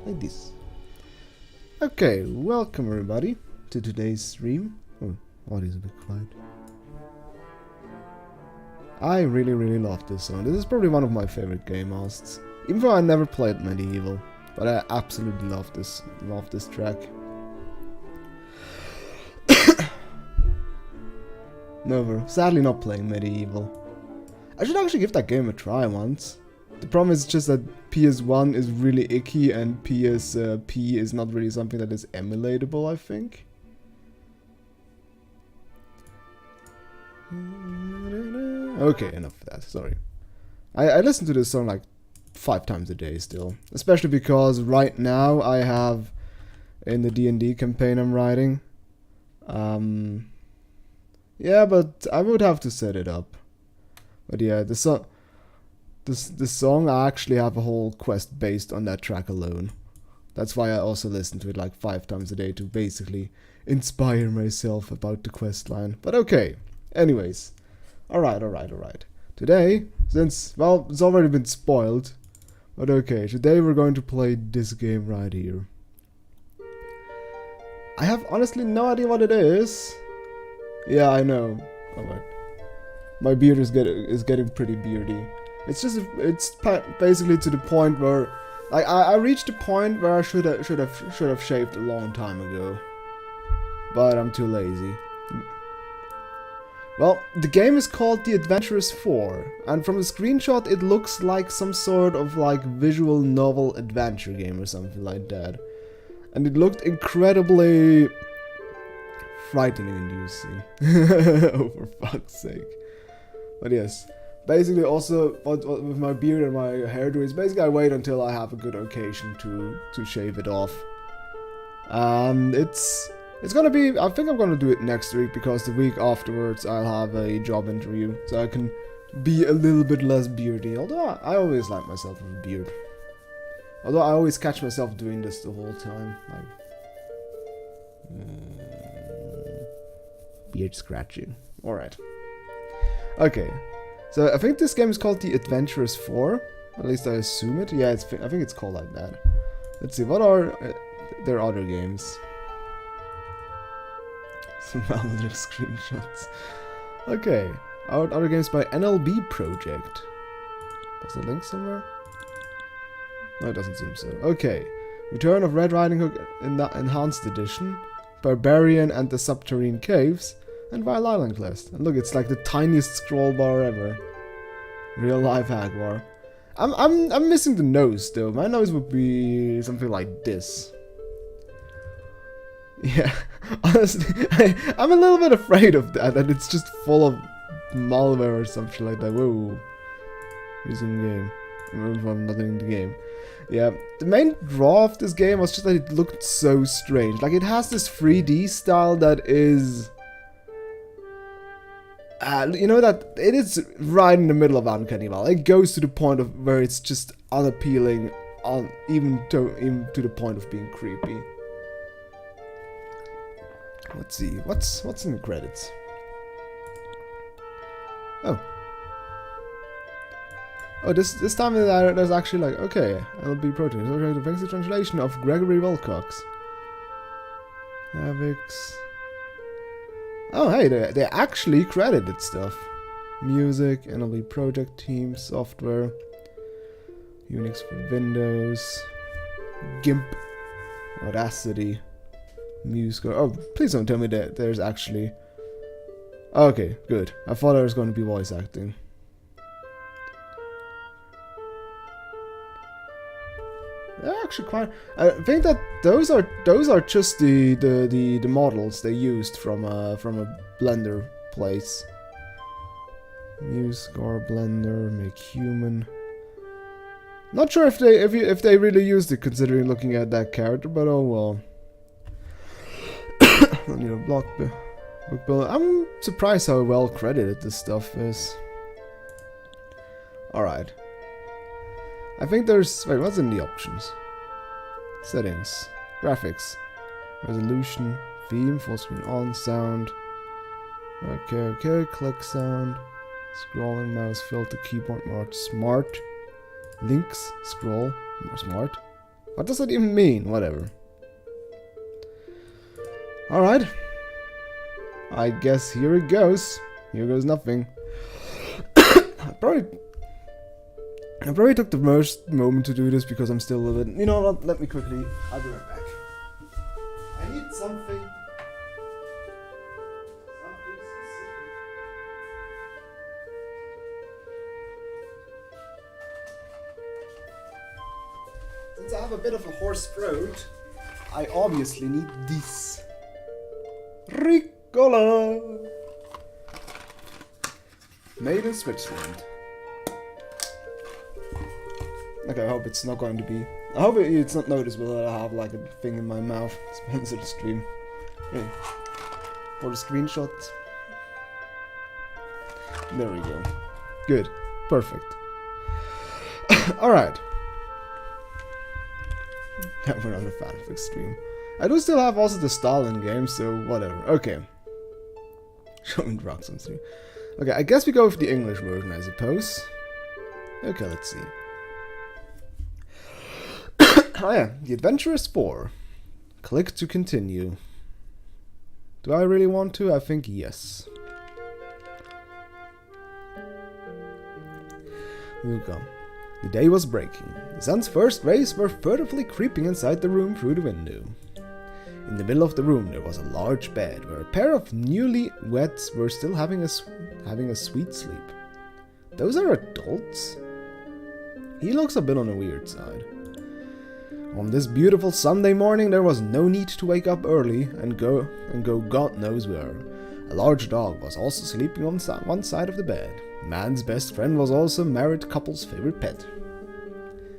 Like this. Okay, welcome everybody to today's stream. Oh, audio a bit quiet. I really love this song. This is probably one of my favorite game mosts. Even though I never played Medieval, but I absolutely love this track. Never. Sadly not playing Medieval. I should actually give that game a try once. The problem is just that PS1 is really icky and PSP is not really something that is emulatable, I think. Okay, enough of that, sorry. I listen to this song like 5 times a day still. Especially because right now I have, in the D&D campaign I'm writing, yeah, but I would have to set it up. But yeah, the song I actually have a whole quest based on that track alone. That's why I also listen to it like 5 times a day to basically inspire myself about the quest line. But okay, anyways. Alright. Today, since, well, it's already been spoiled. But okay, today we're going to play this game right here. I have honestly no idea what it is. Yeah, I know. Alright. My beard is getting pretty beardy. It's basically to the point where, like, I reached the point where I should have shaved a long time ago, but I'm too lazy. Well, the game is called the Adventurous 4, and from the screenshot it looks like some sort of like visual novel adventure game or something like that, and it looked incredibly frightening inducing. Oh, for fuck's sake. But yes, basically also what with my beard and my hairdo is basically I wait until I have a good occasion to shave it off. It's gonna be, I think I'm gonna do it next week because the week afterwards I'll have a job interview, so I can be a little bit less beardy. Although I always like myself with a beard. Although I always catch myself doing this the whole time, like beard scratching. Alright. Okay, so I think this game is called the Adventurous 4. At least I assume it. Yeah, I think it's called like that. Let's see, what are their other games? Some other screenshots. Okay, other games by NLB Project. Does the link somewhere? No, it doesn't seem so. Okay, Return of Red Riding Hood in the Enhanced Edition, Barbarian and the Subterranean Caves, and Wild Island Quest. And look, it's like the tiniest scroll bar ever. Real life Hagwar. I'm missing the nose though. My nose would be something like this. Yeah, honestly, I'm a little bit afraid of that it's just full of malware or something like that. Whoa. He's in the game. I'm not in the game. Yeah, the main draw of this game was just that it looked so strange. Like, it has this 3D style that is... you know that it is right in the middle of Uncanny Valley. It goes to the point of where it's just unappealing, even to the point of being creepy. Let's see, what's in the credits? Oh, this time there's actually like, okay, LB Protein. Okay, thanks to the translation of Gregory Wilcox. Havix. Oh, hey, they actually credited stuff. Music, NLB Project Team, Software, Unix for Windows, GIMP, Audacity, MuseScore. Oh, please don't tell me that there's actually... Okay, good. I thought there was going to be voice acting. They're actually quite... I think that those are just the models they used from a Blender place. MuseScore, Blender, Make Human. Not sure if they really used it considering looking at that character, but oh well. I need a book builder. I'm surprised how well credited this stuff is. Alright. I think there's... Wait, what's in the options? Settings. Graphics. Resolution. Theme. Full screen on. Sound. Okay. Click sound. Scrolling mouse, filter, keyboard mode, smart. Links, scroll, more smart. What does that even mean? Whatever. Alright. I guess here it goes. Here goes nothing. I probably took the most moment to do this because I'm still a little bit... You know what? Let me quickly... I'll be right back. I need something... Since I have a bit of a hoarse throat, I obviously need this. Ricola! Made in Switzerland. Okay, I hope it's not going to be... I hope it's not noticeable that I have like a thing in my mouth. Sponsor the stream. Okay. For the screenshot. There we go. Good. Perfect. Alright. We're on a fanfic stream. I do still have also the Stalin game, so whatever. Okay. Showing drugs on stream. Okay, I guess we go with the English version, I suppose. Okay, let's see. Oh yeah, The Adventurous 4. Click to continue. Do I really want to? I think yes. Here we go. The day was breaking. The sun's first rays were furtively creeping inside the room through the window. In the middle of the room there was a large bed where a pair of newlyweds were still having a sweet sleep. Those are adults? He looks a bit on the weird side. On this beautiful Sunday morning there was no need to wake up early and go God knows where. A large dog was also sleeping on one side of the bed. Man's best friend was also a married couple's favorite pet.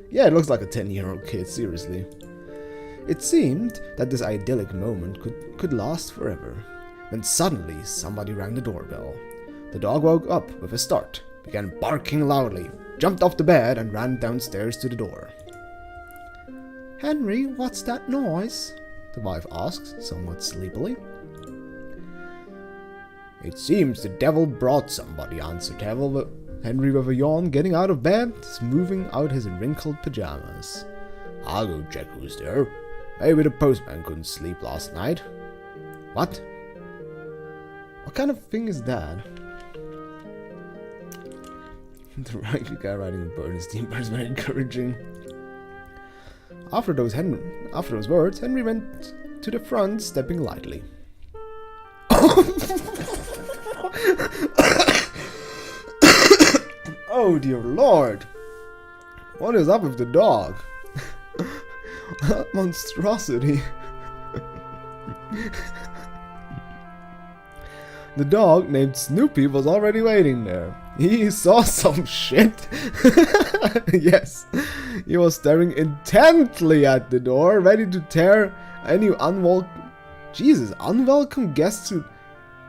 Yeah, it looks like a 10-year-old kid, seriously. It seemed that this idyllic moment could last forever, when suddenly somebody rang the doorbell. The dog woke up with a start, began barking loudly, jumped off the bed and ran downstairs to the door. "Henry, what's that noise?" the wife asked, somewhat sleepily. "It seems the devil brought somebody," answered Henry with a yawn, getting out of bed, smoothing out his wrinkled pajamas. "I'll go check who's there. Maybe the postman couldn't sleep last night." "What? What kind of thing is that?" The guy riding a Bernstein bar is very encouraging. After those words, Henry went to the front, stepping lightly. Oh dear lord! What is up with the dog? That monstrosity. The dog, named Snoopy, was already waiting there. He saw some shit. Yes, he was staring intently at the door, ready to tear any unwelcome guests to...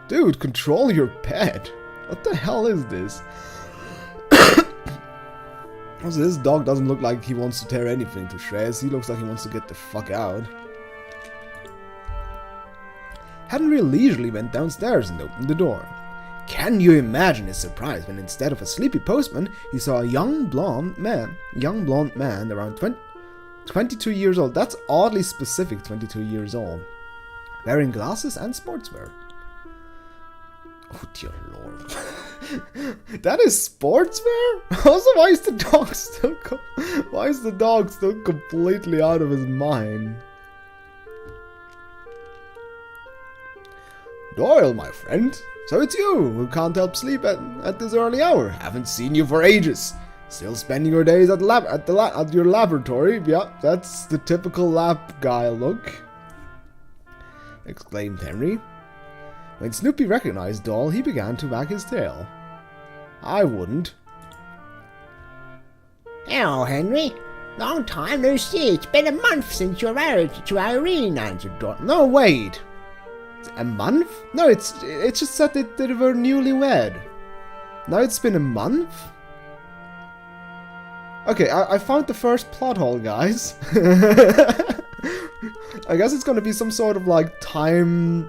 Dude, control your pet. What the hell is this? Also, this dog doesn't look like he wants to tear anything to shreds. He looks like he wants to get the fuck out. Henry leisurely went downstairs and opened the door. Can you imagine his surprise when instead of a sleepy postman, he saw a young blonde man around 22 years old. That's oddly specific, 22 years old. Wearing glasses and sportswear. Oh dear lord. That is sportswear? Also, why is the dog still completely out of his mind? Doyle, my friend. So it's you who can't help sleep at this early hour. Haven't seen you for ages. Still spending your days at your laboratory. Yeah, that's the typical lab guy look. Exclaimed Henry. When Snoopy recognized Doyle, he began to wag his tail. I wouldn't. Hello, Henry. Long time no see. It's been a month since you're married to Irene, answered Doyle. No, wait. A month? No, it's just said that they were newlywed. Now it's been a month? Okay, I found the first plot hole, guys. I guess it's gonna be some sort of like time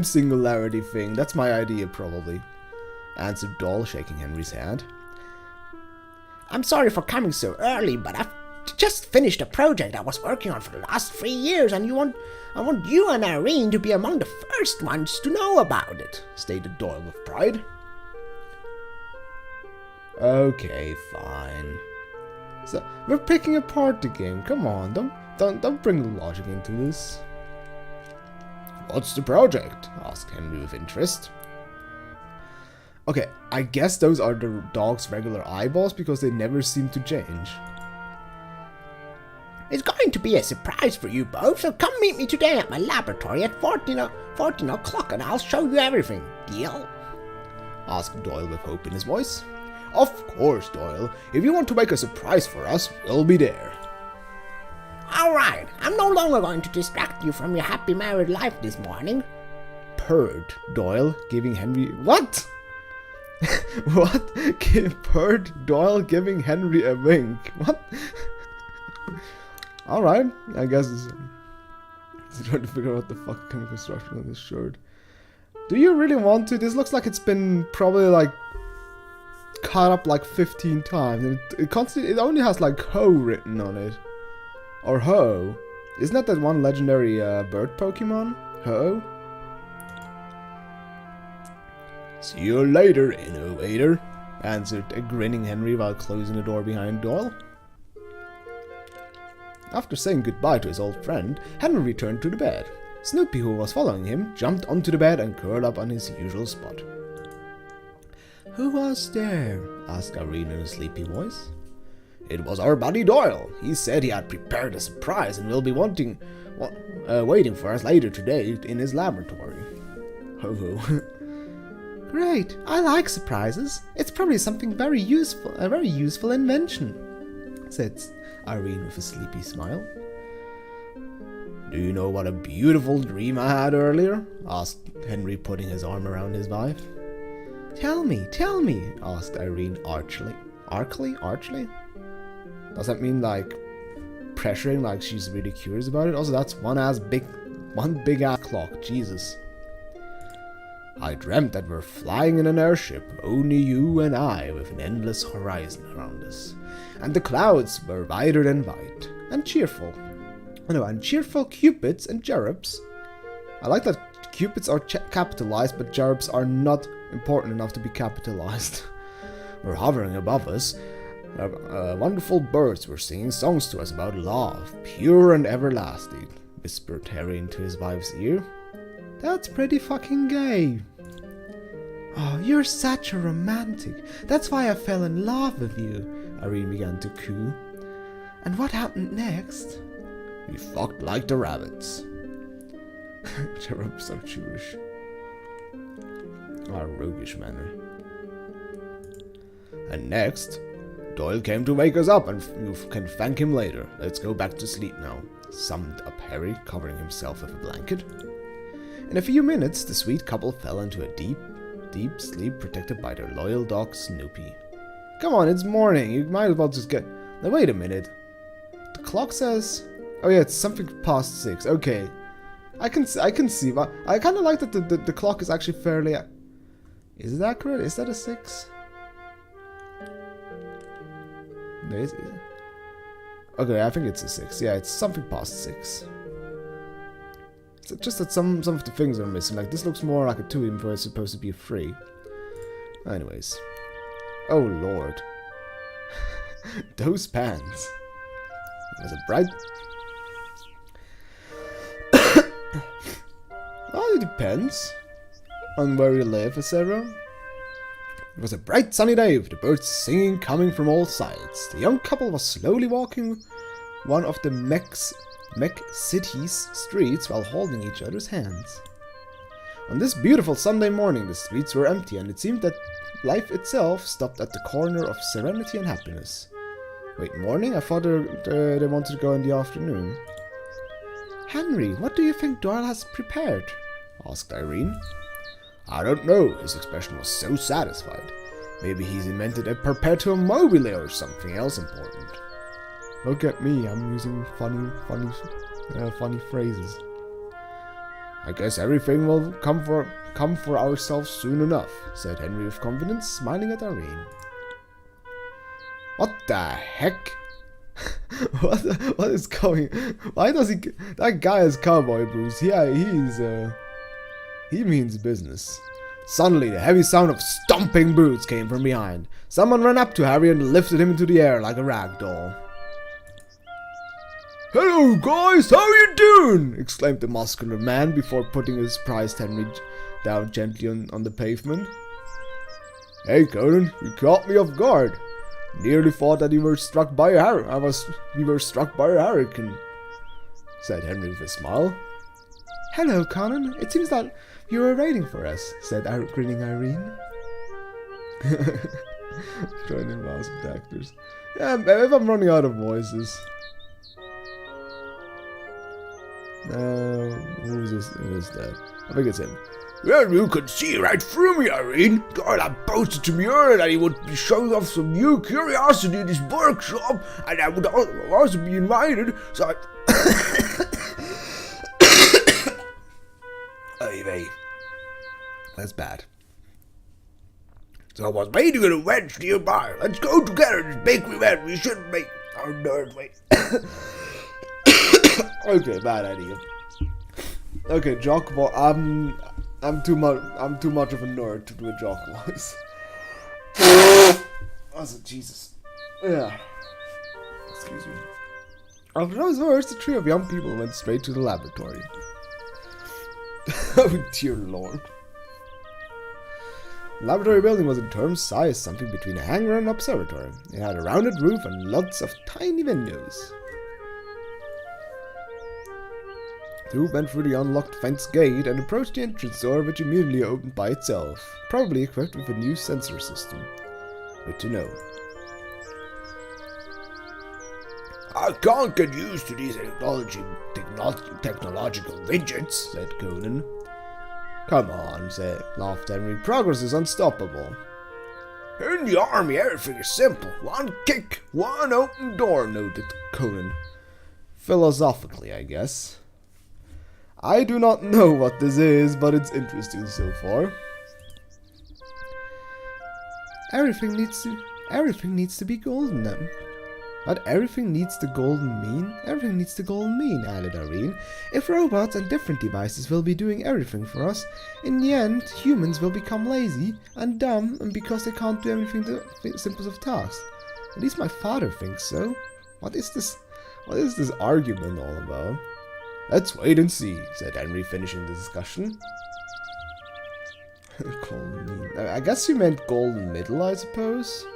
singularity thing. That's my idea, probably. answered Doyle, shaking Henry's hand. I'm sorry for coming so early, but I've just finished a project I was working on for the last 3 years, and I want you and Irene to be among the first ones to know about it, stated Doyle with pride. Okay, fine. So we're picking apart the game. Come on, don't bring logic into this. What's the project? Asked Henry with interest. Okay, I guess those are the dog's regular eyeballs because they never seem to change. It's going to be a surprise for you both, so come meet me today at my laboratory at 14 o'clock and I'll show you everything. Deal? Asked Doyle with hope in his voice. Of course, Doyle. If you want to make a surprise for us, we'll be there. Alright, I'm no longer going to distract you from your happy married life this morning. Purred Doyle, giving Henry... What? What? Purred Doyle, giving Henry a wink. What? Alright, I guess he's trying to figure out what the fuck kind of construction on this shirt. Do you really want to? This looks like it's been probably like cut up like 15 times. And it only has like Ho written on it. Or Ho. Isn't that one legendary bird Pokemon? Ho? See you later, innovator, answered a grinning Henry while closing the door behind Doyle. After saying goodbye to his old friend, Henry returned to the bed. Snoopy, who was following him, jumped onto the bed and curled up on his usual spot. Who was there? Asked Irene in a sleepy voice. It was our buddy Doyle. He said he had prepared a surprise and will be waiting for us later today in his laboratory. Ho ho. Great, I like surprises. It's probably something very useful, a very useful invention, said Irene with a sleepy smile. Do you know what a beautiful dream I had earlier? Asked Henry, putting his arm around his wife. Tell me, asked Irene archly. Archly? Does that mean like pressuring, like she's really curious about it? Also, that's one big ass clock, Jesus. I dreamt that we're flying in an airship, only you and I, with an endless horizon around us. And the clouds were wider than white, and cheerful. And cheerful cupids and cherubs. I like that cupids are capitalized, but cherubs are not important enough to be capitalized. Were hovering above us. Wonderful birds were singing songs to us about love, pure and everlasting, whispered Harry into his wife's ear. That's pretty fucking gay. Oh, you're such a romantic. That's why I fell in love with you, Irene began to coo. And what happened next? We fucked like the rabbits. Cherubs are Jewish. Our roguish manner. And next, Doyle came to wake us up, and you can thank him later. Let's go back to sleep now, summed up Harry, covering himself with a blanket. In a few minutes, the sweet couple fell into a deep, deep sleep protected by their loyal dog, Snoopy. Come on, it's morning. You might as well just get... Now, wait a minute. The clock says... Oh yeah, it's something past 6. Okay. I can see. But I kind of like that the clock is actually fairly... Is it accurate? Is that a 6? No, is it? Okay, I think it's a 6. Yeah, it's something past 6. It's just that some of the things are missing. Like, this looks more like a 2 even though it's supposed to be a 3. Anyways. Oh, Lord. Those pants. Was it bright? Well, it depends on where you live, etc. It was a bright sunny day with the birds singing coming from all sides. The young couple was slowly walking one of the Mech City's streets while holding each other's hands. On this beautiful Sunday morning, the streets were empty, and it seemed that life itself stopped at the corner of serenity and happiness. Wait, morning? I thought they wanted to go in the afternoon. Henry, what do you think Doyle has prepared? Asked Irene. I don't know, his expression was so satisfied. Maybe he's invented a perpetuum mobile or something else important. Look at me, I'm using funny phrases. I guess everything will come come for ourselves soon enough, said Henry with confidence, smiling at Irene. What the heck? what is going? Why does he? That guy has cowboy boots. Yeah, he means business. Suddenly, the heavy sound of stomping boots came from behind. Someone ran up to Harry and lifted him into the air like a rag doll. "Hello, guys! How you doing?" exclaimed the muscular man before putting his prized Henry down gently on the pavement. "Hey, Conan, you caught me off guard. Nearly thought that we were struck by a hurricane," said Henry with a smile. "Hello, Conan. It seems that you were waiting for us," said grinning Irene. Joining mouse actors. Yeah, if I'm running out of voices. Who is that? I think it's him. "Well, you can see right through me, Irene. Doyle boasted to me earlier that he would be showing off some new curiosity in his workshop, and I would also be invited, so I... Hey, that's bad. So I was waiting at a bench nearby. Let's go together to this big event. We shouldn't make our nerves wait." Okay, bad idea. Okay, jock voice. I'm too much of a nerd to do a jock voice. Also, Jesus. Yeah. Excuse me. After those words, the trio of young people went straight to the laboratory. Oh dear lord. The laboratory building was in terms size something between a hangar and an observatory. It had a rounded roof and lots of tiny windows. The group went through the unlocked fence gate and approached the entrance door, which immediately opened by itself, probably equipped with a new sensor system. Good to know. "I can't get used to these technological widgets," said Conan. "Come on," laughed Henry. "Progress is unstoppable." "In the army, everything is simple. One kick, one open door," noted Conan. Philosophically, I guess. I do not know what this is, but it's interesting so far. Everything needs to be golden then. But everything needs the golden mean? Everything needs the golden mean, added Irene. If robots and different devices will be doing everything for us, in the end, humans will become lazy and dumb and because they can't do anything the simplest of tasks. At least my father thinks so. What is this argument all about? Let's wait and see, said Henry, finishing the discussion. Golden mean. I guess you meant golden middle, I suppose.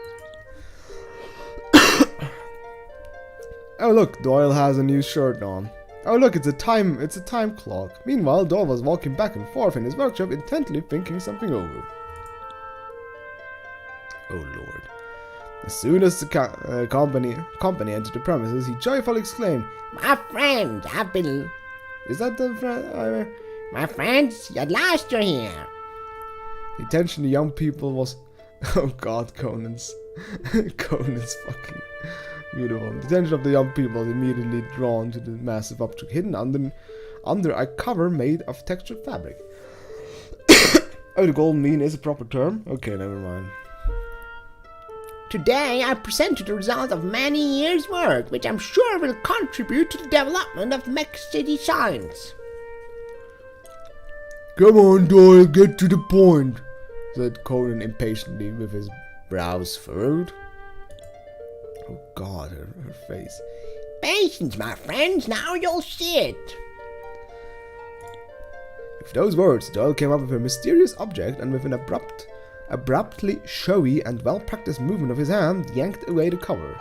Oh look, Doyle has a new shirt on. Oh look, it's a time clock. Meanwhile, Doyle was walking back and forth in his workshop, intently thinking something over. Oh lord. As soon as the company entered the premises, he joyfully exclaimed, My friends, I've been... Is that the friend? My friends, at last you're here. The attention of the young people was... Oh god, Conan's fucking... beautiful. The attention of the young people was immediately drawn to the massive object hidden under a cover made of textured fabric. Oh, the golden mean is a proper term? Okay, never mind. Today I present you the result of many years' work, which I'm sure will contribute to the development of mech city science. Come on, Doyle, get to the point, said Conan impatiently with his brows furrowed. Oh god, her face. Patience, my friends, now you'll see it. With those words, Doyle came up with a mysterious object and with an abruptly showy and well-practiced movement of his hand, yanked away the cover.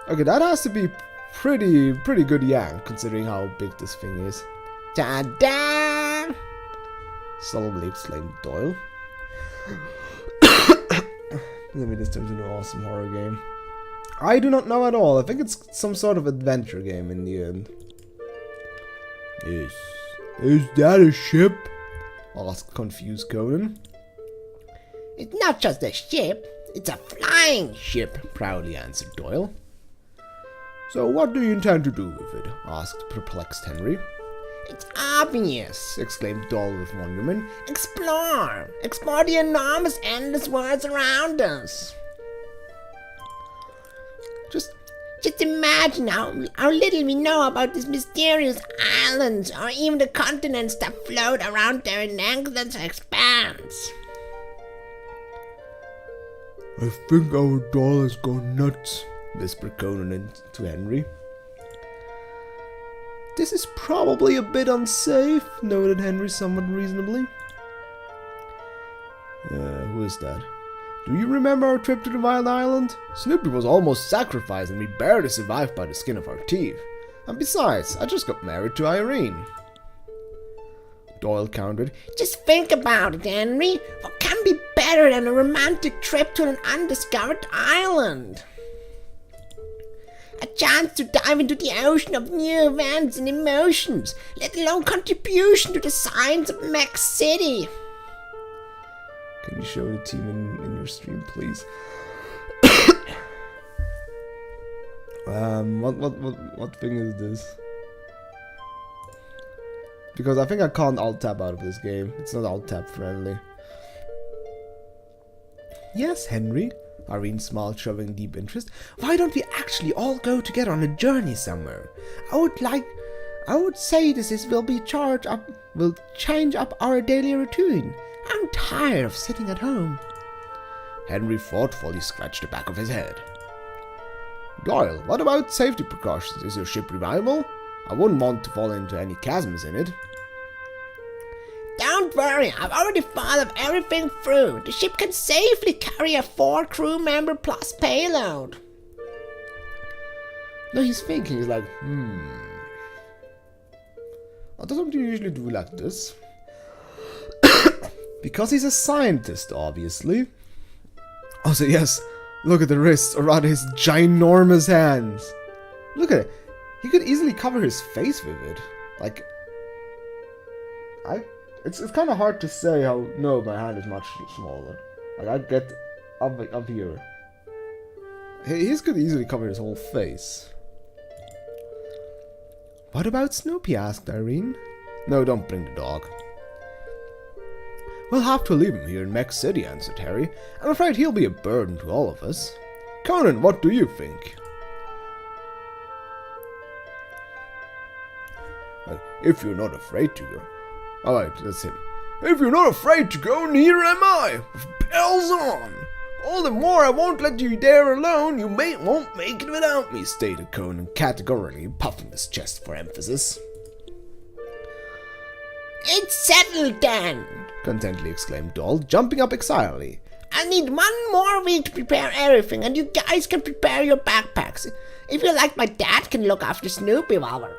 Okay, that has to be pretty good yank, considering how big this thing is. Ta-da! Solemnly exclaimed Doyle. Maybe this turns into an awesome horror game. I do not know at all. I think it's some sort of adventure game in the end. Is that a ship? Asked confused Conan. It's not just a ship, it's a flying ship, proudly answered Doyle. So what do you intend to do with it? Asked perplexed Henry. It's obvious, exclaimed Doll with wonderment. Explore! Explore the enormous, endless worlds around us. Just imagine how little we know about these mysterious islands or even the continents that float around there in endless expanse. I think our doll has gone nuts, whispered Conan to Henry. This is probably a bit unsafe, noted Henry somewhat reasonably. Who is that? Do you remember our trip to the Wild Island? Snoopy was almost sacrificed and we barely survived by the skin of our teeth. And besides, I just got married to Irene. Doyle countered. Just think about it, Henry. What can be better than a romantic trip to an undiscovered island? A chance to dive into the ocean of new events and emotions, let alone contribution to the science of Mech City. Can you show the team in your stream, please? What thing is this? Because I think I can't alt-tab out of this game. It's not alt-tab friendly. Yes, Henry. Irene smiled, showing deep interest. Why don't we actually all go together on a journey somewhere? I would say will change up our daily routine. I'm tired of sitting at home. Henry thoughtfully scratched the back of his head. Doyle, what about safety precautions? Is your ship reliable? I wouldn't want to fall into any chasms in it. Don't worry, I've already thought of everything through. The ship can safely carry a 4 crew member plus payload. No, he's thinking, he's like, What doesn't he usually do like this? Because he's a scientist, obviously. Also, yes, look at the wrists, or rather his ginormous hands. Look at it. He could easily cover his face with it. Like, it's kind of hard to say how. No, my hand is much smaller. Like, I get up here. He could easily cover his whole face. What about Snoopy? Asked Irene. No, don't bring the dog. We'll have to leave him here in Mech City, answered Harry. I'm afraid he'll be a burden to all of us. Conan, what do you think? If you're not afraid to go. Alright, that's him. If you're not afraid to go, neither am I. With bells on. All the more I won't let you there alone. You won't make it without me, stated Conan categorically, puffing his chest for emphasis. It's settled then, contentedly exclaimed Doll, jumping up excitedly. I need 1 more week to prepare everything, and you guys can prepare your backpacks. If you like, my dad can look after Snoopy while we're...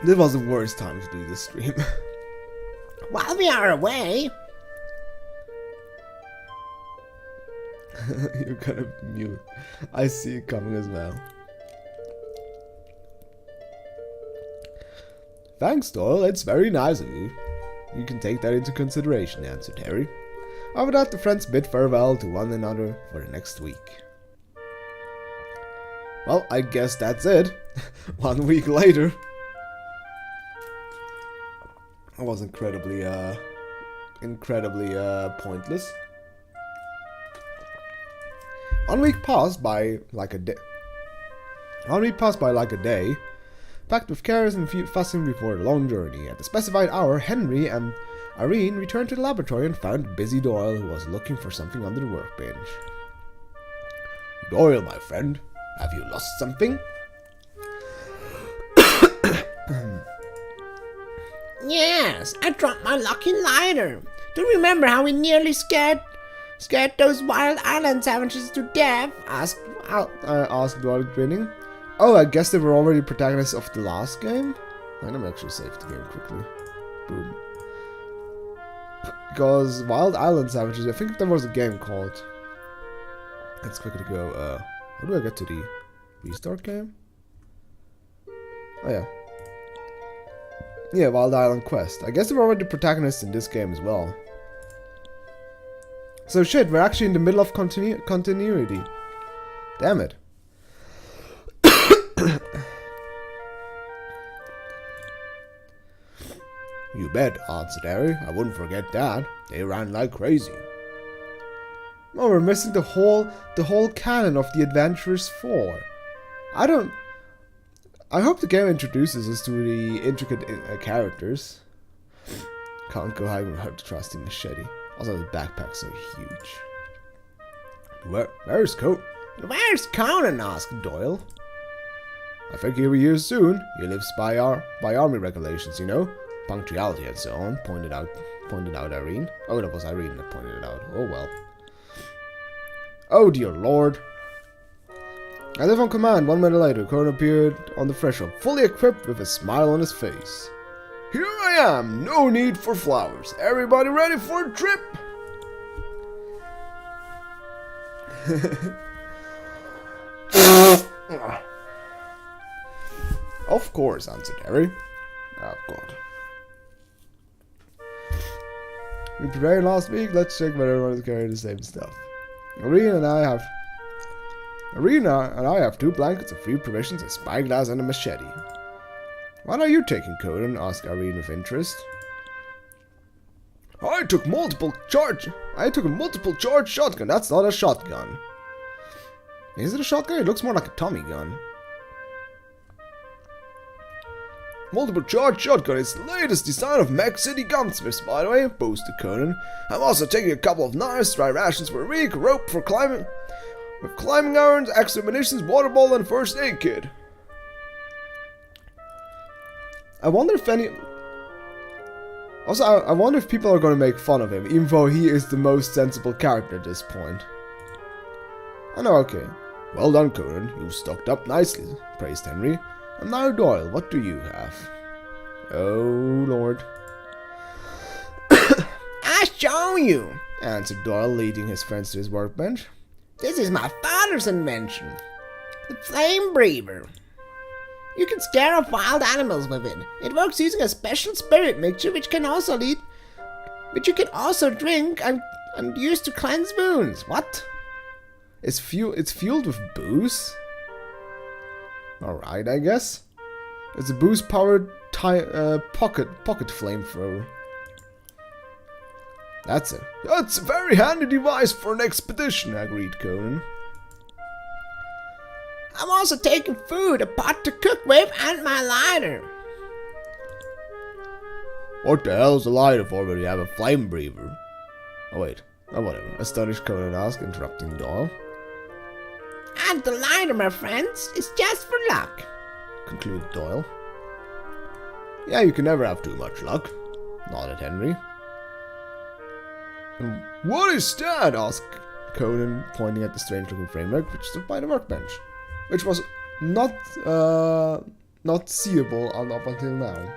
This was the worst time to do this stream. While we are away... You're gonna mute. I see it coming as well. Thanks, Doyle. It's very nice of you. You can take that into consideration, answered Harry. After that, the friends bid farewell to one another for the next week. Well, I guess that's it. 1 week later. That was incredibly pointless. 1 week passed by like a day. 1 week passed by like a day. Packed with cares and fussing before a long journey. At the specified hour, Henry and Irene returned to the laboratory and found busy Doyle, who was looking for something under the workbench. Doyle, my friend, have you lost something? Yes, I dropped my lucky lighter. Do you remember how we nearly scared those Wild Island savages to death? Asked Doyle, grinning. Oh, I guess they were already protagonists of the last game? Let me actually save the game quickly. Boom. Because Wild Island Savages, I think there was a game called... Let's quickly go, how do I get to the restart game? Oh yeah. Yeah, Wild Island Quest. I guess they were already protagonists in this game as well. So shit, we're actually in the middle of continuity. Damn it. You bet, answered Harry. I wouldn't forget that. They ran like crazy. Oh, we're missing the whole canon of the Adventurous 4. I hope the game introduces us to the intricate characters. Can't go high without the trusty machete. Also, the backpack's so huge. Where's Conan? Where's Conan? Asked Doyle. I think he'll be here soon. He lives by army regulations, you know, punctuality and so on. Pointed out Irene. Oh, that was Irene that pointed it out. Oh well. Oh dear lord. As if on command, 1 minute later, Conan appeared on the threshold, fully equipped with a smile on his face. Here I am! No need for flowers. Everybody ready for a trip? Of course, answered Harry. Oh god. We prepared last week. Let's check whether everyone is carrying the same stuff. Arena and I have 2 blankets, of 3 provisions, a spyglass, and a machete. What are you taking, Conan? Asked Irene with interest. I took a multiple charge shotgun. That's not a shotgun. Is it a shotgun? It looks more like a Tommy gun. Multiple charge shotgun is the latest design of Mech City gunsmiths, by the way, boasted Conan. I'm also taking a couple of knives, dry rations for a week, rope for climbing, with climbing irons, extra munitions, water bottle, and first aid kit. I wonder if I wonder if people are going to make fun of him, even though he is the most sensible character at this point. I know, okay. Well done, Conan. You stocked up nicely, praised Henry. And now, Doyle, what do you have? Oh, Lord. I show you, answered Doyle, leading his friends to his workbench. This is my father's invention. The flame breather. You can scare off wild animals with it. It works using a special spirit mixture which you can also drink and use to cleanse wounds. What? It's fueled with booze? Alright, I guess. It's a booze-powered pocket flamethrower. That's a very handy device for an expedition, agreed Conan. I'm also taking food, a pot to cook with, and my lighter. What the hell's a lighter for when you have a flame breather? Oh wait, oh whatever. Astonished Conan asked, interrupting Doyle. And the lighter, my friends, is just for luck, concluded Doyle. Yeah, you can never have too much luck, nodded Henry. And what is that? Asked Conan, pointing at the strange-looking framework which stood by the workbench, which was not seeable up until now.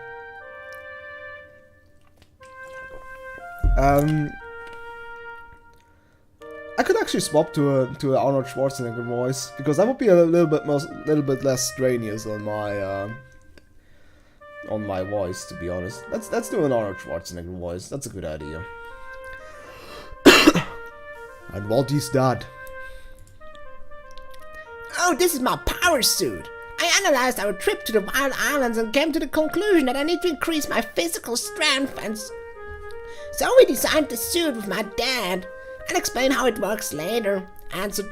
I could actually swap to an Arnold Schwarzenegger voice, because that would be a little bit less strenuous on my voice, to be honest. Let's do an Arnold Schwarzenegger voice. That's a good idea. And what is that? Oh, this is my power suit. I analyzed our trip to the Wild Islands and came to the conclusion that I need to increase my physical strength, and so we designed the suit with my dad. I'll explain how it works later, answered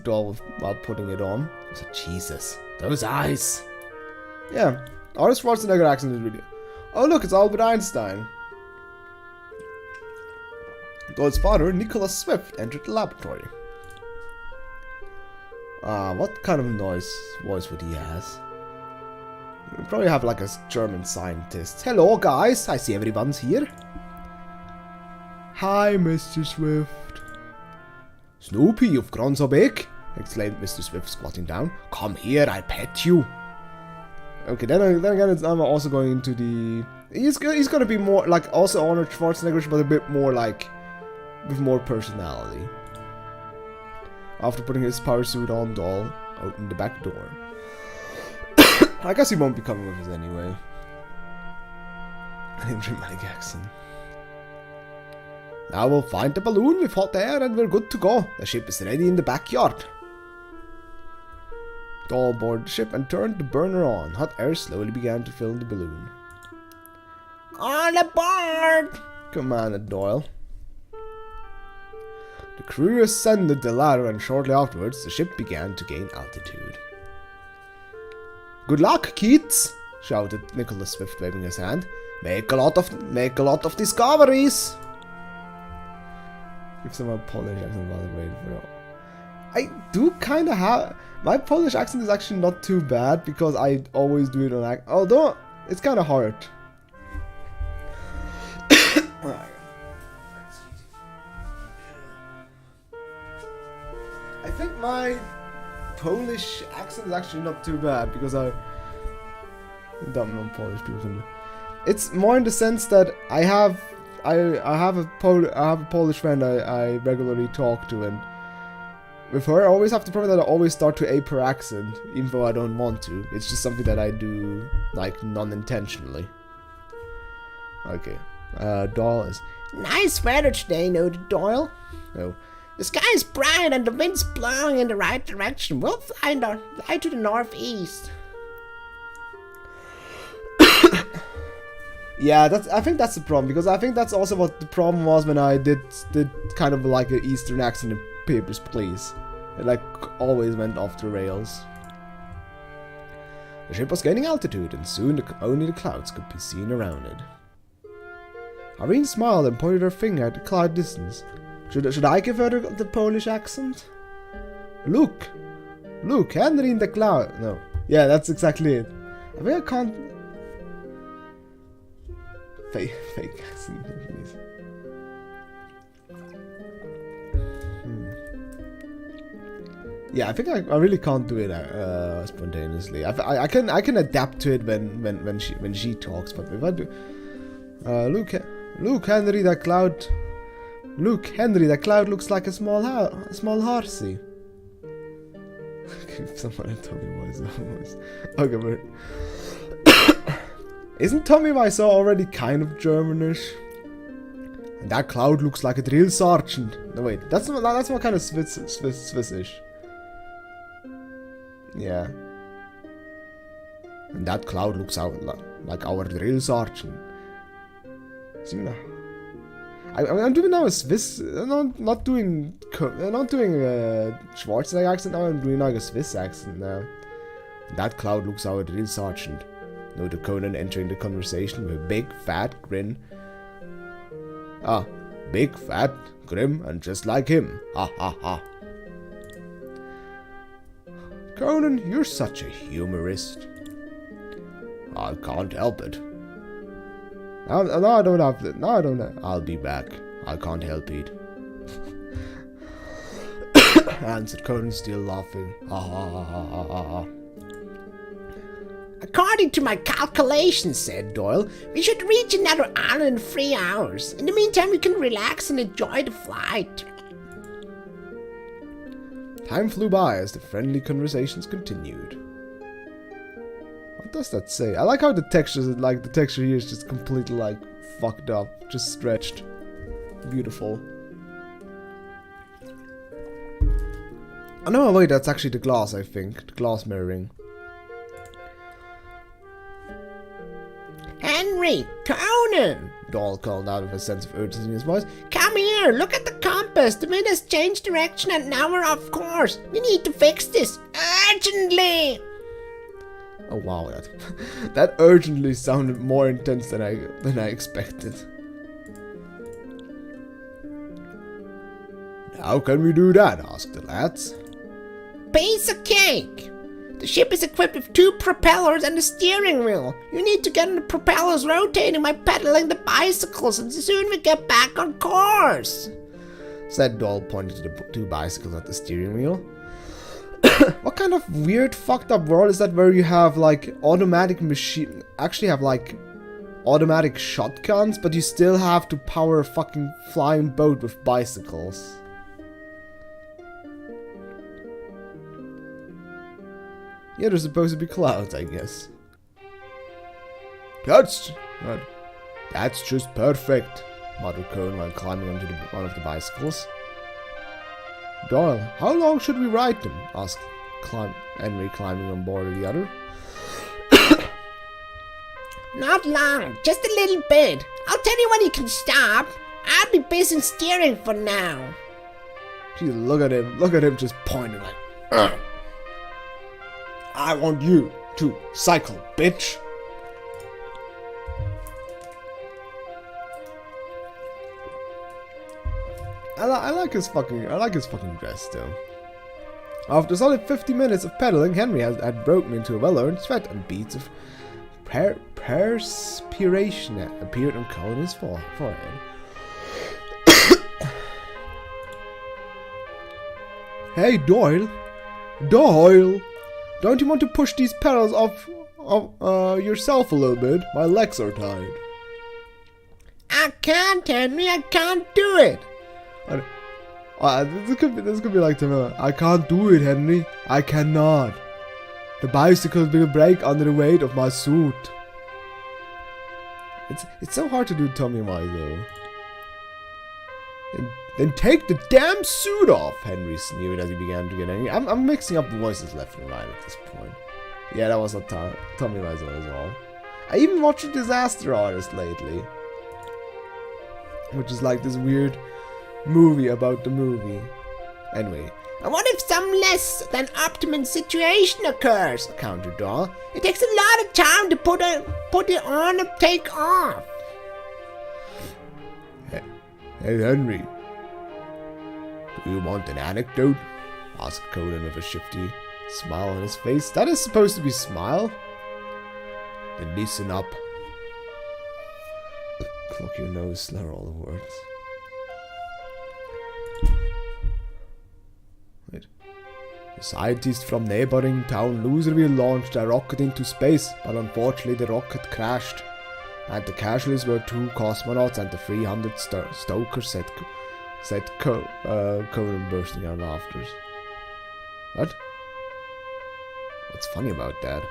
Doyle while putting it on. So, Jesus, those eyes. Yeah, Arnold Schwarzenegger accent is really... Oh look, it's Albert Einstein. Doyle's father, Nicholas Swift, entered the laboratory. What kind of voice would he have? We'll probably have like a German scientist. Hello guys, I see everyone's here. Hi, Mr. Swift. Snoopy, you've grown so big, exclaimed Mr. Swift, squatting down. Come here, I'll pet you. Okay, then again, I'm also going into the... He's gonna be more like also Arnold Schwarzenegger, but a bit more like with more personality. After putting his power suit on, Doyle opened the back door. I guess he won't be coming with us anyway. An dramatic accent. Now we'll find the balloon with hot air and we're good to go. The ship is ready in the backyard. Doyle boarded the ship and turned the burner on. Hot air slowly began to fill the balloon. All aboard! commanded Doyle. The crew ascended the ladder, and shortly afterwards, the ship began to gain altitude. "Good luck, kids!" shouted Nicholas Swift, waving his hand. Make a lot of discoveries." Give some a Polish accent while I wait for it. I do kind of have my Polish accent is actually not too bad because I always do it on although it's kind of hard. I think my Polish accent is actually not too bad because I don't know Polish people can do. It's more in the sense that I have a Polish friend I regularly talk to, and with her I always have the problem that I always start to ape her accent, even though I don't want to. It's just something that I do like non-intentionally. Okay, Doyle is Nice weather today, noted Doyle. oh. The sky is bright and the wind's blowing in the right direction. We'll fly to the northeast. Yeah, I think that's the problem, because I think that's also what the problem was when I did kind of like an Eastern accent in Papers, Please. It like always went off the rails. The ship was gaining altitude, and soon only the clouds could be seen around it. Irene smiled and pointed her finger at the cloud distance. Should I give her the Polish accent? Look, Henry in the cloud. No, yeah, that's exactly it. I think I can't. Fake accent, please. Yeah, I think I really can't do it spontaneously. I can adapt to it when she talks, but if I do, look, Henry, that cloud. Look, Henry, that cloud looks like a small horsey. If someone told me what his voice. Okay, but isn't Tommy Wiseau already kind of Germanish? And that cloud looks like a drill sergeant. No wait, that's what kind of Swissish. Yeah. And that cloud looks out like our drill sergeant. I'm doing now a Swiss. Not doing Schwarzenegger accent. Now I'm doing like a Swiss accent now. That cloud looks our drill sergeant. Noted Conan, entering the conversation with a big fat grin. Ah, big fat, grim, and just like him. Ha ha ha. Conan, you're such a humorist. I can't help it. No, I don't have to. No, I don't. I'll be back. I can't help it. Answered Conan, still laughing. Ha ha ha ha ha ha. According to my calculations, said Doyle, we should reach another island in 3 hours. In the meantime, we can relax and enjoy the flight. Time flew by as the friendly conversations continued. What does that say? I like how the texture here is just completely like fucked up, just stretched. Beautiful. Oh no, wait, that's actually the glass, I think. The glass mirroring. Henry! Conan! Doyle called out with a sense of urgency in his voice. Come here! Look at the compass! The wind has changed direction and now we're off course! We need to fix this! Urgently! Oh wow, that urgently sounded more intense than I expected. How can we do that? Asked the lads. Piece of cake! The ship is equipped with 2 propellers and a steering wheel. You need to get the propellers rotating by pedaling the bicycles, and soon we get back on course, said Doyle, pointing to the 2 bicycles at the steering wheel. What kind of weird fucked up world is that where you have like automatic automatic shotguns, but you still have to power a fucking flying boat with bicycles? Yeah, there's supposed to be clouds, I guess. That's just perfect, muttered Conan while climbing onto one of the bicycles. Doyle, how long should we ride them? Asked Henry, climbing on board of the other. Not long, just a little bit. I'll tell you when you can stop. I'll be busy steering for now. Geez, look at him just pointing like, "Ugh. I want you to cycle, bitch." I like his fucking dress though. After a solid 50 minutes of pedaling, Henry had broken into a well-earned sweat, and beads of perspiration appeared on Conan's forehead. Hey, Doyle, don't you want to push these pedals off yourself a little bit? My legs are tired. I can't, Henry. I can't do it. This could be like tomorrow. I can't do it, Henry. I cannot. The bicycle will break under the weight of my suit. It's so hard to do Tommy Wise though. Then take the damn suit off, Henry sneered as he began to get angry. I'm mixing up the voices left and right at this point. Yeah, that was not Tommy Wiseau as well. I even watched a Disaster Artist lately, which is like this weird movie about the movie. Anyway. And what if some less than optimum situation occurs? Countered Doyle. It takes a lot of time to put it on and take off. Hey, Henry. Do you want an anecdote? Asked Conan with a shifty smile on his face. That is supposed to be smile? Then listen up. Clock your nose, slur all the words. Wait. The scientists from neighboring town Loserville launched a rocket into space, but unfortunately the rocket crashed. And the casualties were 2 cosmonauts and the 300 stokers, said Conan, bursting out of laughter. What? What's funny about that?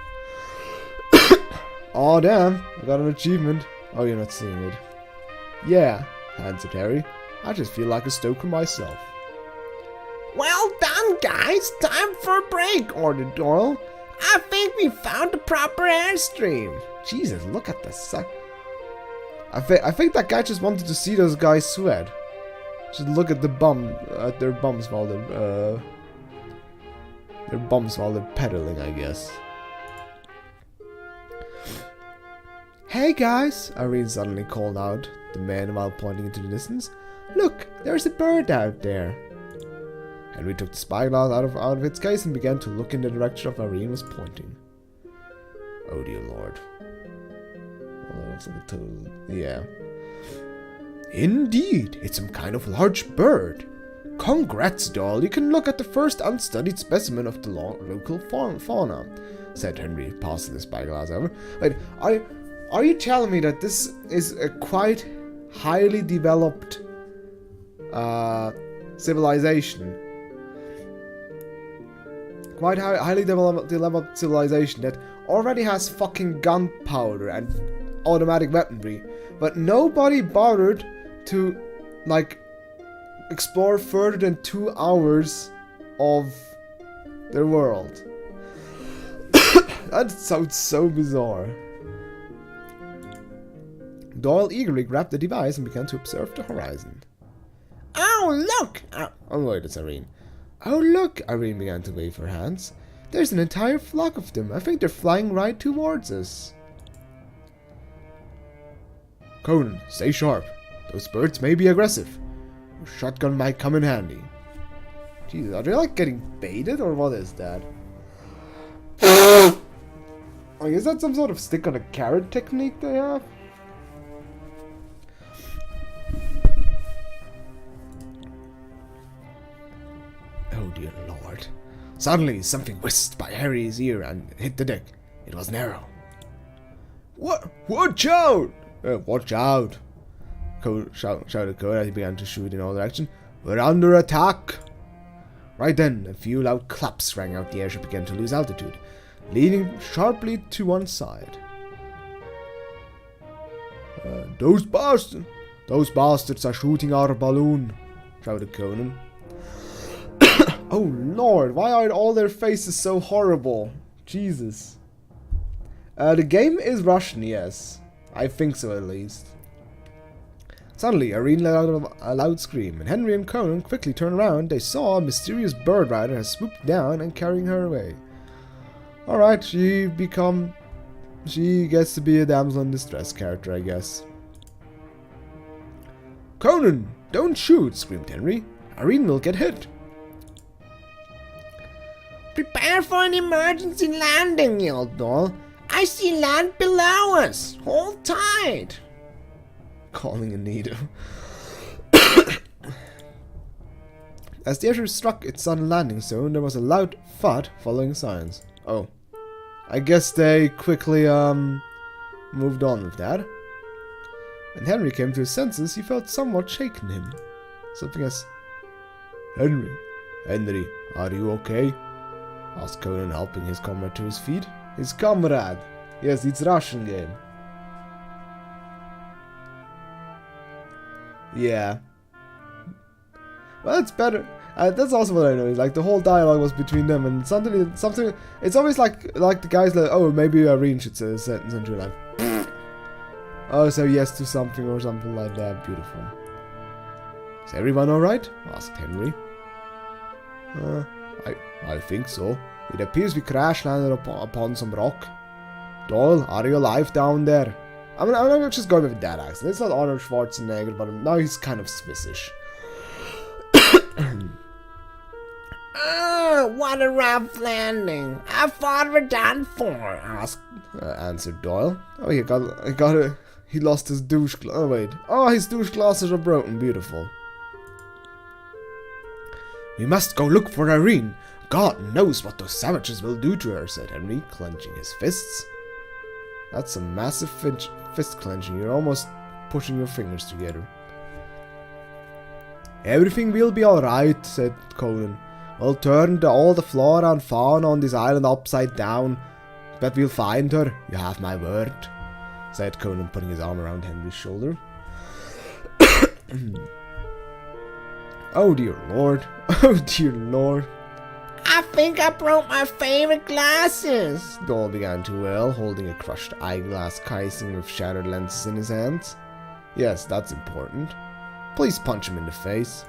Oh damn, I got an achievement. Oh, you're not seeing it. Yeah, answered Harry. I just feel like a stoker myself. Well done, guys. Time for a break, ordered Doyle. I think we found the proper airstream. Jesus, look at the suck. I think that guy just wanted to see those guys sweat. Just look at their bums while they're pedaling, I guess. Hey guys, Irene suddenly called out the man while pointing into the distance. Look, there's a bird out there. Henry took the spyglass out of its case and began to look in the direction of Irene was pointing. Oh dear lord. Well, that looks like a total... yeah. Indeed, it's some kind of large bird. Congrats, doll. You can look at the first unstudied specimen of the local fauna, said Henry, passing the spyglass over. Wait, are you telling me that this is a quite highly developed civilization? Quite highly developed civilization that already has fucking gunpowder and automatic weaponry, but nobody bothered to, like, explore further than 2 hours of their world. That sounds so bizarre. Doyle eagerly grabbed the device and began to observe the horizon. Oh, look! Oh, wait, it's Irene. Oh, look! Irene began to wave her hands. There's an entire flock of them. I think they're flying right towards us. Conan, stay sharp. Those birds may be aggressive. Your shotgun might come in handy. Jesus, are they like getting baited or what is that? Like, is that some sort of stick on a carrot technique they have? Oh dear lord. Suddenly something whisked by Harry's ear and hit the deck. It was an arrow. What? Watch out! Watch out! Shouted Conan as he began to shoot in all directions. We're under attack! Right then, a few loud claps rang out. The airship began to lose altitude, leaning sharply to one side. Those bastards are shooting our balloon, shouted Conan. Oh lord, why are all their faces so horrible? Jesus. The game is Russian, yes. I think so, at least. Suddenly, Irene let out a loud scream, and Henry and Conan quickly turned around. They saw a mysterious bird rider has swooped down and carrying her away. Alright, she gets to be a damsel in distress character, I guess. Conan, don't shoot, screamed Henry. Irene will get hit. Prepare for an emergency landing, yelled Doyle. I see land below us. Hold tight. Calling Anita. As the airship struck its sudden landing zone, there was a loud thud following silence. Oh. I guess they quickly, moved on with that. When Henry came to his senses, he felt somewhat shaken in him. Something as... Henry, are you okay? Asked Conan, helping his comrade to his feet. His comrade! Yes, it's Russian game. Yeah. Well, it's better. That's also what I know. Like the whole dialogue was between them, and something. It's always like the guys like, oh, maybe Irene should say a sentence, and you're like, oh, so yes to something or something like that. Beautiful. Is everyone all right? Asked Henry. I think so. It appears we crash landed upon some rock. Doyle, are you alive down there? I'm just going with that accent. It's not Arnold Schwarzenegger, but now he's kind of Swissish. Oh, what a rough landing. I thought we're done for, answered Doyle. Oh, he lost his douche glass. Oh, wait. Oh, his douche glasses are broken. Beautiful. We must go look for Irene. God knows what those savages will do to her, said Henry, clenching his fists. That's a massive fist clenching. You're almost pushing your fingers together. Everything will be alright, said Conan. We'll turn all the flora and fauna on this island upside down. But we'll find her. You have my word, said Conan, putting his arm around Henry's shoulder. Oh dear lord. Oh dear lord. I think I broke my favorite glasses. Doyle began to wail, holding a crushed eyeglass casing with shattered lenses in his hands. Yes, that's important. Please punch him in the face.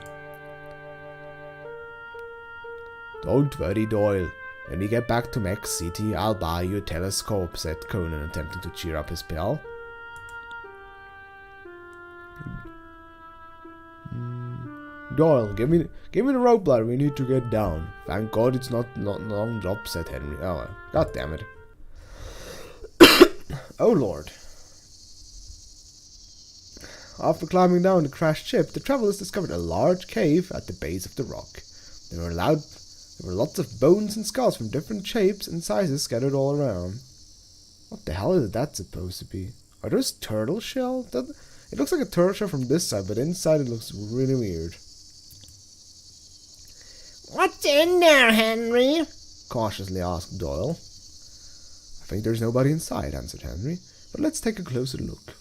Don't worry, Doyle. When we get back to Mech City, I'll buy you a telescope, said Conan, attempting to cheer up his pal. Doyle, give me the rope ladder. We need to get down. Thank God it's not long drop, said Henry. Oh, god damn it. Oh lord. After climbing down the crashed ship, the travelers discovered a large cave at the base of the rock. There were lots of bones and skulls from different shapes and sizes scattered all around. What the hell is that supposed to be? Are those turtle shells? It looks like a turtle shell from this side, but inside it looks really weird. What's in there, Henry? Cautiously asked Doyle. I think there's nobody inside, answered Henry, but let's take a closer look.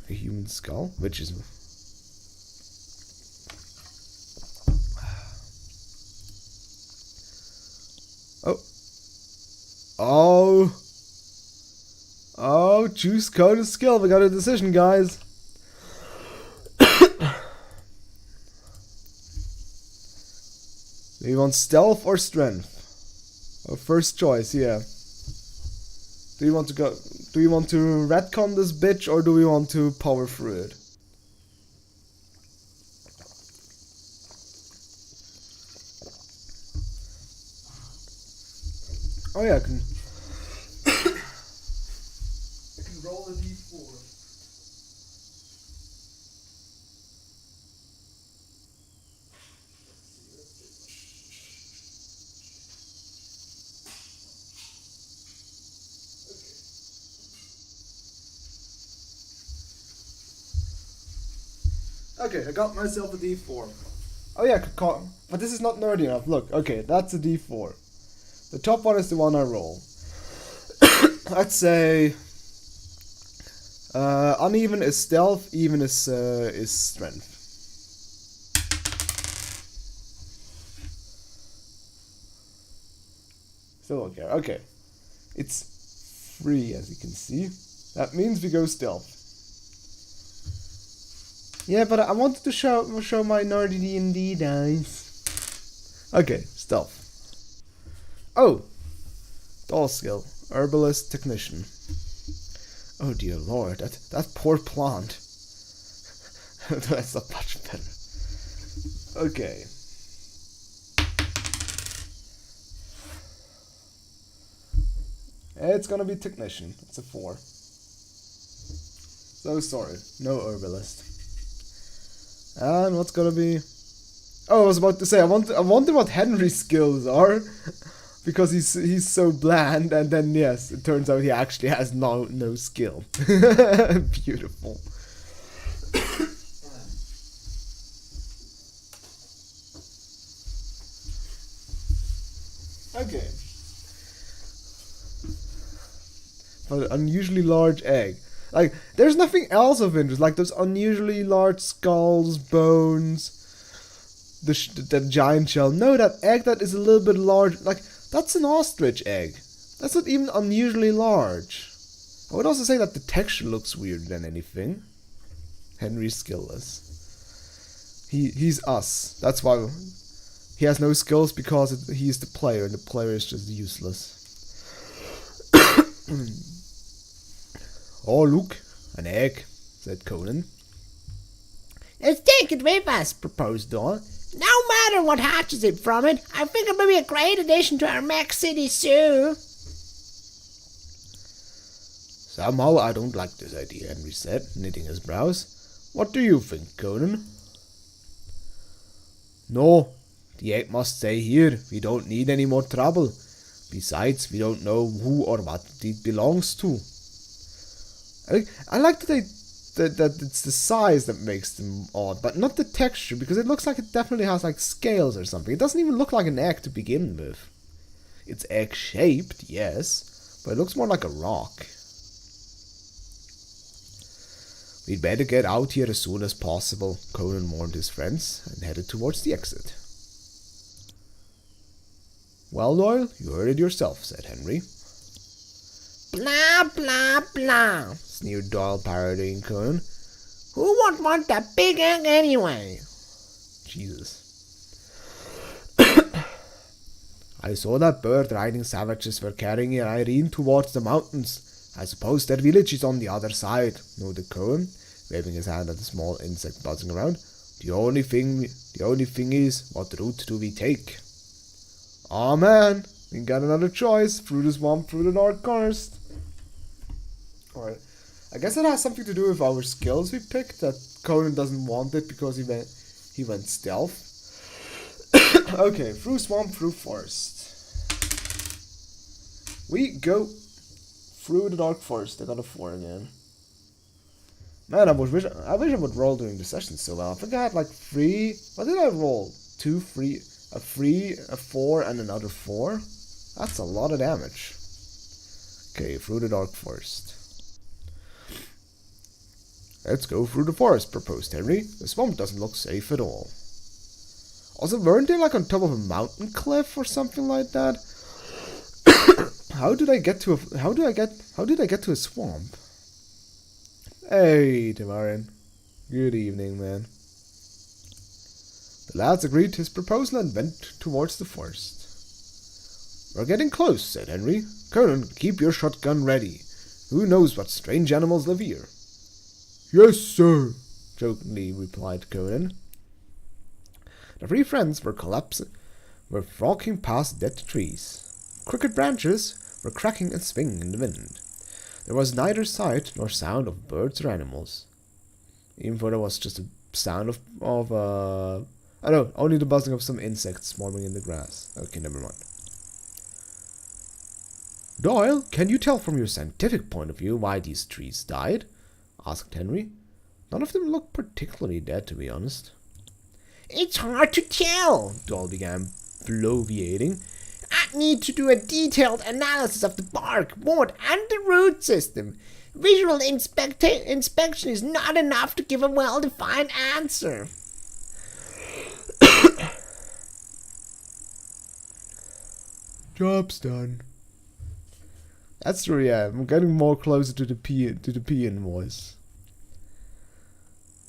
A human skull? Which is... Oh, choose code and skill. We got a decision, guys. Do you want stealth or strength? Our first choice, yeah. Do you want to retcon this bitch, or do we want to power through it? Oh yeah, I can roll a d4. Okay, I got myself a d4. Oh yeah, but this is not nerdy enough. Look, okay, that's a d4. The top one is the one I roll. Let's say uneven is stealth, even is strength. Still don't care. Okay. It's free, as you can see. That means we go stealth. Yeah, but I wanted to show my nerdy D&D dice. Okay, stealth. Oh! Doll skill. Herbalist technician. Oh dear lord, that poor plant. That's not much better. Okay. It's gonna be technician. It's a 4. So sorry, no herbalist. And what's gonna be? Oh, I was about to say I wonder what Henry's skills are, because he's so bland, and then yes, it turns out he actually has no skill. Beautiful. Okay. But unusually large egg. Like, there's nothing else of interest. Like, those unusually large skulls, bones, the giant shell. No, that egg that is a little bit large. Like, that's an ostrich egg. That's not even unusually large. I would also say that the texture looks weirder than anything. Henry's skillless. He's us. That's why he has no skills, because he's the player, and the player is just useless. Oh, look, an egg, said Conan. Let's take it with us, proposed Doyle. No matter what hatches it from it, I think it will be a great addition to our Mech City Zoo. Somehow I don't like this idea, Henry said, knitting his brows. What do you think, Conan? No, the egg must stay here. We don't need any more trouble. Besides, we don't know who or what it belongs to. I like that it's the size that makes them odd, but not the texture, because it looks like it definitely has like scales or something. It doesn't even look like an egg to begin with. It's egg-shaped, yes, but it looks more like a rock. We'd better get out here as soon as possible, Conan warned his friends, and headed towards the exit. Well, Doyle, you heard it yourself, said Henry. Blah, blah, blah, sneered Doyle, parodying Conan. Who would want that big egg anyway? Jesus. I saw that bird riding savages were carrying Irene towards the mountains. I suppose their village is on the other side, noted Conan, waving his hand at a small insect buzzing around. The only thing is, what route do we take? Aw, man, we got another choice. Through the swamp, through the dark forest. Alright. I guess it has something to do with our skills we picked, that Conan doesn't want it because he went stealth. Okay, through swamp, through forest. We go through the dark forest. I got a 4 again. Man, I wish I would roll during the session so well. I think I had like 3. What did I roll? 2, 3, a 3, a 4, and another 4. That's a lot of damage. Okay, through the dark forest. Let's go through the forest, proposed Henry. The swamp doesn't look safe at all. Also, weren't they like on top of a mountain cliff or something like that? How did I get to a swamp? Hey, Tamarin. Good evening, man. The lads agreed to his proposal and went towards the forest. We're getting close, said Henry. Conan, keep your shotgun ready. Who knows what strange animals live here? Yes, sir, jokingly replied Conan. The 3 friends were walking past dead trees. Crooked branches were cracking and swinging in the wind. There was neither sight nor sound of birds or animals. Even though there was just a sound of only the buzzing of some insects swarming in the grass. Okay, never mind. Doyle, can you tell from your scientific point of view why these trees died? Asked Henry. None of them look particularly dead, to be honest. It's hard to tell, Doyle began bloviating. I need to do a detailed analysis of the bark, wood, and the root system. Visual inspection is not enough to give a well-defined answer. Job's done. That's true, yeah. I'm getting more closer to the peon voice.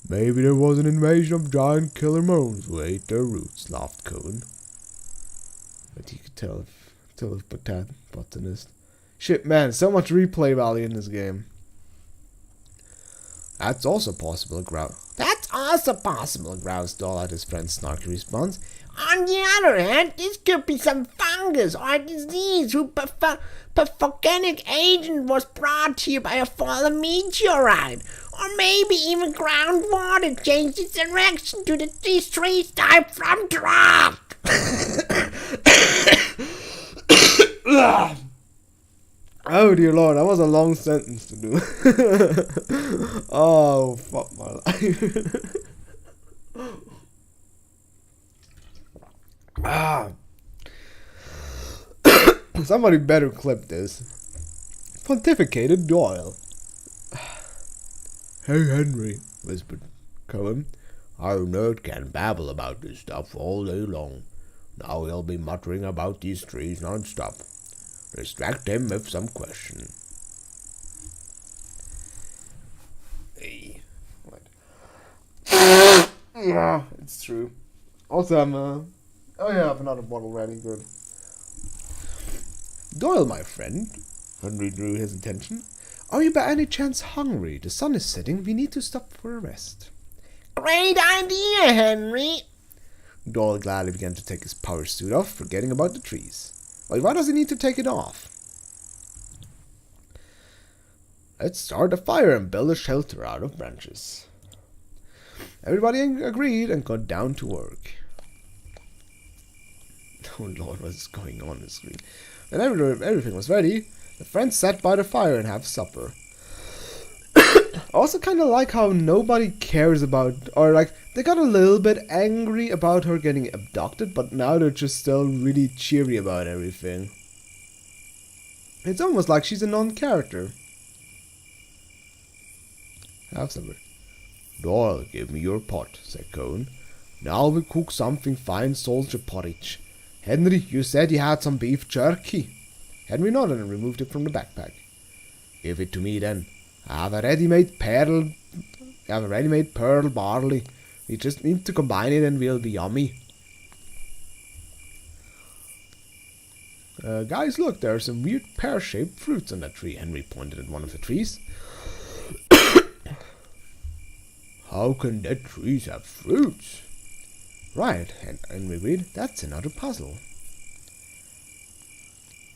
Maybe there was an invasion of giant killer moles who ate their roots, laughed Cohen. But you could tell if botanist. Shit, man, so much replay value in this game. That's also possible, That's also possible, groused Doll at his friend's snarky response. On the other hand, this could be some fungus or disease whose pathogenic agent was brought here by a fallen meteorite. Or maybe even groundwater changed its direction to these trees dive from drought. Oh dear lord, that was a long sentence to do. Oh, fuck my life. Somebody better clip this. Pontificated Doyle. Hey Henry, whispered Cohen. Our nerd can babble about this stuff all day long. Now he'll be muttering about these trees non-stop. Distract him with some question. Hey. What? Yeah, it's true. Also, oh yeah, I have another bottle ready, good. Doyle, my friend, Henry drew his attention. Are you by any chance hungry? The sun is setting. We need to stop for a rest. Great idea, Henry. Doyle gladly began to take his power suit off, forgetting about the trees. Well, why does he need to take it off? Let's start a fire and build a shelter out of branches. Everybody agreed and got down to work. Oh lord, what's going on the screen? When everything was ready, the friends sat by the fire and have supper. I also kind of like how nobody cares about, or like, they got a little bit angry about her getting abducted, but now they're just still really cheery about everything. It's almost like she's a non-character. Have supper. Doyle, give me your pot, said Cohen. Now we'll cook something fine soldier porridge. Henry, you said you had some beef jerky. Henry nodded and removed it from the backpack. Give it to me then. I have a ready-made pearl barley. We just need to combine it and we'll be yummy. Guys, look, there are some weird pear-shaped fruits on that tree. Henry pointed at one of the trees. How can dead trees have fruits? Right, Henry agreed. That's another puzzle.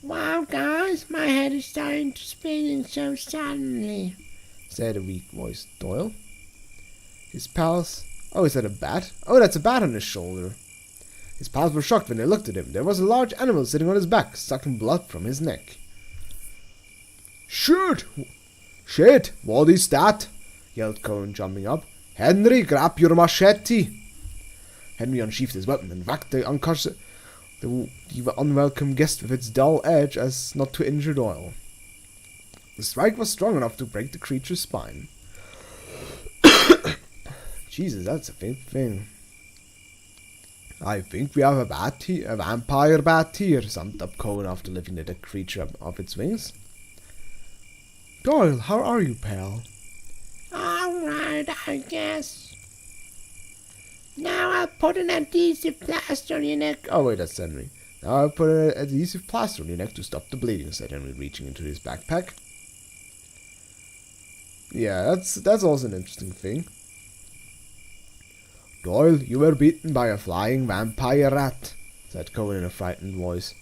Wow, guys, my head is starting to spin so suddenly, said a weak-voiced Doyle. His pals... Oh, is that a bat? Oh, that's a bat on his shoulder. His pals were shocked when they looked at him. There was a large animal sitting on his back, sucking blood from his neck. Shit! What is that? Yelled Cohen, jumping up. Henry, grab your machete! Henry unsheathed his weapon and whacked the unwelcome guest with its dull edge as not to injure Doyle. The strike was strong enough to break the creature's spine. Jesus, that's a big thing. I think we have a vampire bat here, summed up Cohen after lifting the dead creature off its wings. Doyle, how are you, pal? Alright, I guess. Now I'll put an adhesive plaster on your neck. Oh wait, that's Henry. Now I'll put an adhesive plaster on your neck to stop the bleeding, said Henry, reaching into his backpack. Yeah, that's also an interesting thing. Doyle, you were beaten by a flying vampire rat, said Cohen in a frightened voice.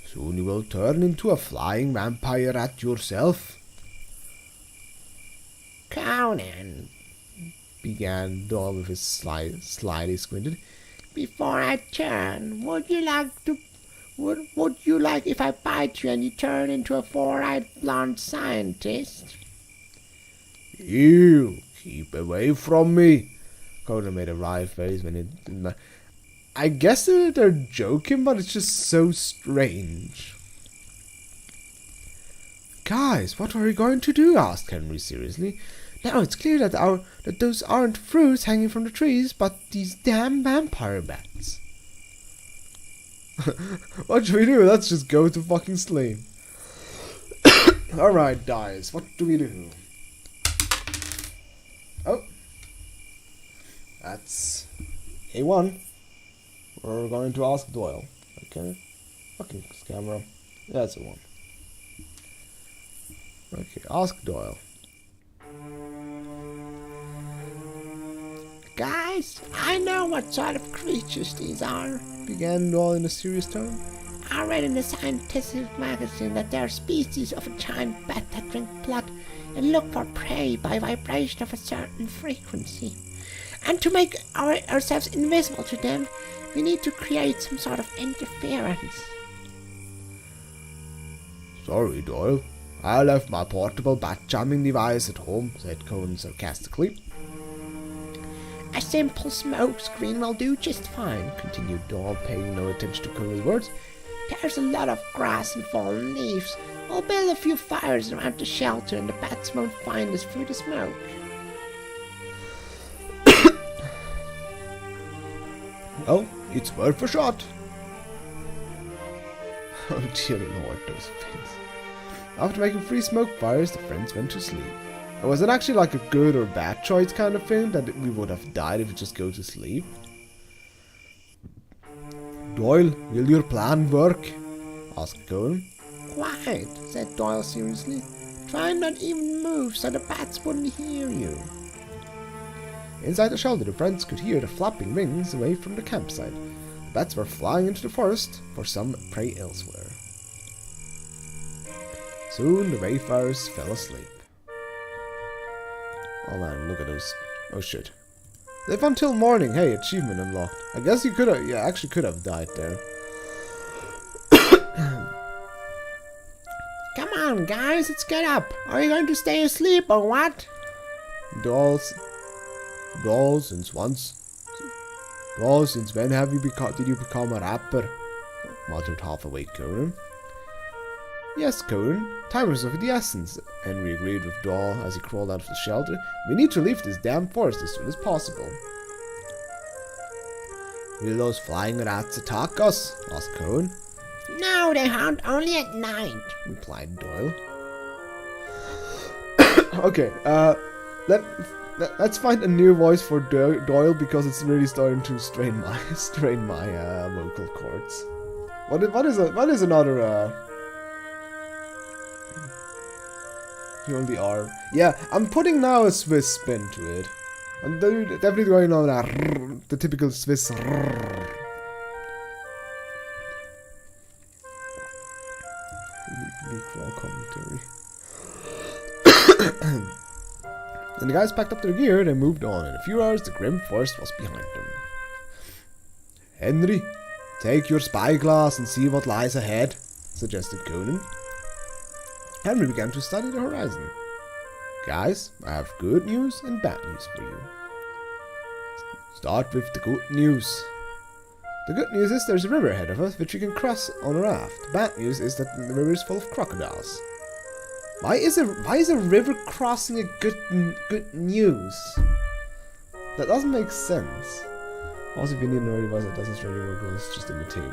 Soon you will turn into a flying vampire rat yourself. Conan, began Doyle with his slyly squinted. Before I turn, would you like if I bite you and you turn into a four-eyed blonde scientist? Ew, keep away from me. Conan made a wry face when it... I guess they're joking, but it's just so strange. Guys, what are we going to do? Asked Henry seriously. Now it's clear that those aren't fruits hanging from the trees, but these damn vampire bats. What should we do? Let's just go to fucking sleep. Alright, guys, what do we do? Oh. That's A1. We're going to ask Doyle. Okay. Fucking camera. That's a 1. Okay, ask Doyle. Guys, I know what sort of creatures these are. Began Doyle in a serious tone. I read in a scientific magazine that they are species of a giant bat that drink blood and look for prey by vibration of a certain frequency. And to make ourselves invisible to them, we need to create some sort of interference. Sorry, Doyle. I left my portable bat jamming device at home, said Conan sarcastically. A simple smoke screen will do just fine, continued Doyle, paying no attention to Conan's words. There's a lot of grass and fallen leaves. We'll build a few fires around the shelter and the bats won't find us through the smoke. Well, it's worth a shot. Oh dear lord, those things. After making 3 smoke fires, the friends went to sleep. It wasn't actually like a good or bad choice kind of thing that we would have died if we just go to sleep. Doyle, will your plan work? Asked Conan. Quiet, said Doyle seriously. Try not even move so the bats wouldn't hear you. Inside the shelter, the friends could hear the flapping wings away from the campsite. The bats were flying into the forest for some prey elsewhere. Soon the wayfarers fell asleep. Oh man, look at those. Oh shit. Live until morning. Hey, achievement unlocked. I guess you could have, yeah, actually could have died there. Come on, guys, let's get up. Are you going to stay asleep or what? Dolls, since when have you did you become a rapper? Muttered half awake Conan. Yes, Conan, time is of the essence, Henry agreed with Doll as he crawled out of the shelter. We need to leave this damn forest as soon as possible. Will those flying rats attack us? Asked Conan. No, they hunt only at night, replied Doyle. Okay, let's find a new voice for Doyle because it's really starting to strain my vocal cords. What is another You only are. Yeah, I'm putting now a Swiss spin to it. I'm definitely going on the typical Swiss. Commentary. When the guys packed up their gear, they moved on. In a few hours, the grim forest was behind them. Henry, take your spyglass and see what lies ahead, suggested Conan. Henry began to study the horizon. Guys, I have good news and bad news for you. Start with the good news. The good news is there's a river ahead of us which we can cross on a raft. The bad news is that the river is full of crocodiles. Why is a river crossing a good news? That doesn't make sense. Also, if you need an early device that doesn't really work well, it's just imitate me.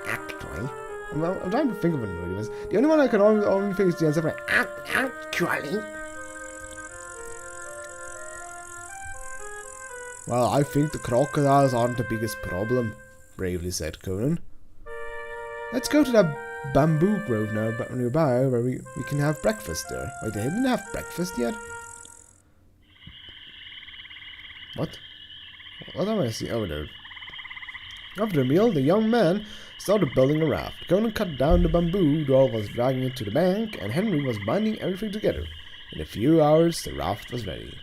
Actually, I'm trying to think of an early device. The only one I can only think is the answer for actually. Well, I think the crocodiles aren't the biggest problem, bravely said Conan. Let's go to that bamboo grove nearby where we can have breakfast there. Wait, they didn't have breakfast yet? What? What am I seeing? Oh, there. After the meal, the young man started building a raft. Conan cut down the bamboo, Doyle was dragging it to the bank, and Henry was binding everything together. In a few hours, the raft was ready.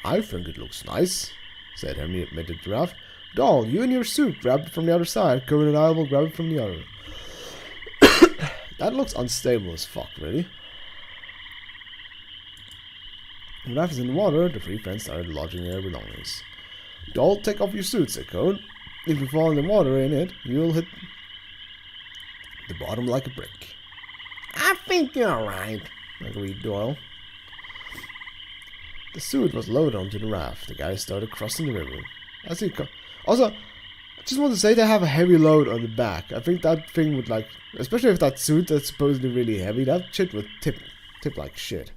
I think it looks nice, said Henry amid the raft. Doll, you and your suit grab it from the other side. Conan and I will grab it from the other. That looks unstable as fuck, really. When the raft is in the water, the three friends started lodging their belongings. Doll, take off your suit, said Conan. If you fall in the water in it, you'll hit the bottom like a brick. I think you're right, agreed Doyle. The suit was lowered onto the raft. The guys started crossing the river. Also, just want to say they have a heavy load on the back. I think that thing would like, especially if that suit that's supposedly really heavy, that shit would tip like shit.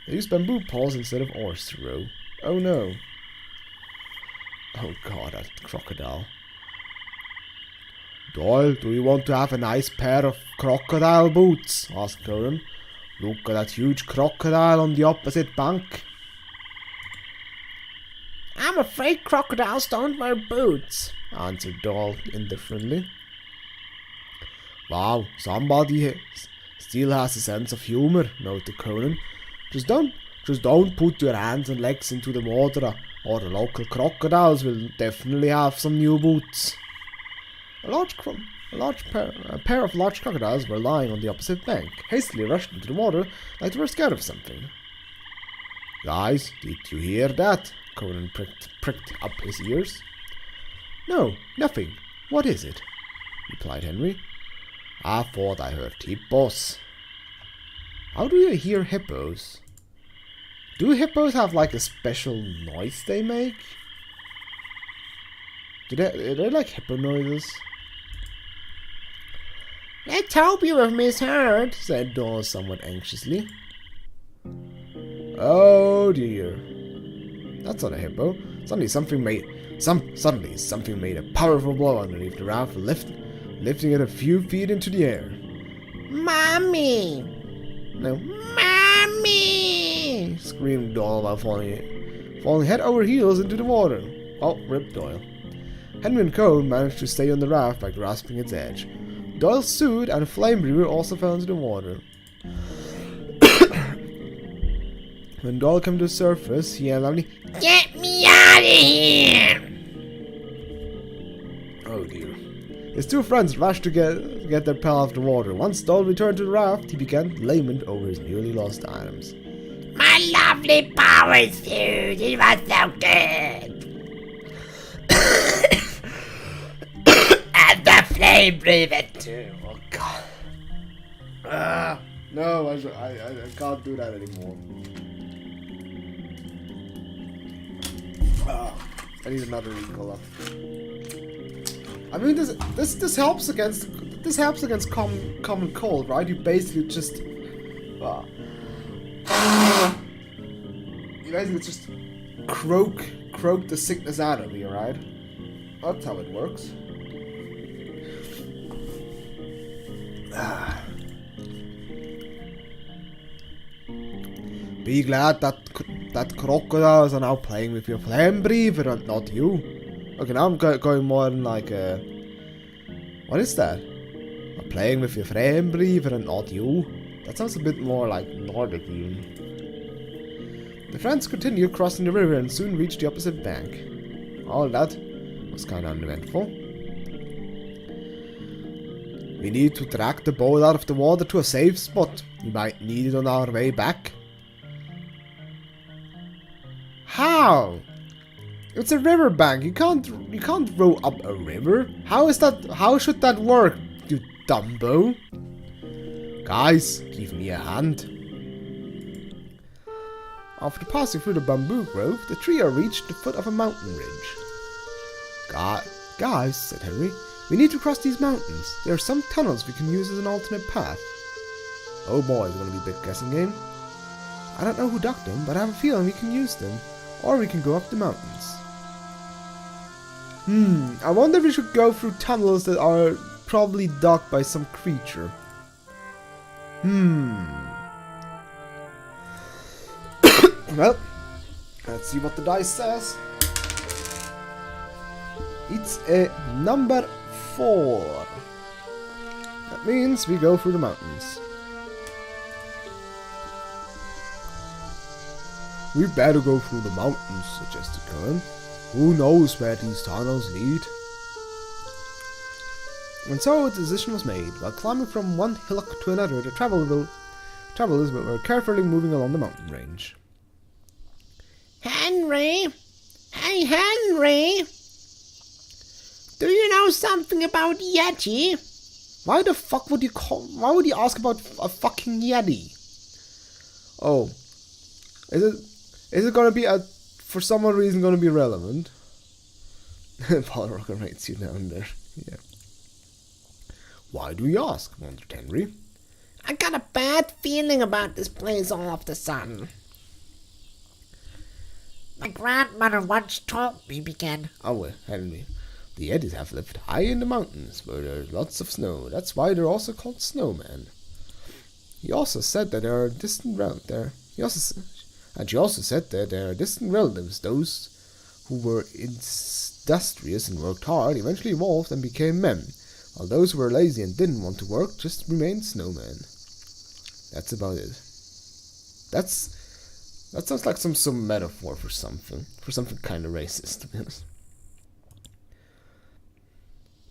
They use bamboo poles instead of oars to row. Oh no. Oh god, that crocodile. Doyle, do you want to have a nice pair of crocodile boots? Asked Conan. Look at that huge crocodile on the opposite bank. I'm afraid crocodiles don't wear boots, answered Doyle indifferently. Wow, somebody still has a sense of humor, noted Conan. Just don't put your hands and legs into the water, or the local crocodiles will definitely have some new boots. A pair of large crocodiles were lying on the opposite bank, hastily rushed into the water like they were scared of something. Guys, did you hear that? Conan pricked up his ears. No, nothing. What is it? Replied Henry. I thought I heard hippos. How do you hear hippos? Do hippos have like a special noise they make? Are they like hippo noises? Let's hope you have misheard, said Doyle somewhat anxiously. Oh dear. That's not a hippo. Suddenly something made a powerful blow underneath the raft, lifting it a few feet into the air. Mommy! No. Mommy! Screamed Doyle while falling head over heels into the water. Oh, rip Doyle. Henry and Cone managed to stay on the raft by grasping its edge. Doyle's suit and a flame brewer also fell into the water. When Doyle came to the surface, he yelled loudly, "Get me out of here!" Oh dear. His two friends rushed to get their pal out of the water. Once Doyle returned to the raft, he began lament over his newly lost items. My lovely power suit, it was so good! And the flame breather too, oh god. No, I can't do that anymore. I need another recolor. I mean, this helps against common cold, right? You basically just you basically just croak the sickness out of you, right? That's how it works. Be glad that crocodiles are now playing with your flame breather and not you. Okay, now I'm going more in like a... What is that? Playing with your flame breather and not you? That sounds a bit more like Nordic even. The friends continued crossing the river and soon reached the opposite bank. All that was kind of uneventful. We need to drag the boat out of the water to a safe spot. We might need it on our way back. How? It's a riverbank. You can't row up a river. How should that work, you dumbo? Guys, give me a hand. After passing through the bamboo grove, the trio reached the foot of a mountain ridge. Guys, said Henry, we need to cross these mountains. There are some tunnels we can use as an alternate path. Oh boy, it's gonna be a big guessing game. I don't know who dug them, but I have a feeling we can use them. Or we can go up the mountains. I wonder if we should go through tunnels that are probably dug by some creature. Well, let's see what the dice says. It's a number 4. That means we go through the mountains. We better go through the mountains, suggested Cohen. Who knows where these tunnels lead? And so a decision was made. While climbing from one hillock to another, the travelers were carefully moving along the mountain range. Henry! Hey, Henry! Do you know something about Yeti? Why the fuck would you why would you ask about a fucking Yeti? Oh. Is it gonna be for some reason gonna be relevant? Paul rates you down there. Yeah. Why do you ask? Wondered Henry. I got a bad feeling about this place all of the sudden. My grandmother once told me, began. Oh, well, Henry. The Eddies have lived high in the mountains where there's lots of snow. That's why they're also called snowmen. He also said that there are distant relatives there. She also said that there are distant relatives. Those who were industrious and worked hard eventually evolved and became men, while those who were lazy and didn't want to work just remained snowmen. That's about it. That sounds like some metaphor for something kind of racist, to be honest.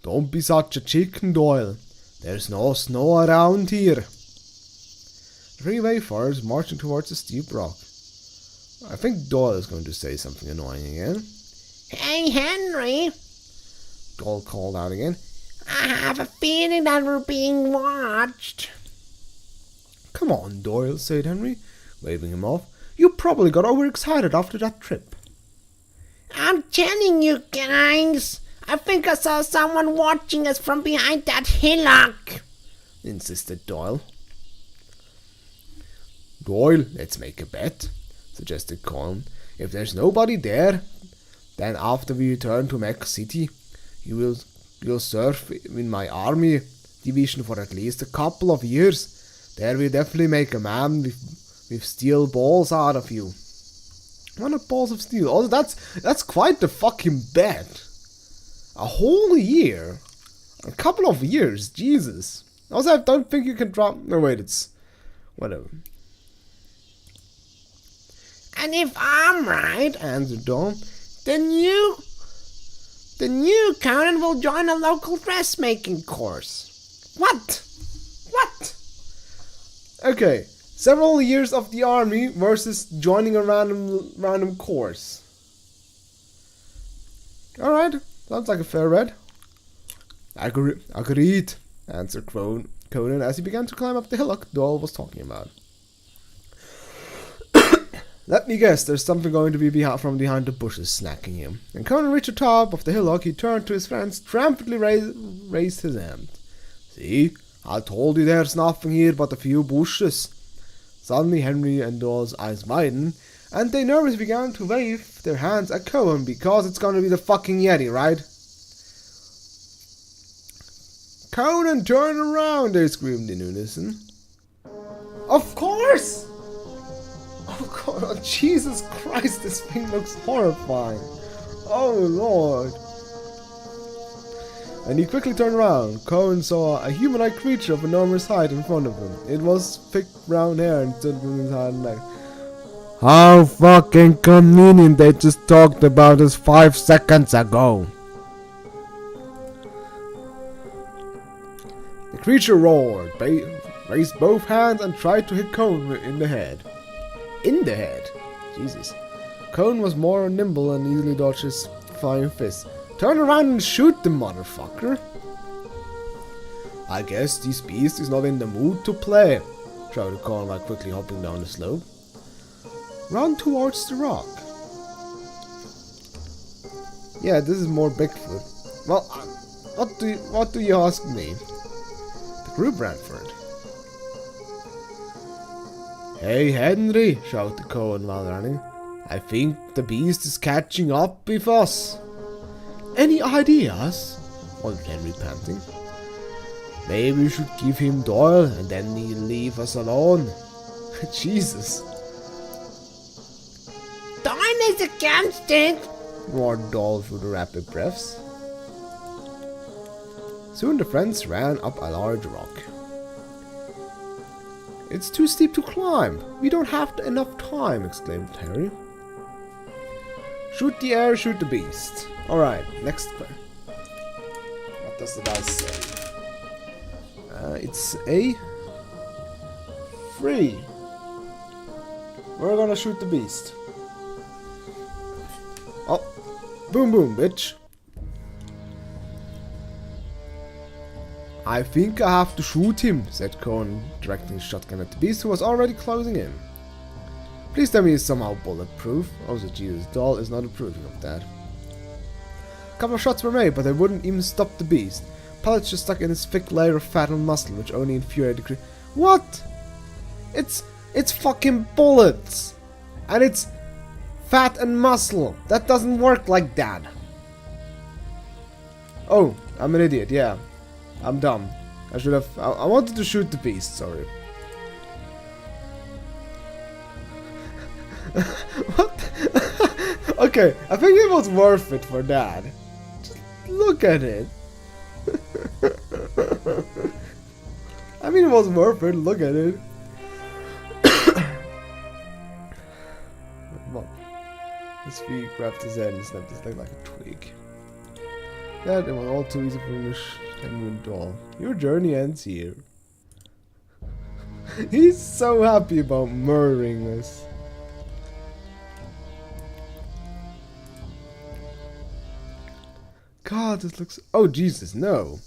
Don't be such a chicken, Doyle. There's no snow around here. Three wayfarers marching towards a steep rock. I think Doyle is going to say something annoying again. Hey, Henry, Doyle called out again. I have a feeling that we're being watched. Come on, Doyle, said Henry, waving him off. You probably got overexcited after that trip. I'm telling you guys, I think I saw someone watching us from behind that hillock, insisted Doyle. Doyle, let's make a bet, suggested Colin. If there's nobody there, then after we return to Mech City, you'll serve in my army division for at least a couple of years. There we'll definitely make a man with steel balls out of you. What are balls of steel? Also, that's quite the fucking bet. A whole year? A couple of years? Jesus. Also, I don't think you can drop... No, wait, it's... Whatever. And if I'm right, answered Dawn, then you Conan will join a local dressmaking course. What? Okay, several years of the army versus joining a random course. Alright, sounds like a fair bet. Agreed, answered Conan as he began to climb up the hillock Doyle was talking about. Let me guess, there's something going to be from behind the bushes snacking him. When Conan reached the top of the hillock, he turned to his friends, triumphantly raised his hand. See, I told you there's nothing here but a few bushes. Suddenly Henry and Doyle's eyes widened, and they nervously began to wave their hands at Conan because it's gonna be the fucking Yeti, right? Conan, turn around, they screamed in unison. Of course! Oh God, Jesus Christ, this thing looks horrifying. Oh Lord. And he quickly turned around. Cohen saw a humanoid creature of enormous height in front of him. It was thick brown hair and stood with his hand like, how fucking convenient, they just talked about this 5 seconds ago. The creature roared, raised both hands and tried to hit Cohen in the head. In the head. Jesus. Conan was more nimble and easily dodged his flying fists. Turn around and shoot the motherfucker. I guess this beast is not in the mood to play, shouted Conan while quickly hopping down the slope. Run towards the rock. Yeah, this is more Bigfoot. Well, what do you ask me? The group ran for it. Hey Henry, shouted Cohen while running. I think the beast is catching up with us. Any ideas? wondered Henry, panting. Maybe we should give him Doyle and then he'll leave us alone. Jesus. Doyle is against it, roared Doyle through the rapid breaths. Soon the friends ran up a large rock. It's too steep to climb. We don't have enough time, exclaimed Harry. Shoot the air, shoot the beast. Alright, next question. What does the dice say? It's a 3. We're gonna shoot the beast. Oh, boom boom, bitch. I think I have to shoot him, said Cohen, directing his shotgun at the beast who was already closing in. Please tell me he's somehow bulletproof. Also, Jesus, Doll is not approving of that. couple of shots were made, but they wouldn't even stop the beast. Pellets just stuck in its thick layer of fat and muscle, which only infuriated the creature. What? It's fucking bullets! And it's fat and muscle. That doesn't work like that. Oh, I'm an idiot, yeah. I'm dumb. I should have... I wanted to shoot the beast, sorry. What? Okay, I think it was worth it for that. Just look at it. I mean, it was worth it, look at it. His feet grabbed his head and snapped his leg like a twig. That it was all too easy for the genuine doll. Your journey ends here. He's so happy about murdering us. God, this looks... Oh, Jesus, no.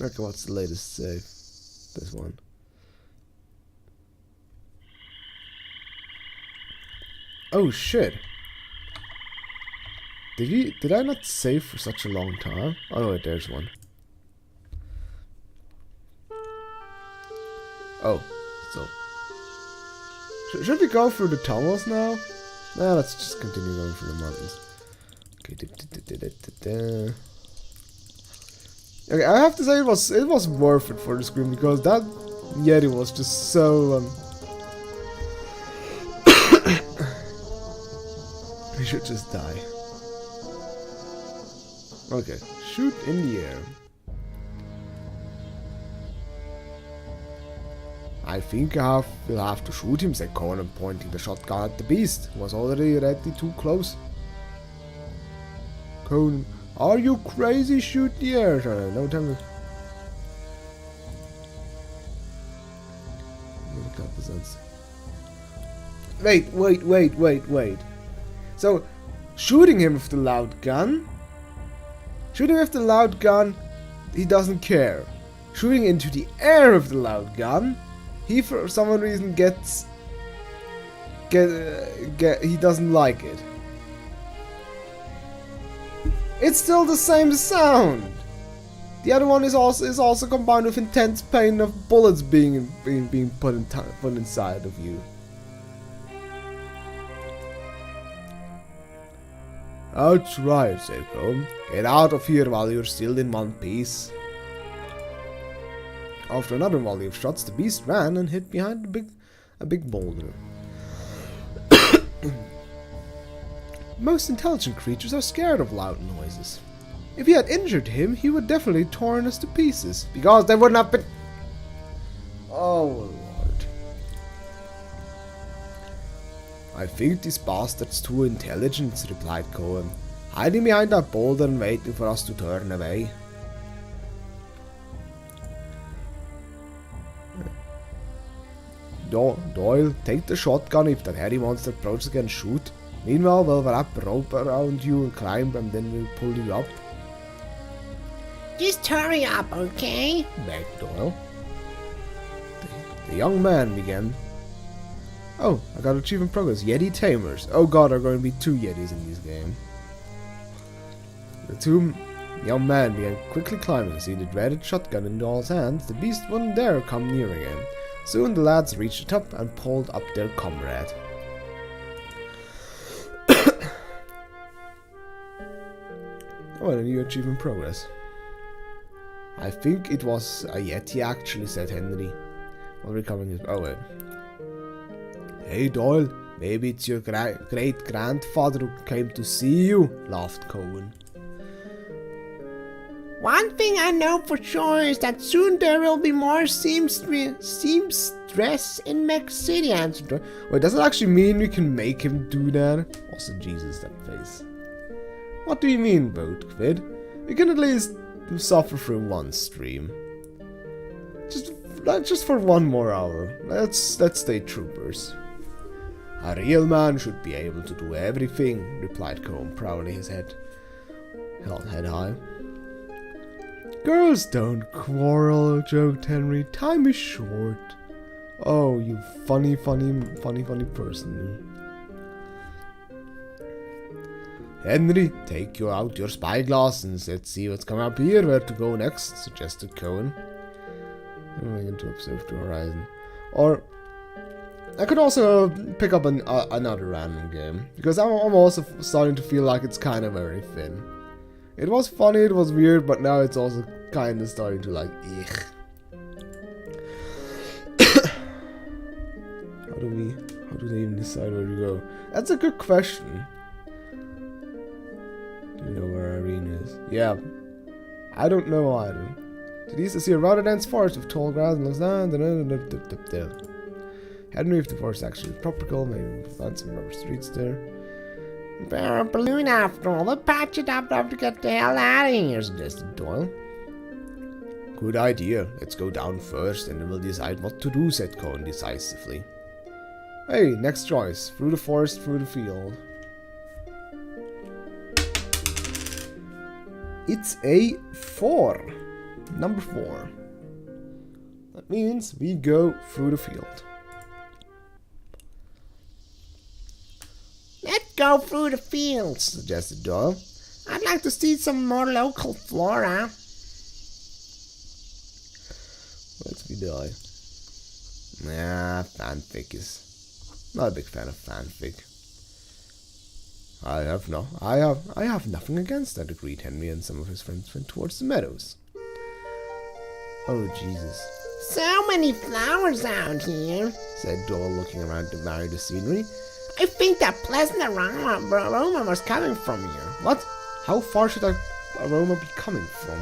Okay, what's the latest save? This one. Oh, shit. Did I not save for such a long time? Oh, wait, there's one. Oh, so... Should we go through the tunnels now? Nah, let's just continue going through the mountains. Okay, I have to say it was worth it for the screen because that Yeti was just so he should just die. Okay, shoot in the air. I think we'll have to shoot him, said Conan, pointing the shotgun at the beast, who was already too close. Conan, are you crazy? Shoot the air. No time to... Wait. So, shooting him with the loud gun? Shooting with the loud gun, he doesn't care. Shooting into the air with the loud gun, he for some reason he doesn't like it. It's still the same sound. The other one is also combined with intense pain of bullets being put inside of you. That's right, said Chrome. Get out of here while you're still in one piece. After another volley of shots, the beast ran and hid behind a big boulder. Most intelligent creatures are scared of loud noises. If he had injured him, he would definitely torn us to pieces, because they wouldn't have been... Oh, Lord. I think this bastard's too intelligent, replied Cohen, hiding behind that boulder and waiting for us to turn away. Doyle, take the shotgun if that hairy monster approaches again, shoot. Meanwhile, we'll wrap a rope around you and climb, and then we'll pull you up. Just hurry up, okay? Begged Doyle. The young man began. Oh, I got achievement progress. Yeti Tamers. Oh god, there are going to be 2 Yetis in this game. The 2 young men began quickly climbing. See the dreaded shotgun in Doyle's hands. The beast wouldn't dare come near again. Soon the lads reached the top and pulled up their comrade. Oh, a new achievement progress. I think it was a Yeti actually, said Henry. While recovering his... Oh wait. Hey Doyle, maybe it's your great-grandfather who came to see you, laughed Cohen. One thing I know for sure is that soon there will be more seamstress in Mech City, answered Doyle. Wait, does it actually mean we can make him do that? Also, Jesus, that face. What do you mean, Boat Quid? We can at least suffer through one stream. Just for 1 more hour. Let's stay troopers. A real man should be able to do everything, replied Combe, proudly, his head high. Girls don't quarrel, joked Henry. Time is short. Oh, you funny person. Henry, take you out your spyglass and let's see what's coming up here. Where to go next? Suggested Cohen. I'm going to observe the horizon. Or I could also pick up another random game, because I'm also starting to feel like it's kind of very thin. It was funny, it was weird, but now it's also kind of starting to like, ugh. How do they even decide where to go? That's a good question. Do you know where Irene is? Yeah. I don't know either. To the east I see a rather dense forest with tall grass and looks down. Henry, if the forest actually is tropical, maybe find some rubber streets there. They're a balloon after all. They'll patch it up to get the hell out of here, suggested Doyle. Good idea. Let's go down first and then we'll decide what to do, said Cohen decisively. Hey, next choice. Through the forest, through the field. It's a 4. Number 4. That means we go through the field. Let's go through the fields, suggested Doyle. I'd like to see some more local flora. Let's be die. Nah, fanfic is... Not a big fan of fanfic. I have nothing against that, agreed Henry, and some of his friends went towards the meadows. Oh, Jesus. So many flowers out here, said Doyle, looking around to admire the scenery. I think that pleasant aroma was coming from here. What? How far should that aroma be coming from?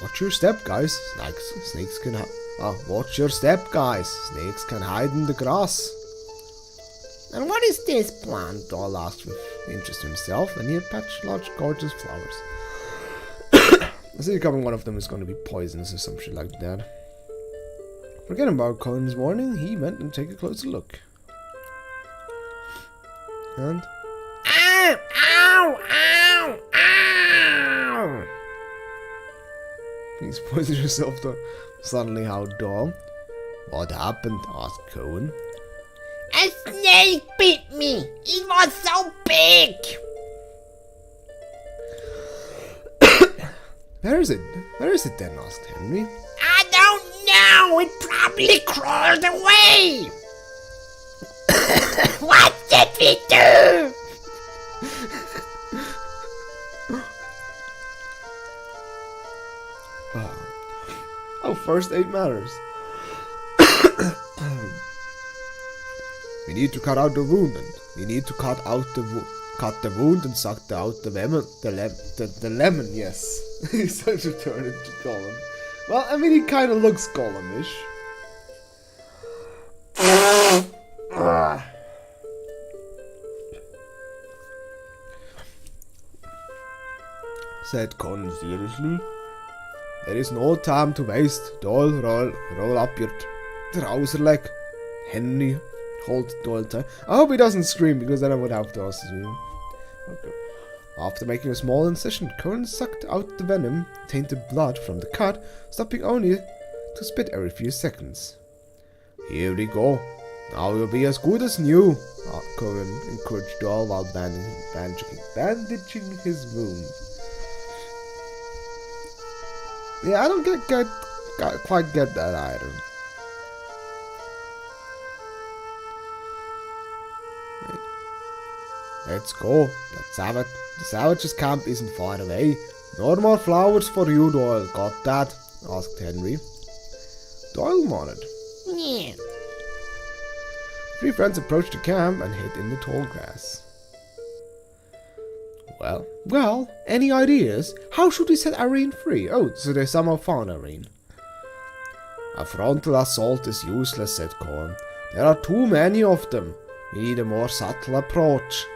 Watch your step, guys. Snakes can watch your step, guys. Snakes can hide in the grass. And what is this plant? Doyle asked with interest to himself, and he had patched large, gorgeous flowers. I see becoming one of them is going to be poisonous or some shit like that. Forgetting about Cohen's warning, he went and take a closer look. And... Ow! Ow! Ow! Ow! Please poison yourself, though. Suddenly howled Doyle. What happened? Asked Cohen. A snake bit me! It was so big! Where is it? Where is it then? Asked Henry. I don't know! It probably crawled away! What did we do? Oh, first aid matters. We need to cut out the wound, and we need to cut the wound and suck out the lemon. The lemon, yes. He's such a turn into Gollum. Well, I mean, he kind of looks Gollum-ish. Said Con seriously. There is no time to waste. Doyle, roll up your trouser leg. Henry, hold Doyle tight. I hope he doesn't scream, because then I would have to ask him. Okay. After making a small incision, Cohen sucked out the venom, tainted blood from the cut, stopping only to spit every few seconds. Here we go. Now you'll be as good as new, Cohen encouraged Doyle while bandaging his wound. Yeah, I don't quite get that either. Wait. Let's go. The savage's camp isn't far away. No more flowers for you, Doyle. Got that? Asked Henry. Doyle nodded. Yeah. Three friends approached the camp and hid in the tall grass. Well, any ideas? How should we set Irene free? Oh, so they somehow found Irene. A frontal assault is useless, said Cohen. There are too many of them. We need a more subtle approach.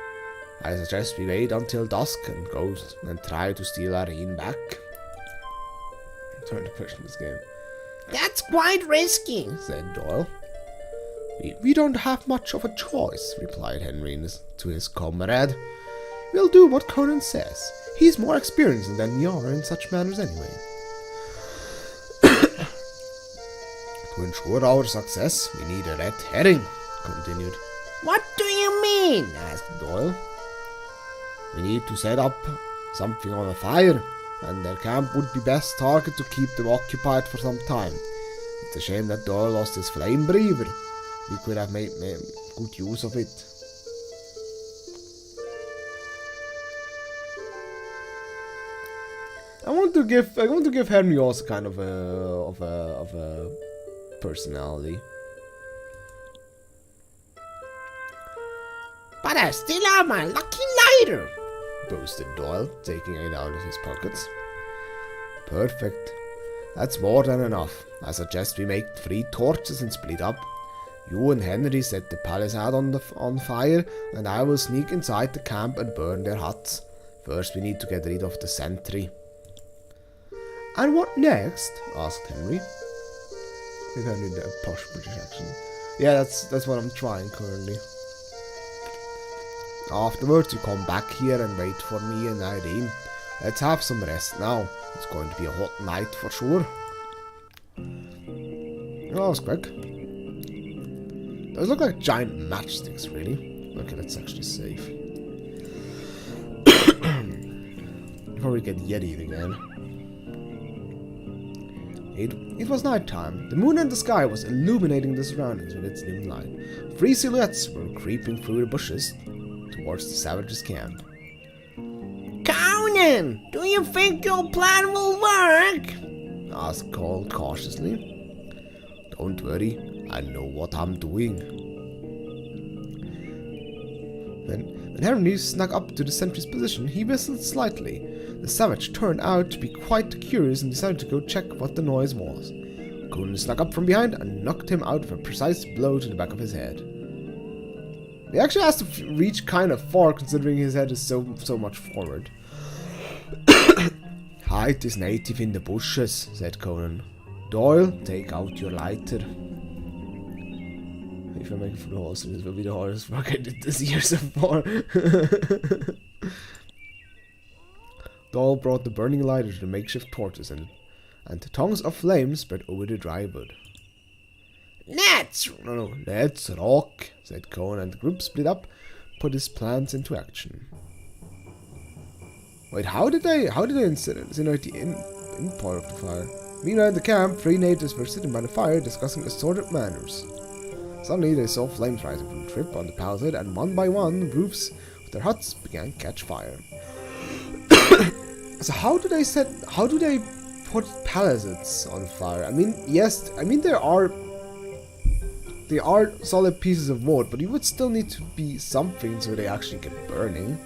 I suggest we wait until dusk and go and try to steal Irene back. I'm trying to question this game. That's quite risky, said Doyle. We don't have much of a choice, replied Henry to his comrade. We'll do what Conan says. He's more experienced than we are in such matters anyway. To To ensure our success, we need a red herring, continued. What do you mean? Asked Doyle. We need to set up something on a fire, and their camp would be best target to keep them occupied for some time. It's a shame that Doyle lost his flame breather. We could have made good use of it. I want to give Henry also kind of a personality. But I still have my lucky lighter, boasted Doyle, taking it out of his pockets. Perfect. That's more than enough. I suggest we make 3 torches and split up. You and Henry set the palisade on fire, and I will sneak inside the camp and burn their huts. First, we need to get rid of the sentry. And what next? Asked Henry. If Henry did a posh British accent. Yeah, that's what I'm trying currently. Afterwards, you come back here and wait for me and Irene. Let's have some rest now. It's going to be a hot night for sure. Oh, that was quick. Those look like giant matchsticks, really. Okay, that's actually safe. Before we get yetied again. It was night time. The moon in the sky was illuminating the surroundings with its dim light. 3 silhouettes were creeping through the bushes towards the savages' camp. Conan, do you think your plan will work? Asked Cole cautiously. Don't worry, I know what I'm doing. When Henry snuck up to the sentry's position, he whistled slightly. The savage turned out to be quite curious and decided to go check what the noise was. Conan snuck up from behind and knocked him out with a precise blow to the back of his head. He actually has to reach kind of far, considering his head is so much forward. Hide this native in the bushes, said Conan. Doyle, take out your lighter. If I make it for the horse, this will be the hardest work I did this year so far. Doyle brought the burning lighter to the makeshift torches, and the tongues of flame spread over the dry wood. Let's rock, said Conan, and the group split up, put his plans into action. Wait, how did they incinerate the in part of the fire? Meanwhile, in the camp, 3 natives were sitting by the fire discussing assorted matters. Suddenly, they saw flames rising from the trip on the palisade, and one by one, the roofs of their huts began to catch fire. So how do they put palisades on fire? I mean, yes, there are solid pieces of wood, but you would still need to be something so they actually get burning.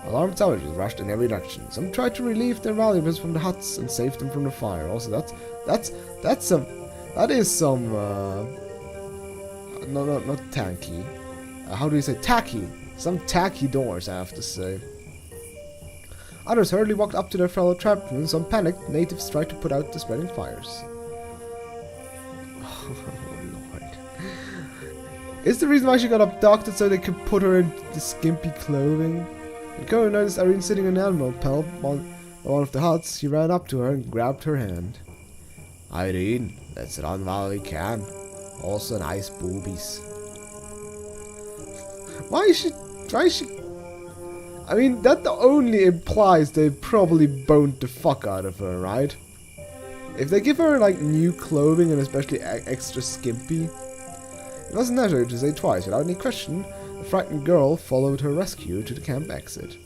Alarmed savages rushed in every direction. Some tried to relieve their valuables from the huts and save them from the fire. Also, not tanky. How do you say tacky? Some tacky doors, I have to say. Others hurriedly walked up to their fellow tribesmen. Some panicked. Natives tried to put out the spreading fires. Oh, Lord. Is the reason why she got abducted so they could put her in the skimpy clothing? When Conan noticed Irene sitting on an animal pelt on one of the huts, he ran up to her and grabbed her hand. Irene, let's run while we can. Also nice boobies. Why is she... I mean, that only implies they probably boned the fuck out of her, right? If they give her, like, new clothing and especially extra skimpy, it wasn't necessary to say twice. Without any question, the frightened girl followed her rescue to the camp exit.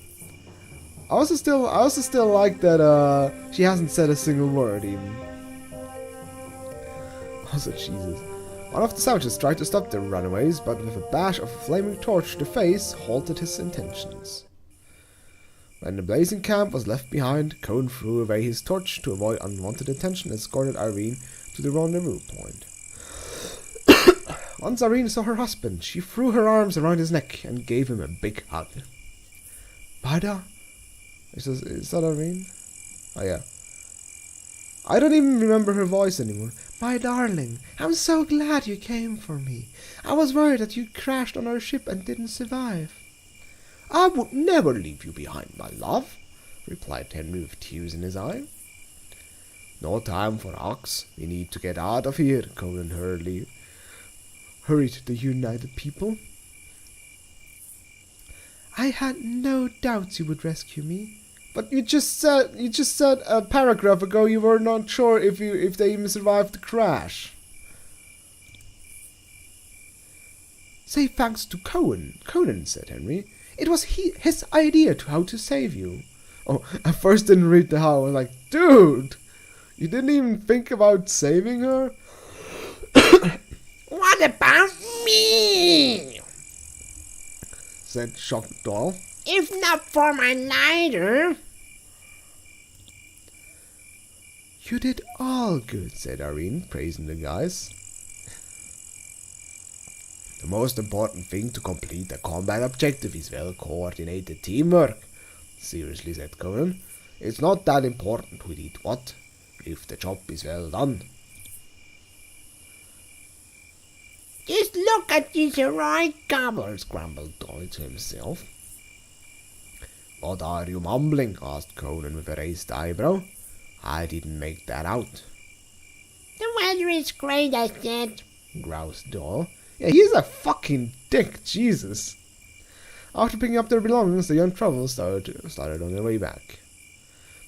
I also still like that she hasn't said a single word even. Also, Jesus. One of the savages tried to stop the runaways, but with a bash of a flaming torch to the face, halted his intentions. When the blazing camp was left behind, Conan threw away his torch to avoid unwanted attention and escorted Irene to the rendezvous point. Once Irene saw her husband, she threw her arms around his neck and gave him a big hug. Bada? Is that Irene? Oh yeah. I don't even remember her voice anymore. My darling, I'm so glad you came for me. I was worried that you crashed on our ship and didn't survive. I would never leave you behind, my love, replied Henry with tears in his eye. no time for Ox. We need to get out of here, Conan hurried the united people. I had no doubts you would rescue me. But you just said a paragraph ago you were not sure if they even survived the crash. Say thanks to Conan, said Henry. It was his idea to how to save you. Oh, I first didn't read the how. I was like, dude, you didn't even think about saving her? What about me? Said shocked Doll. If not for my lighter. You did all good, said Irene, praising the guys. The most important thing to complete a combat objective is well-coordinated teamwork, seriously said Conan. It's not that important who did what, if the job is well done. Just look at these heroic gobblers, grumbled Dolly to himself. What are you mumbling? Asked Conan with a raised eyebrow. I didn't make that out. The weather is great, I said, groused Doll. Yeah, he's a fucking dick, Jesus. After picking up their belongings, the young travelers started on their way back.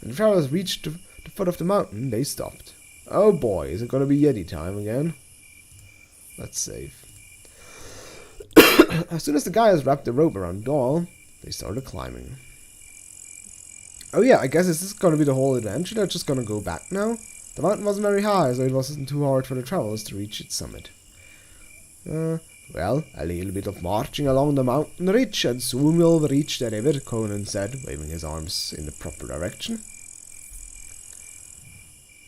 When the travelers reached the foot of the mountain, they stopped. Oh boy, is it gonna be Yeti time again? Let's save. As soon as the guys wrapped the rope around Doll, they started climbing. Oh yeah, I guess this is gonna be the whole adventure. They're just gonna go back now. The mountain wasn't very high, so it wasn't too hard for the travelers to reach its summit. Well, a little bit of marching along the mountain ridge, and soon we'll reach the river, Conan said, waving his arms in the proper direction.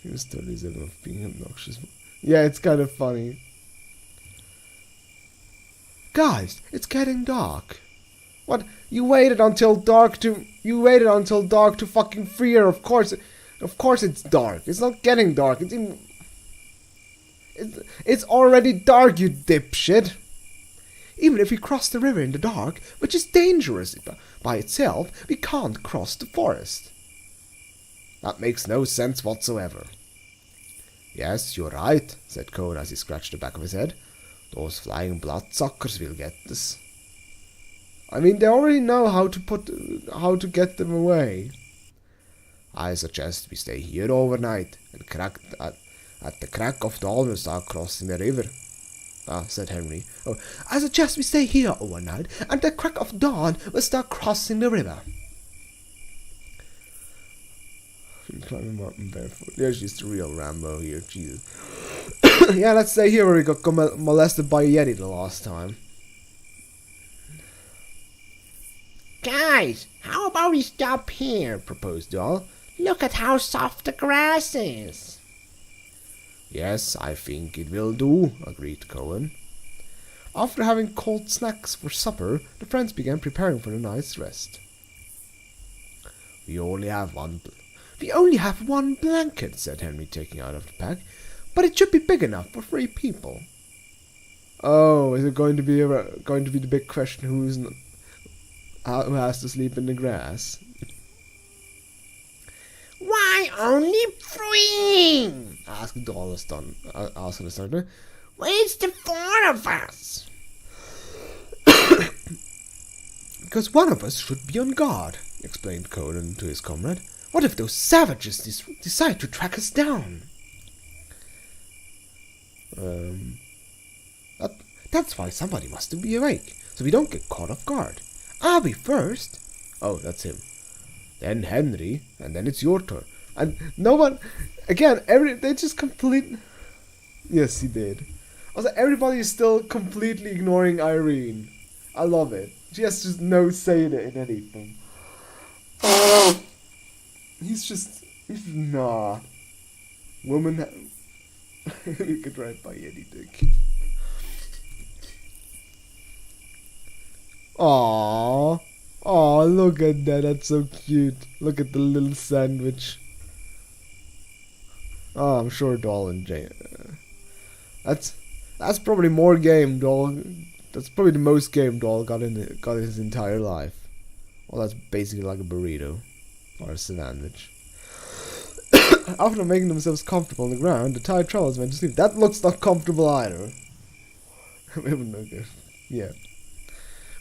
He was totally of being obnoxious. Yeah, it's kind of funny. Guys, it's getting dark. What? You waited until dark to fucking free her. Of course it's dark. It's not getting dark. It's already dark, you dipshit. Even if we cross the river in the dark, which is dangerous by itself, we can't cross the forest. That makes no sense whatsoever. Yes, you're right, said Conan as he scratched the back of his head. Those flying bloodsuckers will get us. I mean, they already know how to get them away. I suggest we stay here overnight and at the crack of dawn we'll start crossing the river. Said Henry. Oh, I suggest we stay here overnight and at the crack of dawn we'll start crossing the river. Climbing a mountain barefoot. There's just the real Rambo here, Jesus. Yeah, let's stay here where we got molested by a Yeti the last time. Guys, how about we stop here, proposed Doll. Look at how soft the grass is. Yes, I think it will do, agreed Conan. After having cold snacks for supper, the friends began preparing for the night's rest. We only have one blanket, said Henry, taking out of the pack, but it should be big enough for 3 people. Oh, is it going to be the big question who has to sleep in the grass? Why only 3? asked Doll astounded. Where's the 4 of us? Because one of us should be on guard, explained Conan to his comrade. What if those savages decide to track us down? That's why somebody must be awake, so we don't get caught off guard. I'll be first. Oh, that's him. Then Henry, and then it's your turn. And no one, again, they just complete. Yes, he did. Also, everybody is still completely ignoring Irene. I love it. She has just no say in anything. He's nah. Woman, you could write by any dick. Aww. Oh, look at that. That's so cute. Look at the little sandwich. Oh, I'm sure Doll and Jay. That's probably more game Doll. That's probably the most game Doll got in his entire life. Well, that's basically like a burrito or a sandwich. After making themselves comfortable on the ground, the tired travelers went to sleep. That looks not comfortable either. Yeah.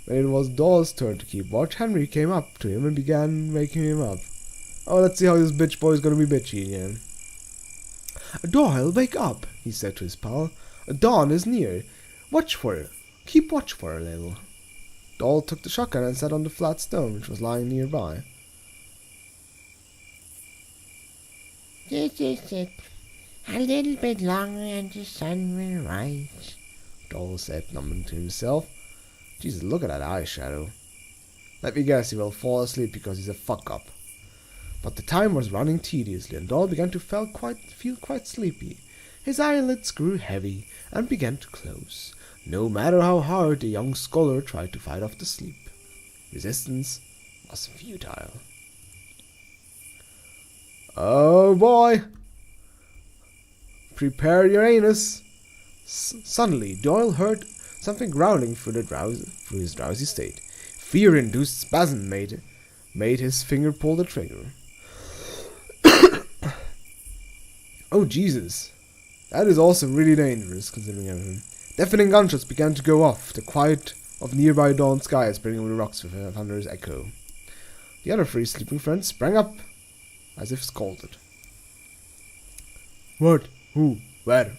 When it was Doyle's turn to keep watch, Henry came up to him and began waking him up. Oh, let's see how this bitch boy is gonna be bitchy again. Doyle, wake up, he said to his pal. Dawn is near. Watch for her. Keep watch for her a little. Doyle took the shotgun and sat on the flat stone which was lying nearby. This is it. A little bit longer and the sun will rise, Doyle said, numbing to himself. Jesus, look at that eyeshadow. Let me guess, he will fall asleep because he's a fuck-up. But the time was running tediously, and Doyle began to feel quite sleepy. His eyelids grew heavy and began to close, no matter how hard the young scholar tried to fight off the sleep. Resistance was futile. Oh boy! Prepare your anus! Suddenly, Doyle heard something growling through his drowsy state. Fear-induced spasm made his finger pull the trigger. Oh Jesus! That is also really dangerous, considering everything. Deafening gunshots began to go off, the quiet of nearby dawn skies spreading over the rocks with a thunderous echo. The other three sleeping friends sprang up, as if scalded. What? Who? Where?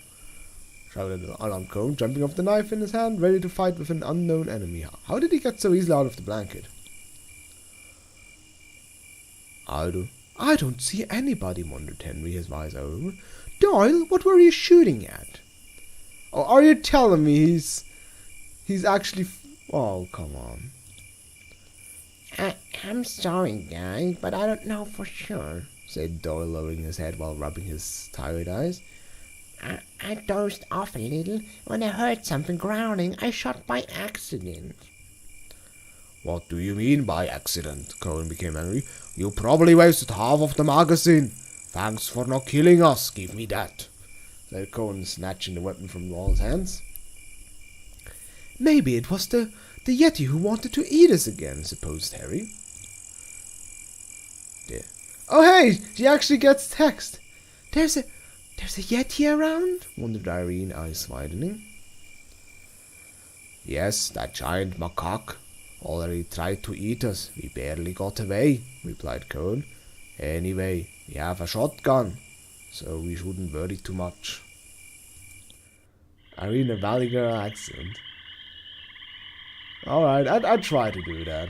Shouted the alarm cone, jumping off the knife in his hand, ready to fight with an unknown enemy. How did he get so easily out of the blanket? I don't see anybody, wondered Henry, his eyes open. Doyle, what were you shooting at? Oh, are you telling me he's actually... Oh, come on. I'm sorry, guys, but I don't know for sure, said Doyle, lowering his head while rubbing his tired eyes. I dozed off a little. When I heard something growling, I shot by accident. What do you mean by accident? Cohen became angry. You probably wasted half of the magazine. Thanks for not killing us. Give me that, said Cohen, snatching the weapon from Doyle's hands. Maybe it was the Yeti who wanted to eat us again, supposed Harry. Yeah. Oh hey, she actually gets text. There's a Yeti around? Wondered Irene, eyes widening. Yes, that giant macaque already tried to eat us. We barely got away, replied Cohen. Anyway, we have a shotgun, so we shouldn't worry too much. Irene, a Valley Girl accent. Alright, I'd try to do that.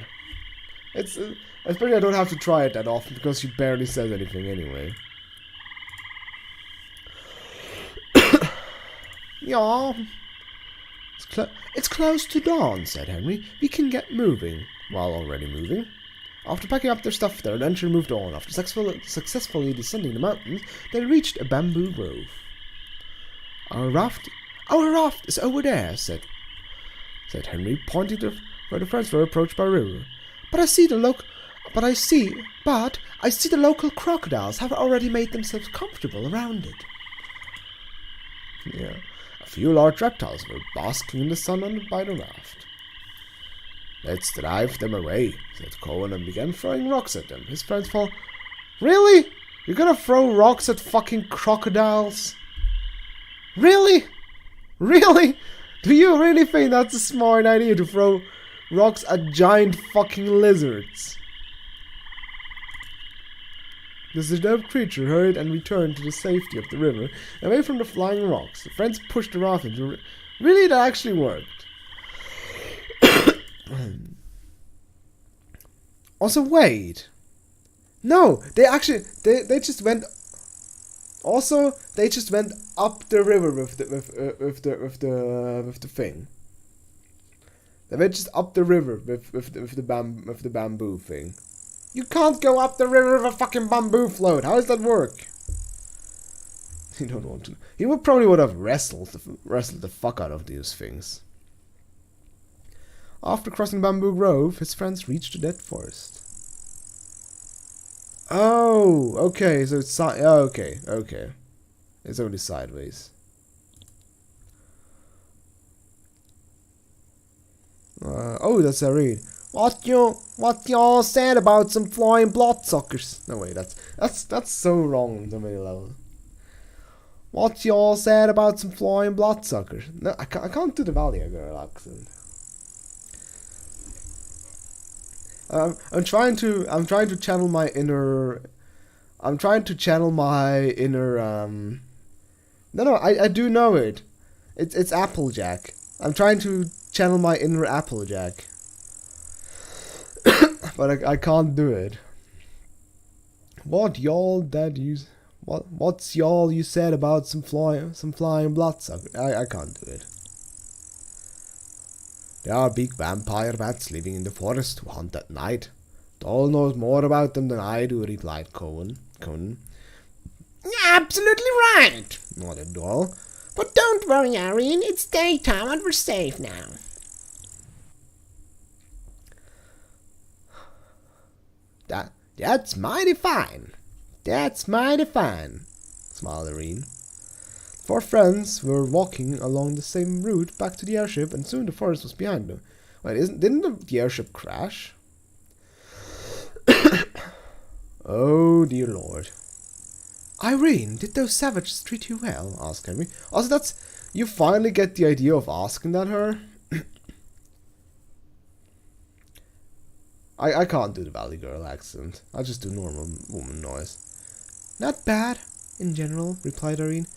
It's especially I don't have to try it that often because she barely says anything anyway. Yeah. It's close to dawn, said Henry. We can get moving. While already moving. After packing up their stuff, their adventure moved on. After successfully descending the mountains, they reached a bamboo grove. Our raft is over there, said Henry, pointing to where the friends were approached by a river. But I see the local crocodiles have already made themselves comfortable around it. Yeah. A few large reptiles were basking in the sun by the raft. Let's drive them away, said Cohen, and began throwing rocks at them. His friends fall. Really? You're gonna throw rocks at fucking crocodiles? Really? Really? Do you really think that's a smart idea to throw rocks at giant fucking lizards? The disturbed creature hurried and returned to the safety of the river, away from the flying rocks. The friends pushed the raft into... Really, that actually worked. Also, wait. No, they just went... Also, they just went up the river with the thing. They went just up the river with the bamboo thing. You can't go up the river with a fucking bamboo float. How does that work? You don't want to. He would have wrestled the fuck out of these things. After crossing Bamboo Grove, his friends reached the dead forest. Oh, okay. So it's okay. It's only sideways. Oh, that's Irene. What y'all said about some flying bloodsuckers? No wait, that's so wrong on so many levels. What y'all said about some flying bloodsuckers? No, I can't do the Valia girl accent. I'm trying to channel my inner. No, I do know it. It's Applejack. I'm trying to channel my inner Applejack. But I can't do it. What's y'all you said about some flying bloodsucker? I can't do it. There are big vampire bats living in the forest who hunt at night. Doll knows more about them than I do, replied Conan. Absolutely right. Nodded Doll. But don't worry, Irene. It's daytime and we're safe now. That's mighty fine. That's mighty fine, smiled Irene. The four friends were walking along the same route back to the airship, and soon the forest was behind them. Wait, didn't the airship crash? Oh dear lord. Irene, did those savages treat you well? Asked Henry. Also, you finally get the idea of asking that her? I can't do the Valley Girl accent. I'll just do normal woman noise. Not bad, in general, replied Irene.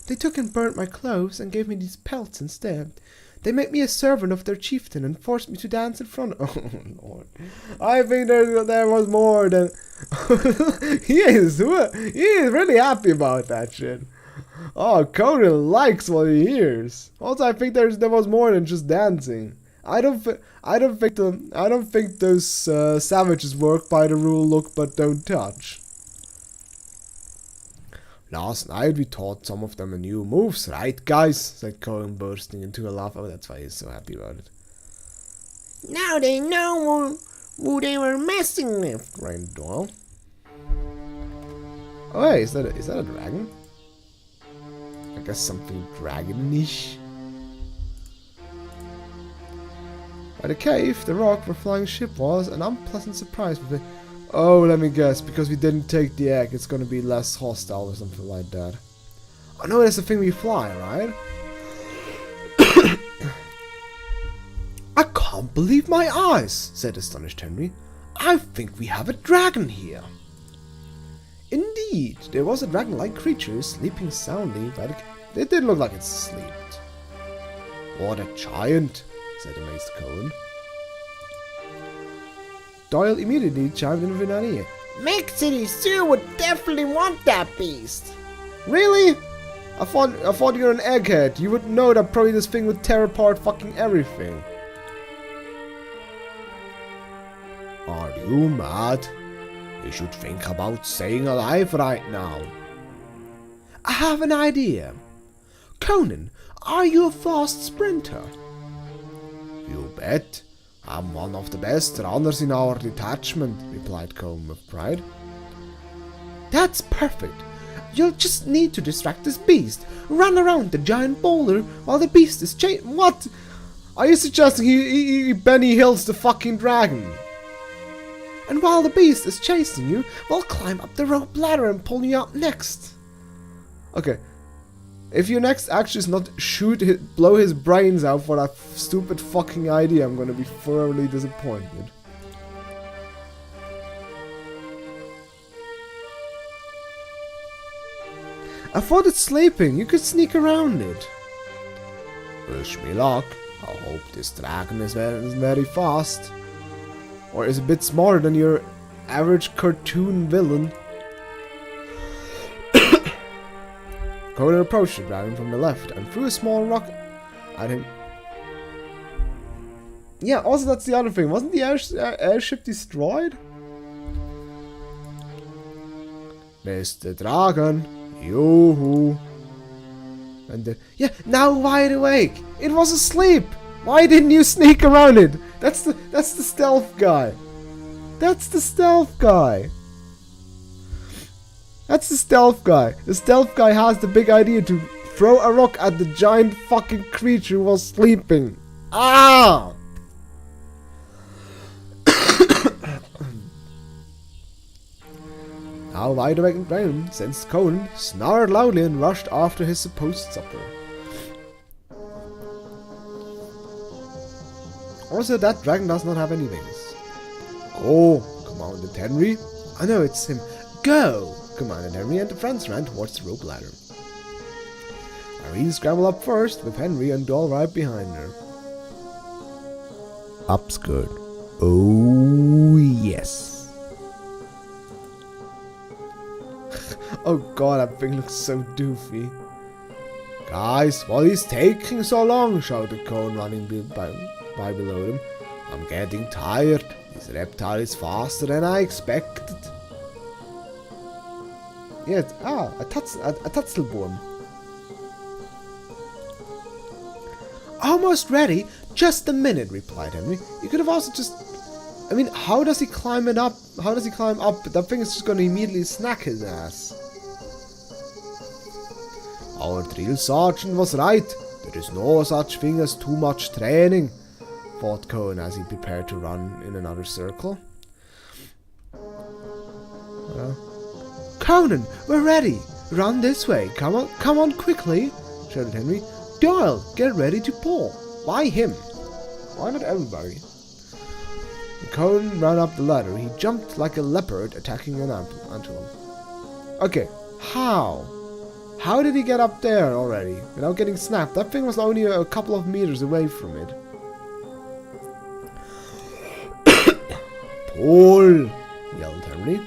They took and burnt my clothes and gave me these pelts instead. They made me a servant of their chieftain and forced me to dance in front of... Oh, Lord. I think there was more than... He is really happy about that shit. Oh, Conan likes what he hears. Also, I think there was more than just dancing. I don't think those savages work by the rule look but don't touch. Last night we taught some of them a new moves, right guys? Said Cohen, bursting into a laugh. Oh, that's why he's so happy about it. Now they know who they were messing with, Rained Doyle. Oh hey, is that a dragon? I guess something dragonish. By the cave, the rock where flying ship was, an unpleasant surprise with it. Oh, let me guess, because we didn't take the egg, it's gonna be less hostile or something like that. Oh no, that's the thing we fly, right? I can't believe my eyes, said astonished Henry. I think we have a dragon here. Indeed, there was a dragon-like creature sleeping soundly by the... It didn't look like it slept. What a giant, said amazed Cohen. Doyle immediately chimed in with an idea. Make City Zoo would definitely want that beast. Really? I thought you were an egghead. You would know that probably this thing would tear apart fucking everything. Are you mad? You should think about staying alive right now. I have an idea. Conan, are you a fast sprinter? You bet. I'm one of the best runners in our detachment, replied Conan with pride. That's perfect. You'll just need to distract this beast. Run around the giant boulder while the beast is chasing. What? Are you suggesting he Benny Hills the fucking dragon? And while the beast is chasing you, we'll climb up the rope ladder and pull you up next. Okay. If your next action is not blow his brains out for that stupid fucking idea, I'm gonna be thoroughly disappointed. I thought it's sleeping. You could sneak around it. Wish me luck. I hope this dragon is very fast. Or is a bit smarter than your average cartoon villain. Conan approached the dragon from the left and threw a small rock at him. Yeah, also that's the other thing. Wasn't the airship destroyed? Mr. Dragon, yoo-hoo. And then, yeah, now wide awake. It was asleep. Why didn't you sneak around it? That's the stealth guy. That's the stealth guy. That's the stealth guy. The stealth guy has the big idea to throw a rock at the giant fucking creature while sleeping. Ah! How wide awake and drowned, sensed Conan, snarled loudly and rushed after his supposed supper. Also, that dragon does not have any wings. Go, commanded Henry. I know it's him. Go, commanded Henry, and the friends ran towards the rope ladder. Irene scrambled up first, with Henry and Doll right behind her. Up's good. Oh, yes. Oh god, that thing looks so doofy. Guys, what is taking so long? Shouted Conan, running by below them. I'm getting tired. This reptile is faster than I expected. Yes, a Tutzelborn. Almost ready. Just a minute, replied Henry. You could have also just... I mean, how does he climb it up? How does he climb up? That thing is just going to immediately snack his ass. Our drill sergeant was right. There is no such thing as too much training, thought Conan as he prepared to run in another circle. Conan, we're ready. Run this way. Come on quickly, shouted Henry. Doyle, get ready to pull. Why him? Why not everybody? Conan ran up the ladder. He jumped like a leopard attacking an antelope. Okay, how? How did he get up there already without getting snapped? That thing was only a couple of meters away from it. Pull! Yelled Henry.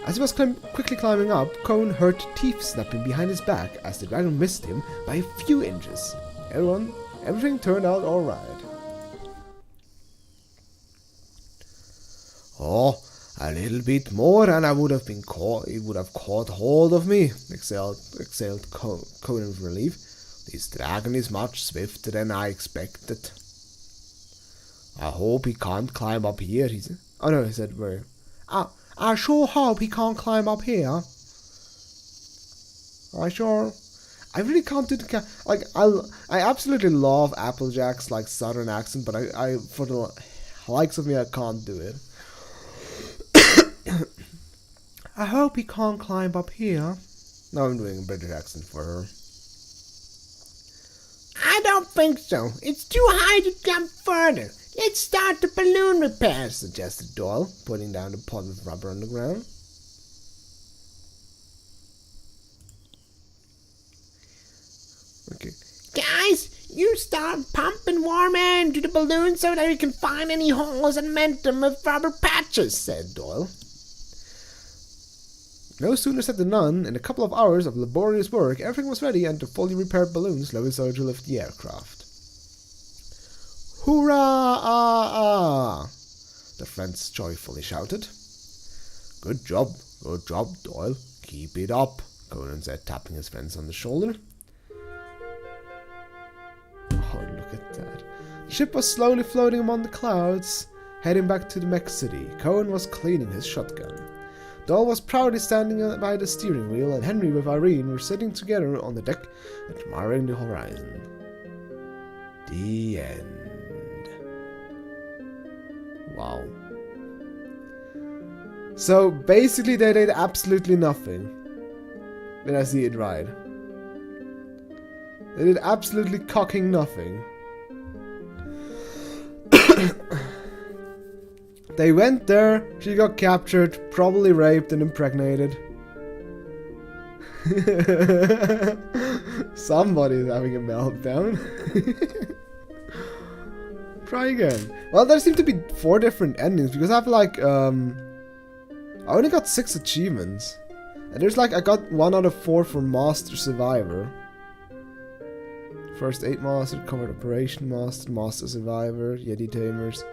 As he was quickly climbing up, Conan heard teeth snapping behind his back as the dragon missed him by a few inches. Everything turned out alright. Oh, a little bit more and I would have been caught. It would have caught hold of me, exhaled Conan with relief. This dragon is much swifter than I expected. I hope he can't climb up here, he said. Oh no, he said where? I sure hope he can't climb up here. I really can't do the like I absolutely love Applejack's like southern accent, but I for the likes of me I can't do it. I hope he can't climb up here. Now I'm doing a British accent for her. I don't think so. It's too high to jump further. Let's start the balloon repairs, suggested Doyle, putting down the pot with rubber on the ground. Okay. Guys, you start pumping warm air into the balloon so that we can find any holes and mend them with rubber patches, said Doyle. No sooner said than done. In a couple of hours of laborious work, everything was ready and the fully repaired balloon slowly started to lift the aircraft. Hurrah! The friends joyfully shouted. Good job, Doyle. Keep it up, Conan said, tapping his friends on the shoulder. Oh, look at that. The ship was slowly floating among the clouds, heading back to the mech city. Conan was cleaning his shotgun. Doyle was proudly standing by the steering wheel, and Henry with Irene were sitting together on the deck, admiring the horizon. The end. Wow. So basically they did absolutely nothing. Did I see it right? They did absolutely cocking nothing. They went there, she got captured, probably raped and impregnated. Somebody's having a meltdown. Try again. Well, there seem to be 4 different endings because I have like, I only got 6 achievements. And there's like, I got 1 out of 4 for Master Survivor. First 8 Master, Covered Operation Master, Master Survivor, Yeti Tamers,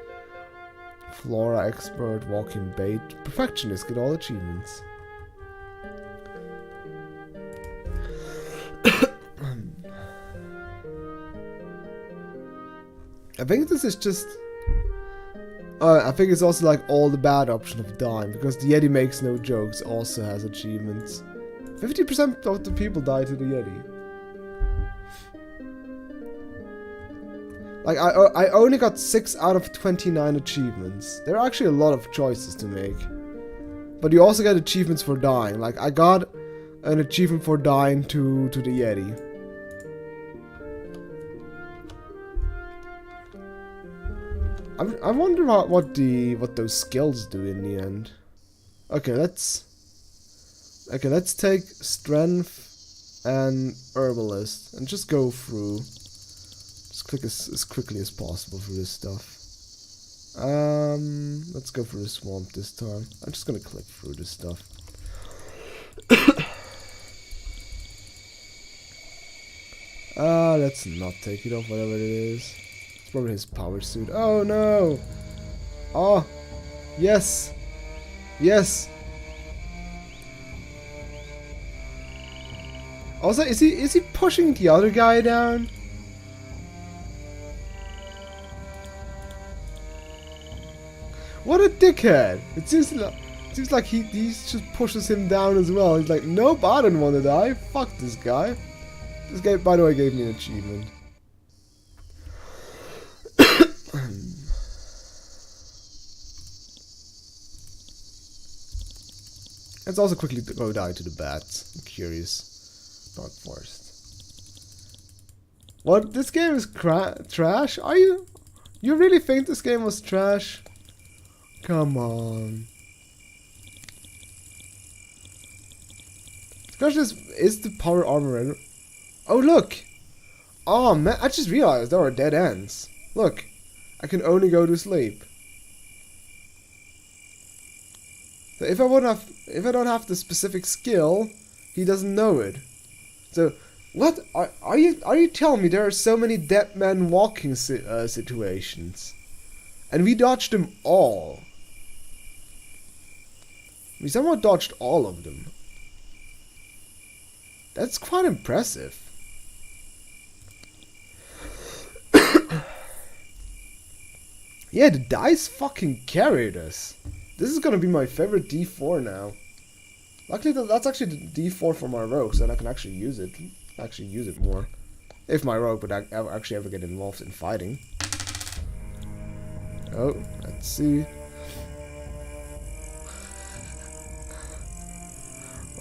Flora Expert, Walking Bait, Perfectionist, get all achievements. I think this is just... I think it's also like all the bad option of dying, because the Yeti makes no jokes also has achievements. 50% of the people die to the Yeti. Like, I only got 6 out of 29 achievements. There are actually a lot of choices to make. but you also get achievements for dying. Like, I got an achievement for dying to the Yeti. I wonder what those skills do in the end. Okay, let's take strength and herbalist and just go through. Just click as quickly as possible through this stuff. Let's go through the swamp this time. I'm just gonna click through this stuff. Let's not take it off, whatever it is. It's probably his power suit. Oh no! Oh, yes, yes. Also, is he pushing the other guy down? What a dickhead! It seems like he just pushes him down as well. He's like, nope, I didn't want to die. Fuck this guy. This guy, by the way, gave me an achievement. Let's also quickly go down to the bats. I'm curious about forest. What? This game is trash? Are you? You really think this game was trash? Come on. The question is the power armor? Oh look! Oh man, I just realized there are dead ends. Look, I can only go to sleep. So if I don't have the specific skill, he doesn't know it. So what are you telling me there are so many dead men walking situations, and we dodged them all? We somehow dodged all of them. That's quite impressive. Yeah, the dice fucking carried us. This is gonna be my favorite D4 now. Luckily, that's actually the D4 for my rogue, so I can actually use it. Actually use it more. If my rogue would actually ever get involved in fighting. Oh, let's see.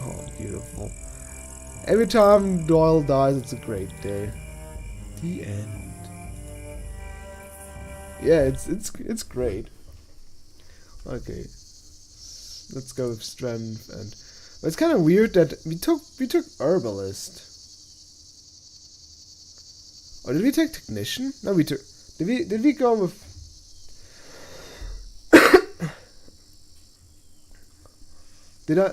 Oh, beautiful. Every time Doyle dies, it's a great day. The end. Yeah, it's great. Okay, let's go with strength, and it's kind of weird that we took herbalist. Or did we take technician? No, we took. Did we go with? Did I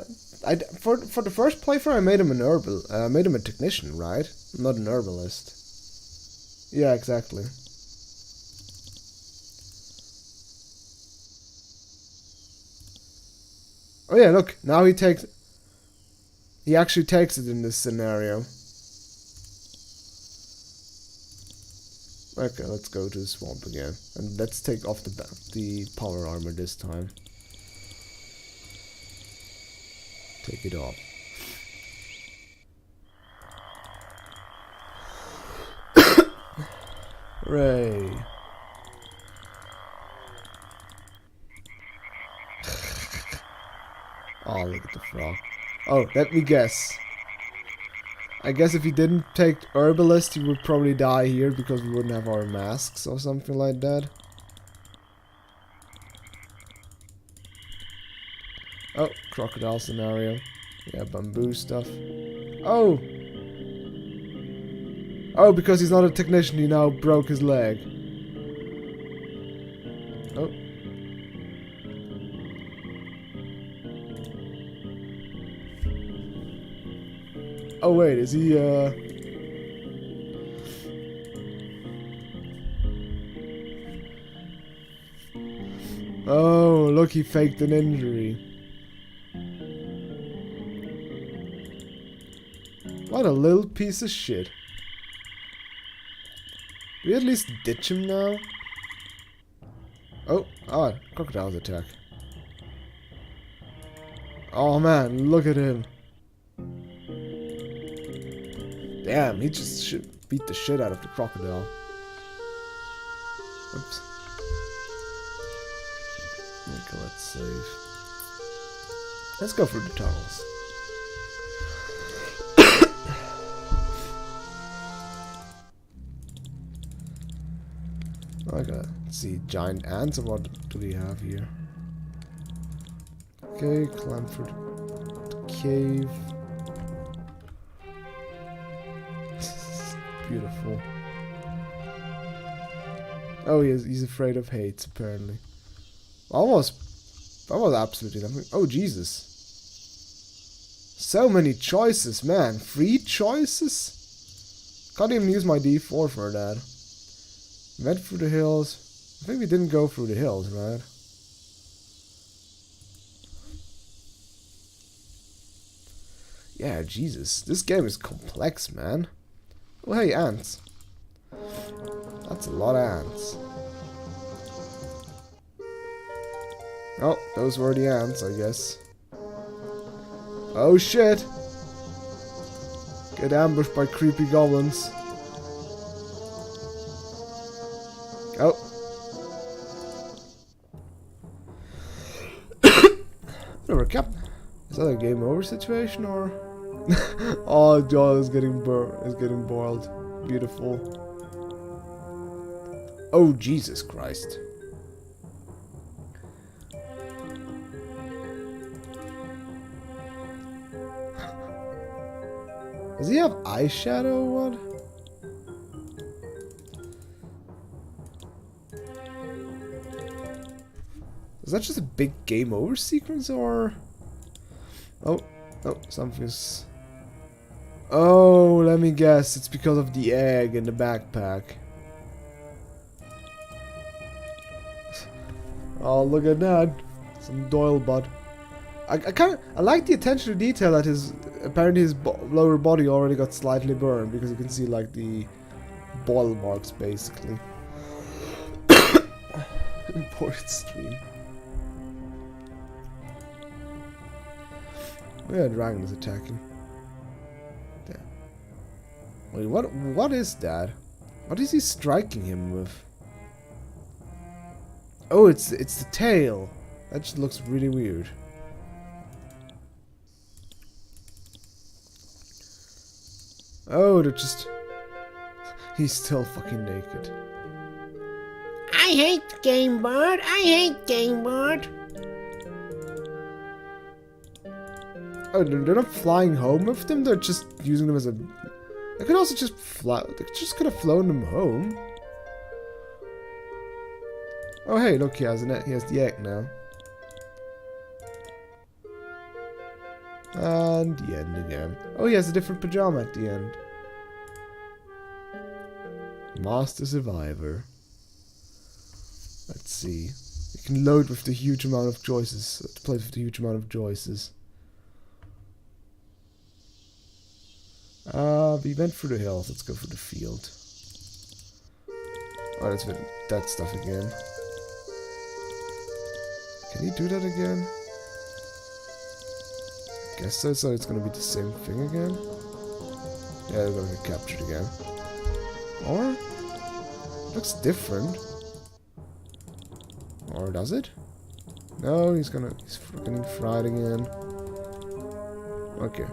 for the first playthrough I made him an made him a technician, right? Not an herbalist. Yeah, exactly. Oh yeah, look, now he actually takes it in this scenario. Okay, let's go to the swamp again. And let's take off the power armor this time. Take it off. Hooray. Oh, look at the frog. Oh, let me guess. I guess if he didn't take herbalist, he would probably die here because we wouldn't have our masks or something like that. Oh, crocodile scenario. Yeah, bamboo stuff. Oh! Oh, because he's not a technician, he now broke his leg. Oh. Oh wait, is he Oh, look, he faked an injury. What a little piece of shit. Do we at least ditch him now? Oh, crocodile's attack. Oh man, look at him. Damn, he just beat the shit out of the crocodile. Oops. Okay, let's save. Let's go through the tunnels. Okay, let's see, giant ants, or what do we have here? Okay, climb through the cave. Beautiful. Oh, he's afraid of heights, apparently. Almost absolutely nothing. Oh, Jesus. So many choices, man. 3 choices? Can't even use my D4 for that. Went through the hills. I think we didn't go through the hills, right? Yeah, Jesus. This game is complex, man. Oh, hey, ants. That's a lot of ants. Oh, those were the ants, I guess. Oh, shit. Get ambushed by creepy goblins. Oh. Whatever, Cap. Is that a game over situation or? Oh, John is getting boiled. Beautiful. Oh, Jesus Christ. Does he have eyeshadow or what? Is that just a big game over sequence or? Oh, something's. Oh, let me guess. It's because of the egg in the backpack. Oh, look at that. Some Doyle butt. I like the attention to detail that apparently his lower body already got slightly burned, because you can see like the boil marks basically. Import stream. Yeah, dragon is attacking. Damn. Wait, what is that? What is he striking him with? Oh, it's the tail. That just looks really weird. Oh, they're just... He's still fucking naked. I hate Game Bird. I hate Game Bird. Oh, they're not flying home with them. They're just using them as a. They could also just fly. They just could have flown them home. Oh, hey, look, he has the egg now. And the end again. Oh, he has a different pajama at the end. Master Survivor. Let's see. You can load with the huge amount of choices. To play with the huge amount of choices. We went through the hills. Let's go through the field. Oh, that's that stuff again. Can he do that again? Guess so. So it's gonna be the same thing again. Yeah, they're gonna get captured again. Or looks different. Or does it? No, he's freaking fried again. Okay.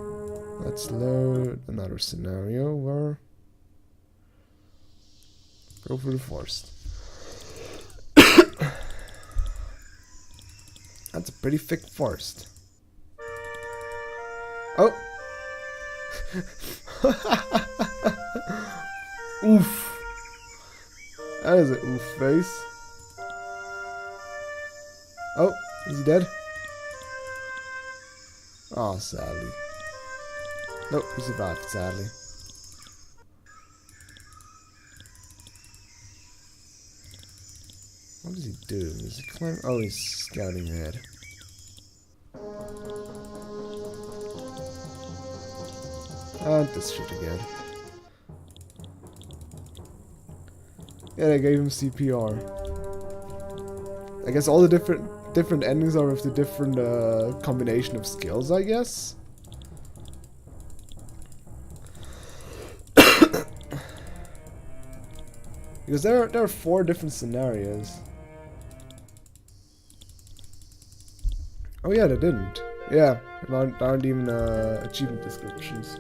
Let's load another scenario where go through the forest. That's a pretty thick forest. Oh! Oof! That is an oof face. Oh, is he dead? Oh, sadly. Nope, he survived, sadly. What is he doing? Is he climbing? Oh, he's scouting ahead. And this shit again. Yeah, they gave him CPR. I guess all the different endings are with the different combination of skills, I guess. Because there are 4 different scenarios. Oh yeah, they didn't. Yeah, there aren't even achievement descriptions.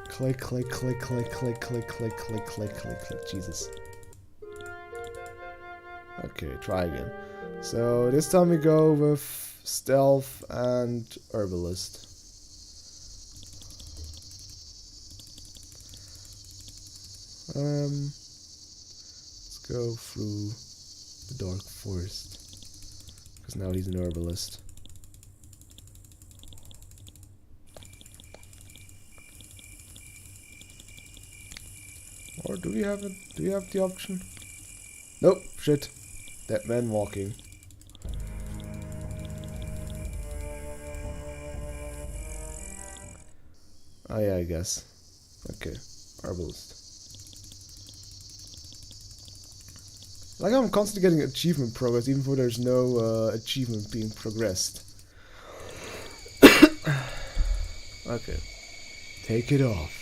Click, click, click, click, click, click, click, click, click, click, click. Jesus. Okay, try again. So this time we go with stealth and herbalist. Let's go through the dark forest because now he's an herbalist. Or do we have it? Do we have the option? Nope. Shit. Dead man walking. Oh yeah, I guess. Okay. Herbalist. Like I'm constantly getting achievement progress even though there's no achievement being progressed. Okay. Take it off.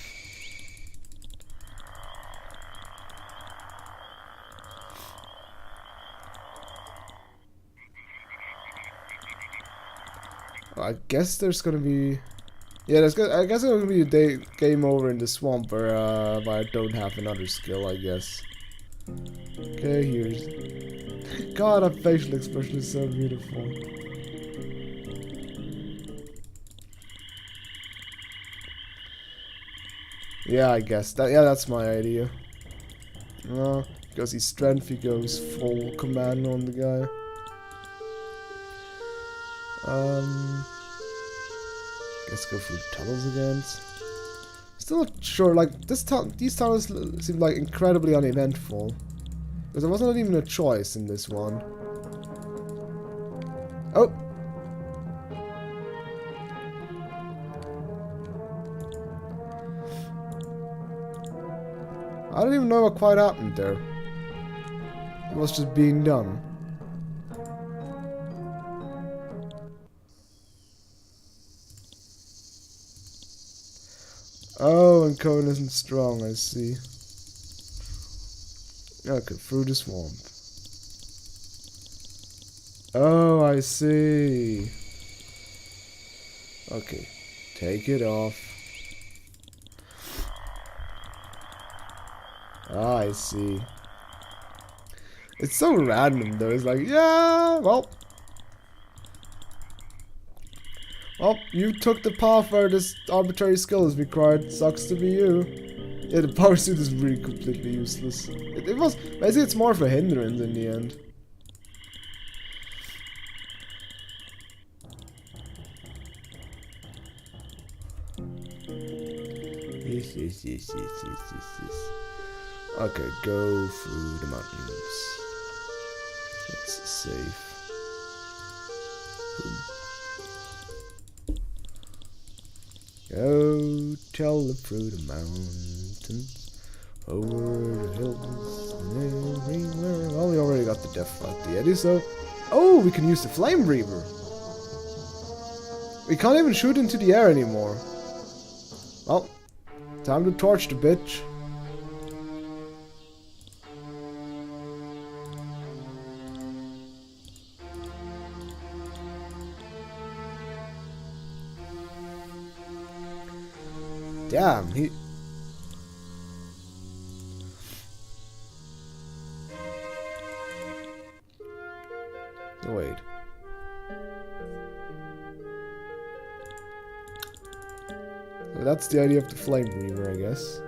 I guess there's gonna be... Yeah, I guess there's gonna be a game over in the swamp where I don't have another skill, I guess. Okay, here's... God, that facial expression is so beautiful. Yeah, I guess. That's my idea. Because he's strength, he goes full command on the guy. Let's go through the tunnels again. Still not sure, like, these tunnels seem like incredibly uneventful. Because there wasn't even a choice in this one. Oh! I don't even know what quite happened there. It was just being done. Oh, and Cohen isn't strong, I see. Okay, through the swamp. Oh, I see. Okay, take it off. Ah, I see. It's so random though, it's like, yeah, well, you took the path where this arbitrary skill is required. Sucks to be you. Yeah, the power suit is really completely useless. It was... Basically, it's more of a hindrance in the end. Yes. Okay, go through the mountains. It's safe. Boom. Go tell through the mountains, over the hills, and everywhere. Well, we already got the Death Fight the Eddy, so... Oh, we can use the Flame Reaver. We can't even shoot into the air anymore. Well, time to torch the bitch. Damn, he... Wait. So that's the idea of the Flame Reaver, I guess.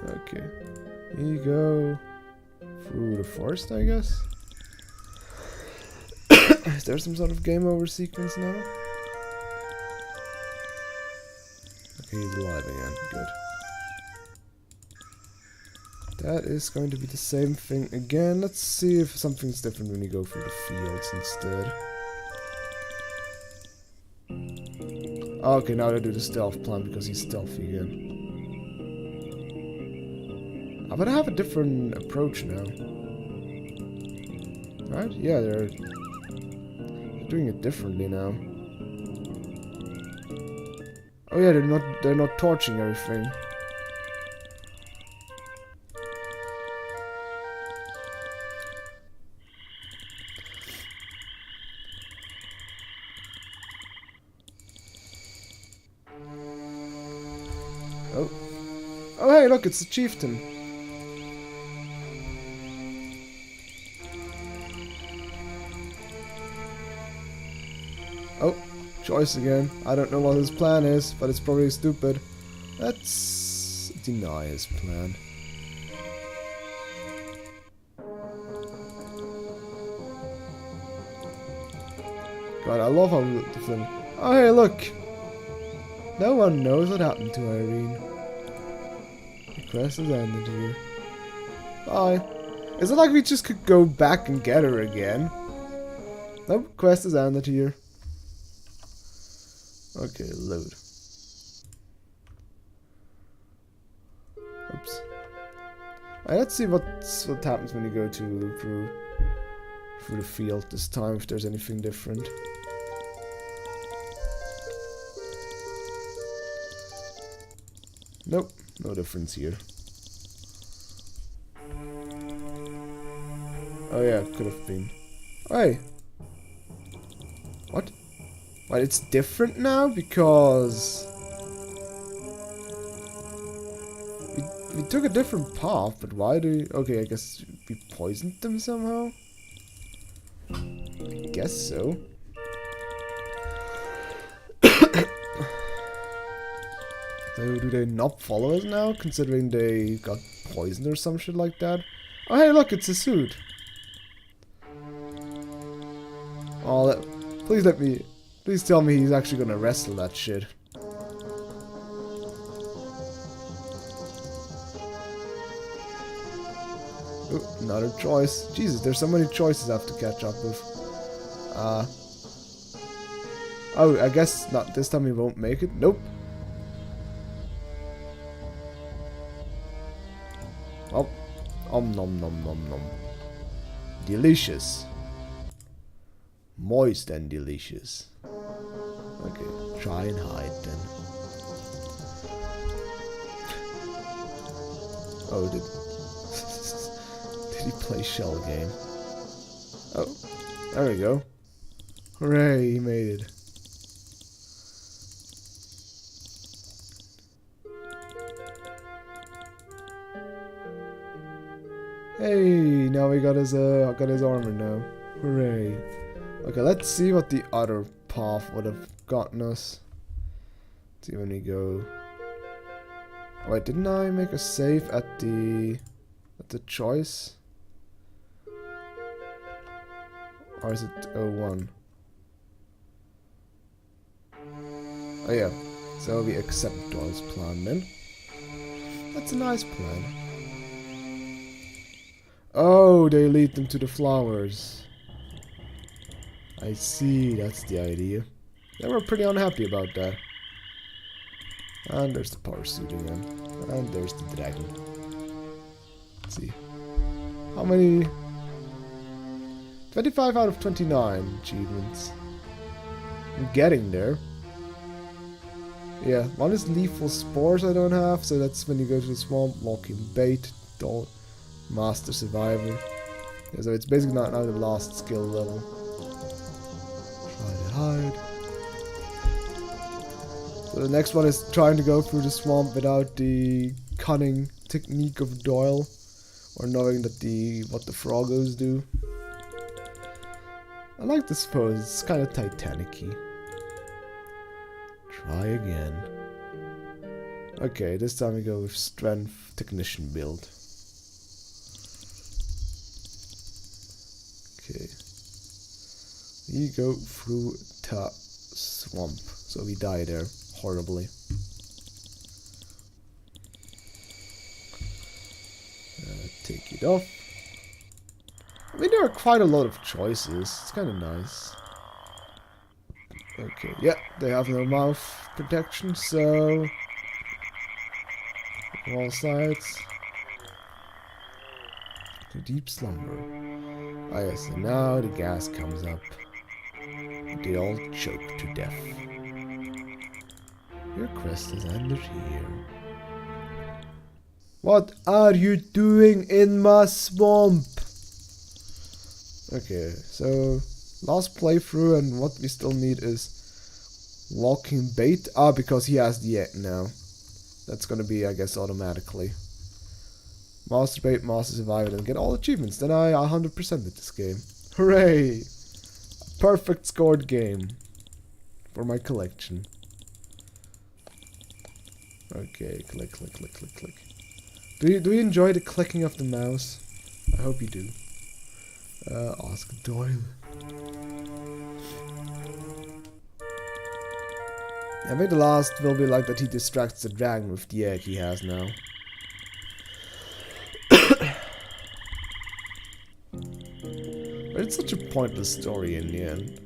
Okay. Here you go. Through the forest, I guess? Is there some sort of game over sequence now? Okay, he's alive again. Good. That is going to be the same thing again. Let's see if something's different when you go through the fields instead. Okay, now they do the stealth plan because he's stealthy again. But I have a different approach now. Right? Yeah, they're doing it differently now. Oh yeah, they're not torching everything. Oh hey, look, it's the chieftain. Oh, choice again. I don't know what his plan is, but it's probably stupid. Let's deny his plan. God, I love how the film... Oh hey, look! No one knows what happened to Irene. The quest has ended here. Bye. Is it like we just could go back and get her again? Nope, quest has ended here. Okay, load. Oops. Alright, let's see what happens when you go through the field this time, if there's anything different. Nope, no difference here. Oh yeah, could have been. Hey! What? Wait, it's different now because we took a different path, but why do we... Okay, I guess we poisoned them somehow? I guess so. So do they not follow us now, considering they got poisoned or some shit like that? Oh hey, look, it's a suit. Oh, please tell me he's actually gonna wrestle that shit. Ooh, another choice. Jesus, there's so many choices I have to catch up with. Oh, I guess not this time we won't make it. Nope. Oh, nom nom nom nom. Delicious. Moist and delicious. Okay, try and hide then. Oh, did he play shell game? Oh, there we go. Hooray, he made it. Hey, now we got his armor now. Hooray. Okay, let's see what the other path would have gotten us. Let's see when we go. Oh, wait, didn't I make a save at the choice? Or is it 01? Oh yeah. So we accept Doyle's plan then. That's a nice plan. Oh, they lead them to the flowers. I see, that's the idea. They were pretty unhappy about that. And there's the power suit again. And there's the dragon. Let's see. How many? 25 out of 29 achievements. I'm getting there. Yeah, one is lethal spores I don't have, so that's when you go to the swamp, locking bait, don't master survivor. Yeah, so it's basically not the last skill level. Try to hide. So the next one is trying to go through the swamp without the cunning technique of Doyle, or knowing that what the froggos do. I like this pose, it's kind of Titanic-y. Try again. Okay, this time we go with strength technician build. Okay. We go through the swamp, so we die there horribly. Take it off. I mean, there are quite a lot of choices. It's kind of nice. Okay, yeah, they have no mouth protection, so from all sides. To deep slumber. Ah yes, and now the gas comes up. They all choke to death. Your quest has ended here. What are you doing in my swamp? Okay, so last playthrough, and what we still need is locking bait. Ah, because he has the egg now. That's gonna be, I guess, automatically. Masturbate, master survival, and get all achievements. Then I 100%ed this game. Hooray! Perfect scored game for my collection. Okay, click, click, click, click, click. Do you enjoy the clicking of the mouse? I hope you do. Ask Doyle. I think the last will be like that he distracts the dragon with the egg he has now. But it's such a pointless story in the end.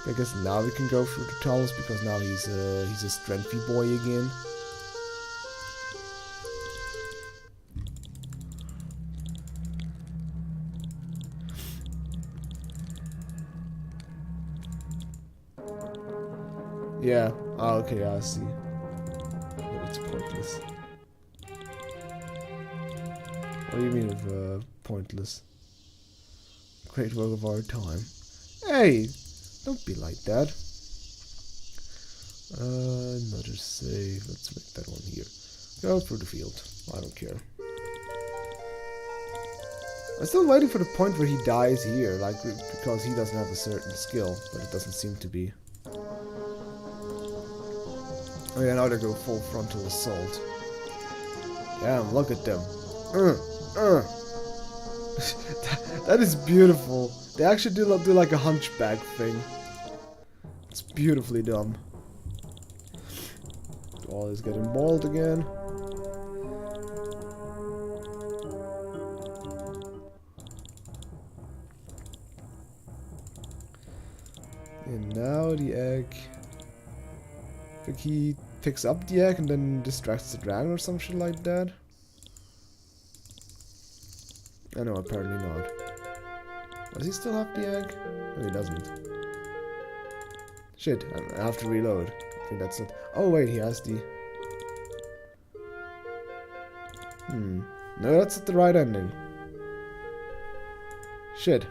I guess now we can go through the tunnels because now he's a strengthy boy again. Yeah. Oh, okay, I see. No, it's pointless. What do you mean with pointless? Great work of our time. Hey! Don't be like that. Another save. Let's make that one here. Go through the field. I don't care. I'm still waiting for the point where he dies here, like, because he doesn't have a certain skill, but it doesn't seem to be. Oh yeah, now they go full frontal assault. Damn, look at them. That is beautiful. They actually do like a hunchback thing. It's beautifully done. Wall is getting bald again. And now the egg. I think he picks up the egg and then distracts the dragon or some shit like that. I know, apparently not. Does he still have the egg? No, he doesn't. Shit, I have to reload. I think that's it. Oh wait, he has the... No, that's not the right ending. Shit.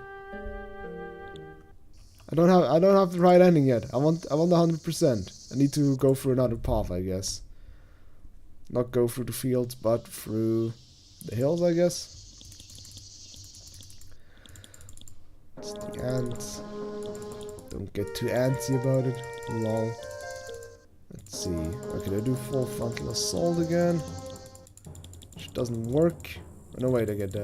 I don't have the right ending yet. I want the 100%. I need to go through another path, I guess. Not go through the fields, but through the hills, I guess. It's the ants. Don't get too antsy about it. Lol. Let's see. Okay, they do full frontal assault again. Which doesn't work. Oh, no, wait, I get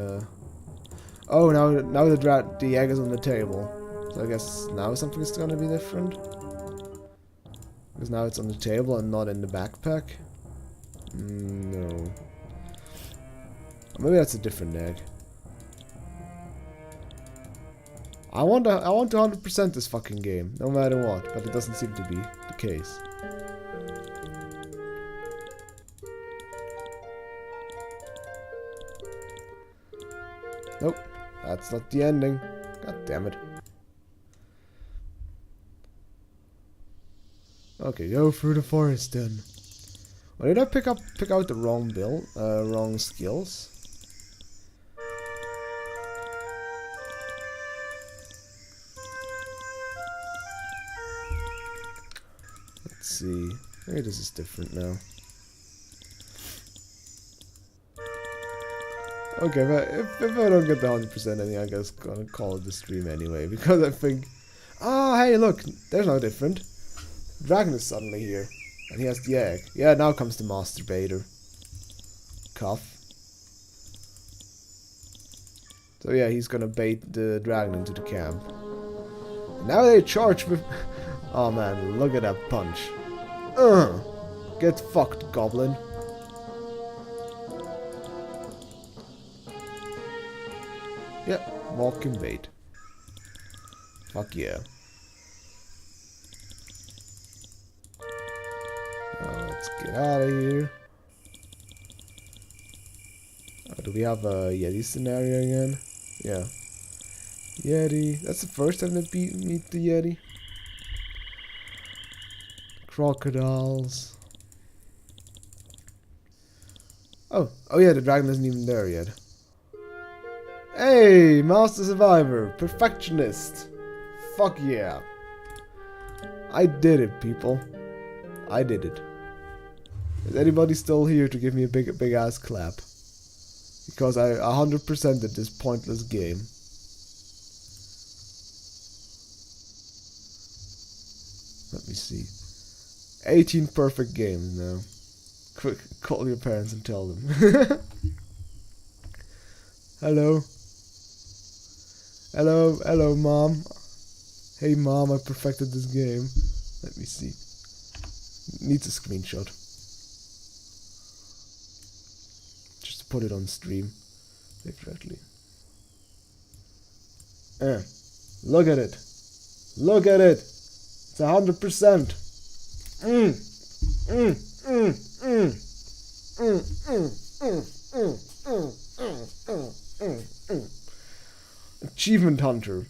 Oh, now the egg is on the table. So I guess now something's gonna be different. Because now it's on the table and not in the backpack. No. Maybe that's a different egg. I want to 100% this fucking game, no matter what, but it doesn't seem to be the case. Nope, that's not the ending. God damn it. Okay, go through the forest then. Well, did I pick out the wrong skills? Let's see. Maybe this is different now. Okay, but if I don't get the 100% ending, I guess I'm gonna call it the stream anyway, because I think... Oh, hey, look! There's no different. The dragon is suddenly here. And he has the egg. Yeah, now comes the masturbator. Cuff. So yeah, he's gonna bait the dragon into the camp. And now they charge with... Oh man, look at that punch. Get fucked, goblin. Yep, walking bait. Fuck yeah. Now let's get out of here. Do we have a Yeti scenario again? Yeah. Yeti. That's the first time that meet the Yeti. Crocodiles. Oh yeah, the dragon isn't even there yet. Hey, Master Survivor, Perfectionist. Fuck yeah. I did it, people. I did it. Is anybody still here to give me a big ass clap? Because I 100%ed this pointless game. Let me see. 18 perfect games now. Quick, call your parents and tell them. Hello. Hello, Mom. Hey, Mom, I perfected this game. Let me see. Needs a screenshot. Just to put it on stream. Exactly. Look at it. Look at it. It's 100%. Achievement Hunter.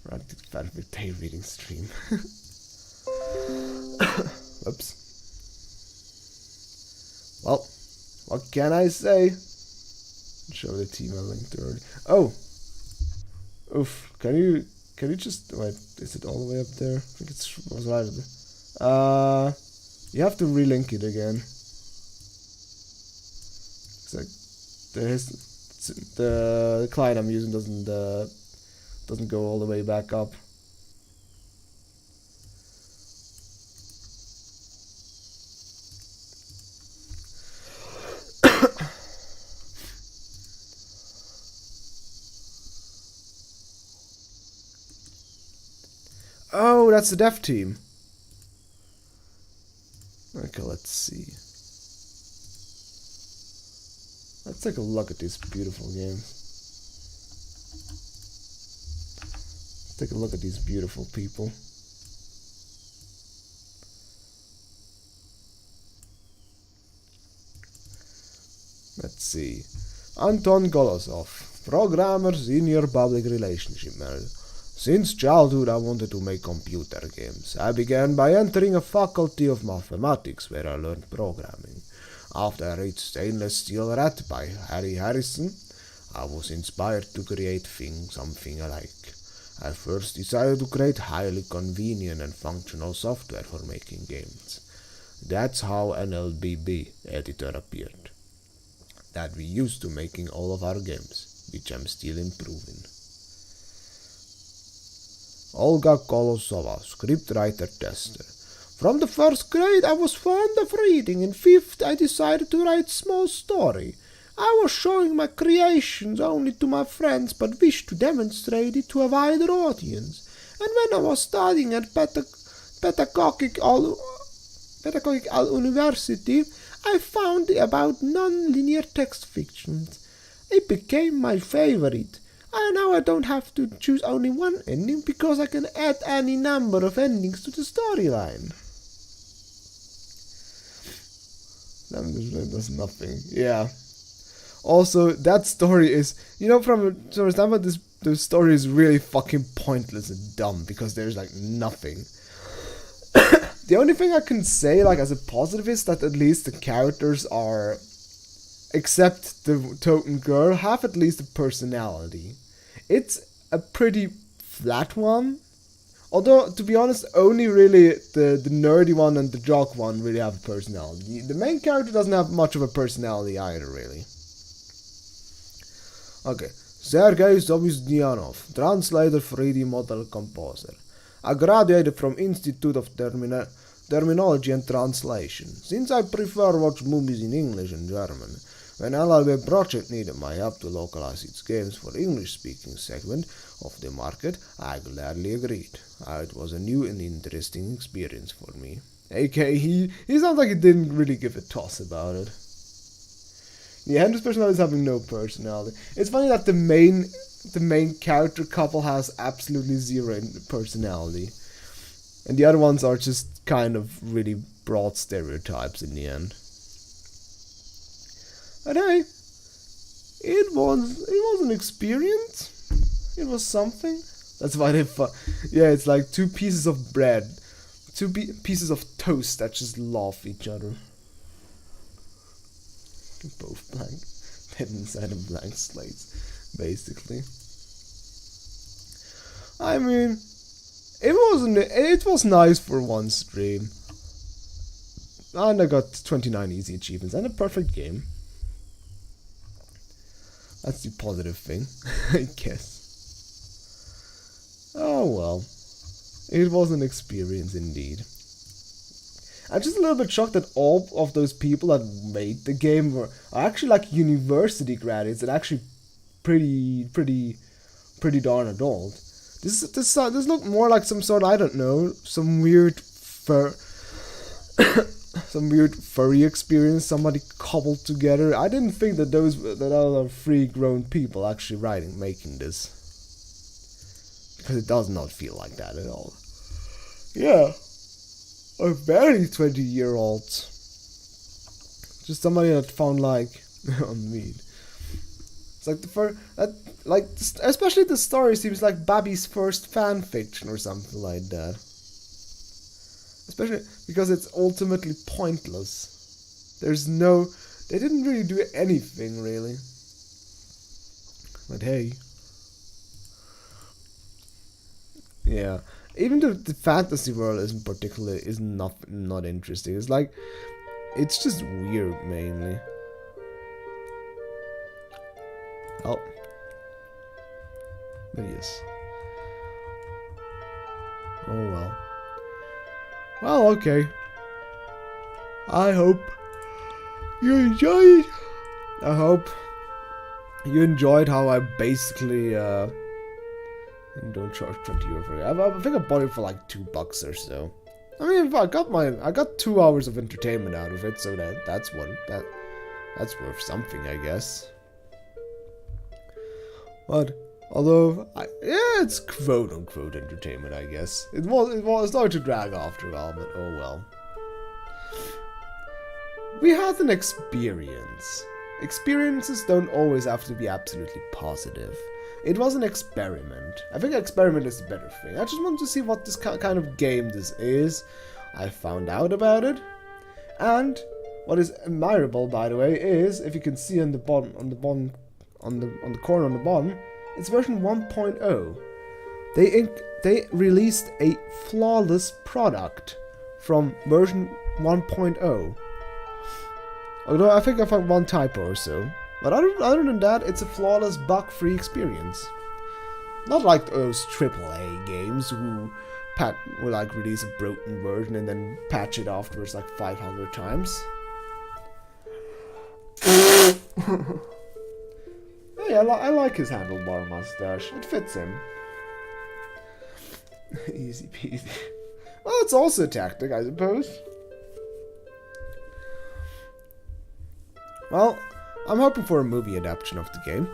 Right, perfect day reading stream. Oops. Well, what can I say? Show the team I linked earlier. Oh. Oof. Can you just wait? Is it all the way up there? I think it was right up there. You have to relink it again. It's like the client I'm using doesn't go all the way back up. Oh, that's the dev team. Okay, let's see. Let's take a look at these beautiful games. Let's take a look at these beautiful people. Let's see. Anton Golosov, programmer, senior public relationship manager. Since childhood I wanted to make computer games. I began by entering a faculty of mathematics where I learned programming. After I read Stainless Steel Rat by Harry Harrison, I was inspired to create something alike. I first decided to create highly convenient and functional software for making games. That's how NLBB editor appeared. That we used to making all of our games, which I'm still improving. Olga Kolosova, scriptwriter tester. From the first grade I was fond of reading. In fifth I decided to write small story. I was showing my creations only to my friends but wished to demonstrate it to a wider audience. And when I was studying at Pedagogical University, I found about non-linear text fictions. It became my favorite. And now I don't have to choose only one ending because I can add any number of endings to the storyline. That does nothing. Yeah. Also, that story is, from a standpoint, the story is really fucking pointless and dumb because there's like nothing. The only thing I can say, like, as a positive is that at least the characters are, except the token girl, have at least a personality. It's a pretty flat one. Although, to be honest, only really the nerdy one and the jock one really have a personality. The main character doesn't have much of a personality either, really. Okay. Sergei Zobizdianov, translator, 3D model composer. I graduated from Institute of Terminology and Translation. Since I prefer watch movies in English and German, when LLB project needed my help to localize its games for English-speaking segment of the market, I gladly agreed. It was a new and interesting experience for me. AKA, he sounds like he didn't really give a toss about it. Yeah, Henry's personality is having no personality. It's funny that the main character couple has absolutely zero personality. And the other ones are just kind of really broad stereotypes in the end. But hey, it was an experience. It was something. That's why they yeah, it's like two pieces of bread. Two pieces of toast that just love each other. Both blank. Dead inside of blank slates, basically. I mean, it was nice for one stream. And I got 29 easy achievements and a perfect game. That's the positive thing, I guess. Oh well. It was an experience indeed. I'm just a little bit shocked that all of those people that made the game are actually like university graduates and actually pretty darn adult. This looked more like some sort, I don't know, some weird some weird furry experience somebody cobbled together. I didn't think that that other three grown people actually making this. Because it does not feel like that at all. Yeah. Or very 20-year-olds. Just somebody that found like on weed. It's like especially the story seems like Babby's first fan fiction or something like that. Especially because it's ultimately pointless. They didn't really do anything really. But hey. Yeah. Even the fantasy world is not interesting. It's just weird mainly. Oh. But yes. Oh well. Well, okay. I hope you enjoyed. I hope you enjoyed how I basically don't charge 20 euro for it. I think I bought it for like $2 or so. I mean, I got 2 hours of entertainment out of it, so that's worth something, I guess. But although it's quote unquote entertainment, I guess. It started to drag after a while, but oh well. We had an experience. Experiences don't always have to be absolutely positive. It was an experiment. I think experiment is the better thing. I just wanted to see what this kind of game this is. I found out about it. And what is admirable, by the way, is if you can see on the corner on the bottom, it's version 1.0. They released a flawless product from version 1.0. Although I think I found one typo or so. But other than that, it's a flawless, bug-free experience. Not like those AAA games who will like release a broken version and then patch it afterwards like 500 times. Hey, I like his handlebar mustache. It fits him. Easy peasy. Well, it's also a tactic, I suppose. Well, I'm hoping for a movie adaptation of the game.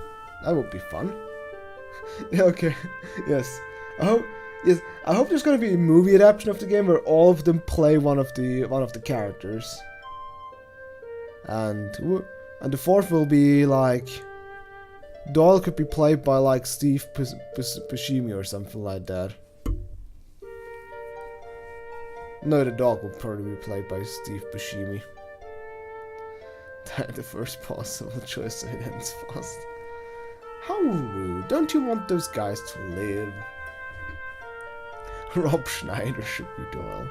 That would be fun. Yeah, okay. Yes. I hope there's gonna be a movie adaptation of the game where all of them play one of the characters. And the fourth will be like Doyle could be played by like Steve Buscemi or something like that. No, the dog will probably be played by Steve Buscemi. The first possible choice so it ends fast. How rude. Don't you want those guys to live? Rob Schneider should be Doyle.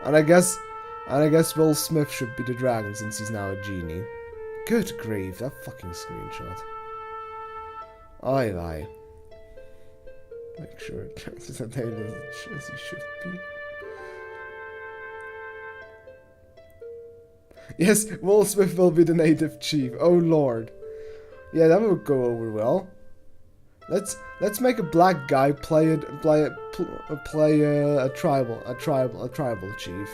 And I guess Will Smith should be the dragon since he's now a genie. Good grief, that fucking screenshot. Aye. Make sure it turns out as he should be. Yes, Will Smith will be the native chief. Oh lord. Yeah, that would go over well. Let's make a black guy play a tribal chief.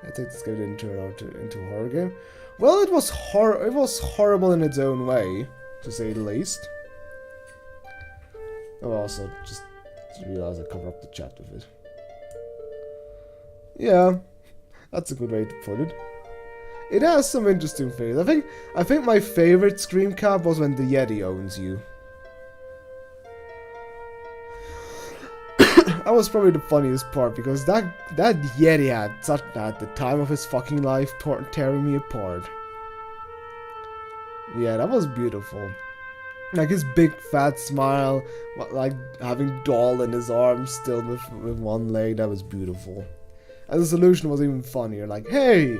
I think it's going to turn out into a horror game. Well, it was horrible in its own way, to say the least. Oh, also just realized I covered up the chat with it. Yeah. That's a good way to put it. It has some interesting things. I think my favorite scream cap was when the Yeti owns you. That was probably the funniest part because that Yeti had the time of his fucking life tearing me apart. Yeah, that was beautiful. Like his big fat smile, like having Doll in his arms still with one leg, that was beautiful. And the solution was even funnier. Like, hey,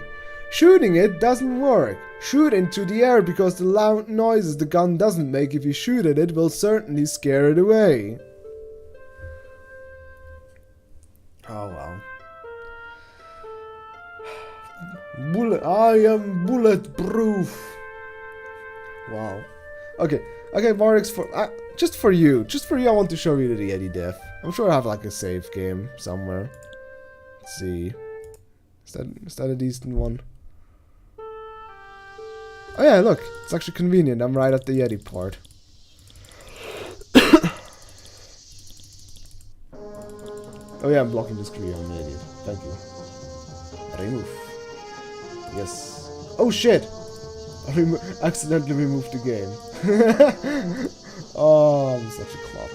shooting it doesn't work. Shoot into the air because the loud noises the gun doesn't make if you shoot at it will certainly scare it away. Oh well. I am bulletproof. Wow. Okay, Morix, just for you, I want to show you the Yeti Def. I'm sure I have like a save game somewhere. Let's see. Is that a decent one? Oh yeah, look, it's actually convenient. I'm right at the Yeti part. Oh yeah, I'm blocking the screen. I'm an idiot. Thank you. Remove. Yes. Oh shit! I accidentally removed the game. Oh, I'm such a clot.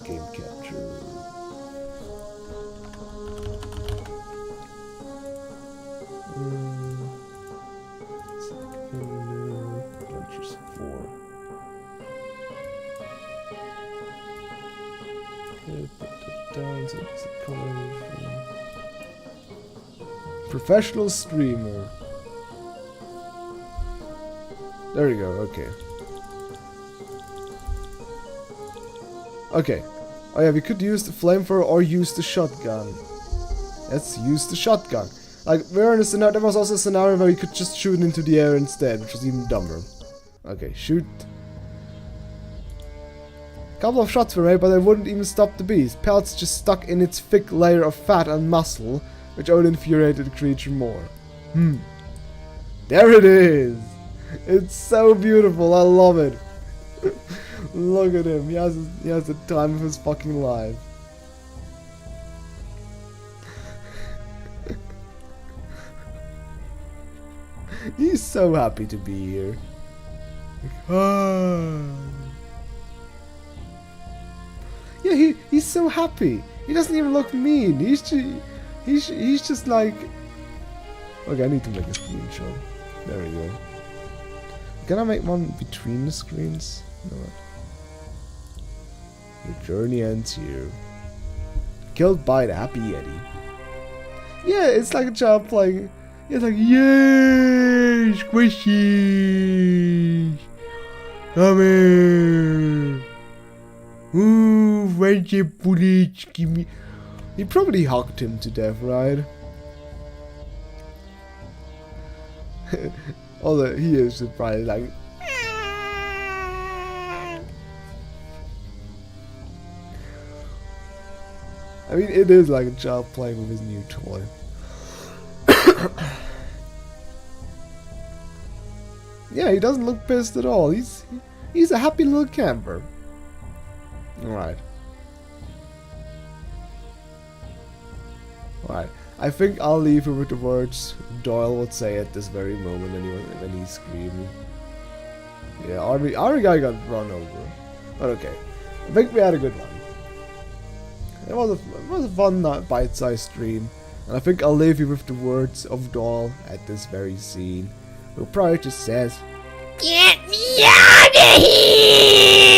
Game capture. Adventurous 4. Okay, put that down so it's a color. Professional streamer. There you go, okay. Okay. Oh yeah, we could use the flamethrower or use the shotgun. Let's use the shotgun. Like, we're in a scenario, there was also a scenario where we could just shoot into the air instead, which was even dumber. Okay, shoot. Couple of shots were made, but they wouldn't even stop the beast. Pelts just stuck in its thick layer of fat and muscle, which only infuriated the creature more. There it is! It's so beautiful, I love it. Look at him, he has the time of his fucking life. He's so happy to be here. Yeah, he's so happy. He doesn't even look mean. He's just like... Okay, I need to make a screenshot. There we go. Can I make one between the screens? No. Your journey ends here. Killed by the Happy Yeti. Yeah, it's like a child playing... It's like, yay! Squishy! Come here! Ooh, friendship bullets, give me... He probably hugged him to death, right? Although he is probably like... I mean, it is like a child playing with his new toy. Yeah, he doesn't look pissed at all. He's a happy little camper. Alright. Alright. I think I'll leave her with the words Doyle would say at this very moment when he's screaming. Yeah, our guy got run over. But okay. I think we had a good one. It was a fun bite-sized stream. And I think I'll leave you with the words of Doyle at this very scene. Who probably just says, Get me out of here!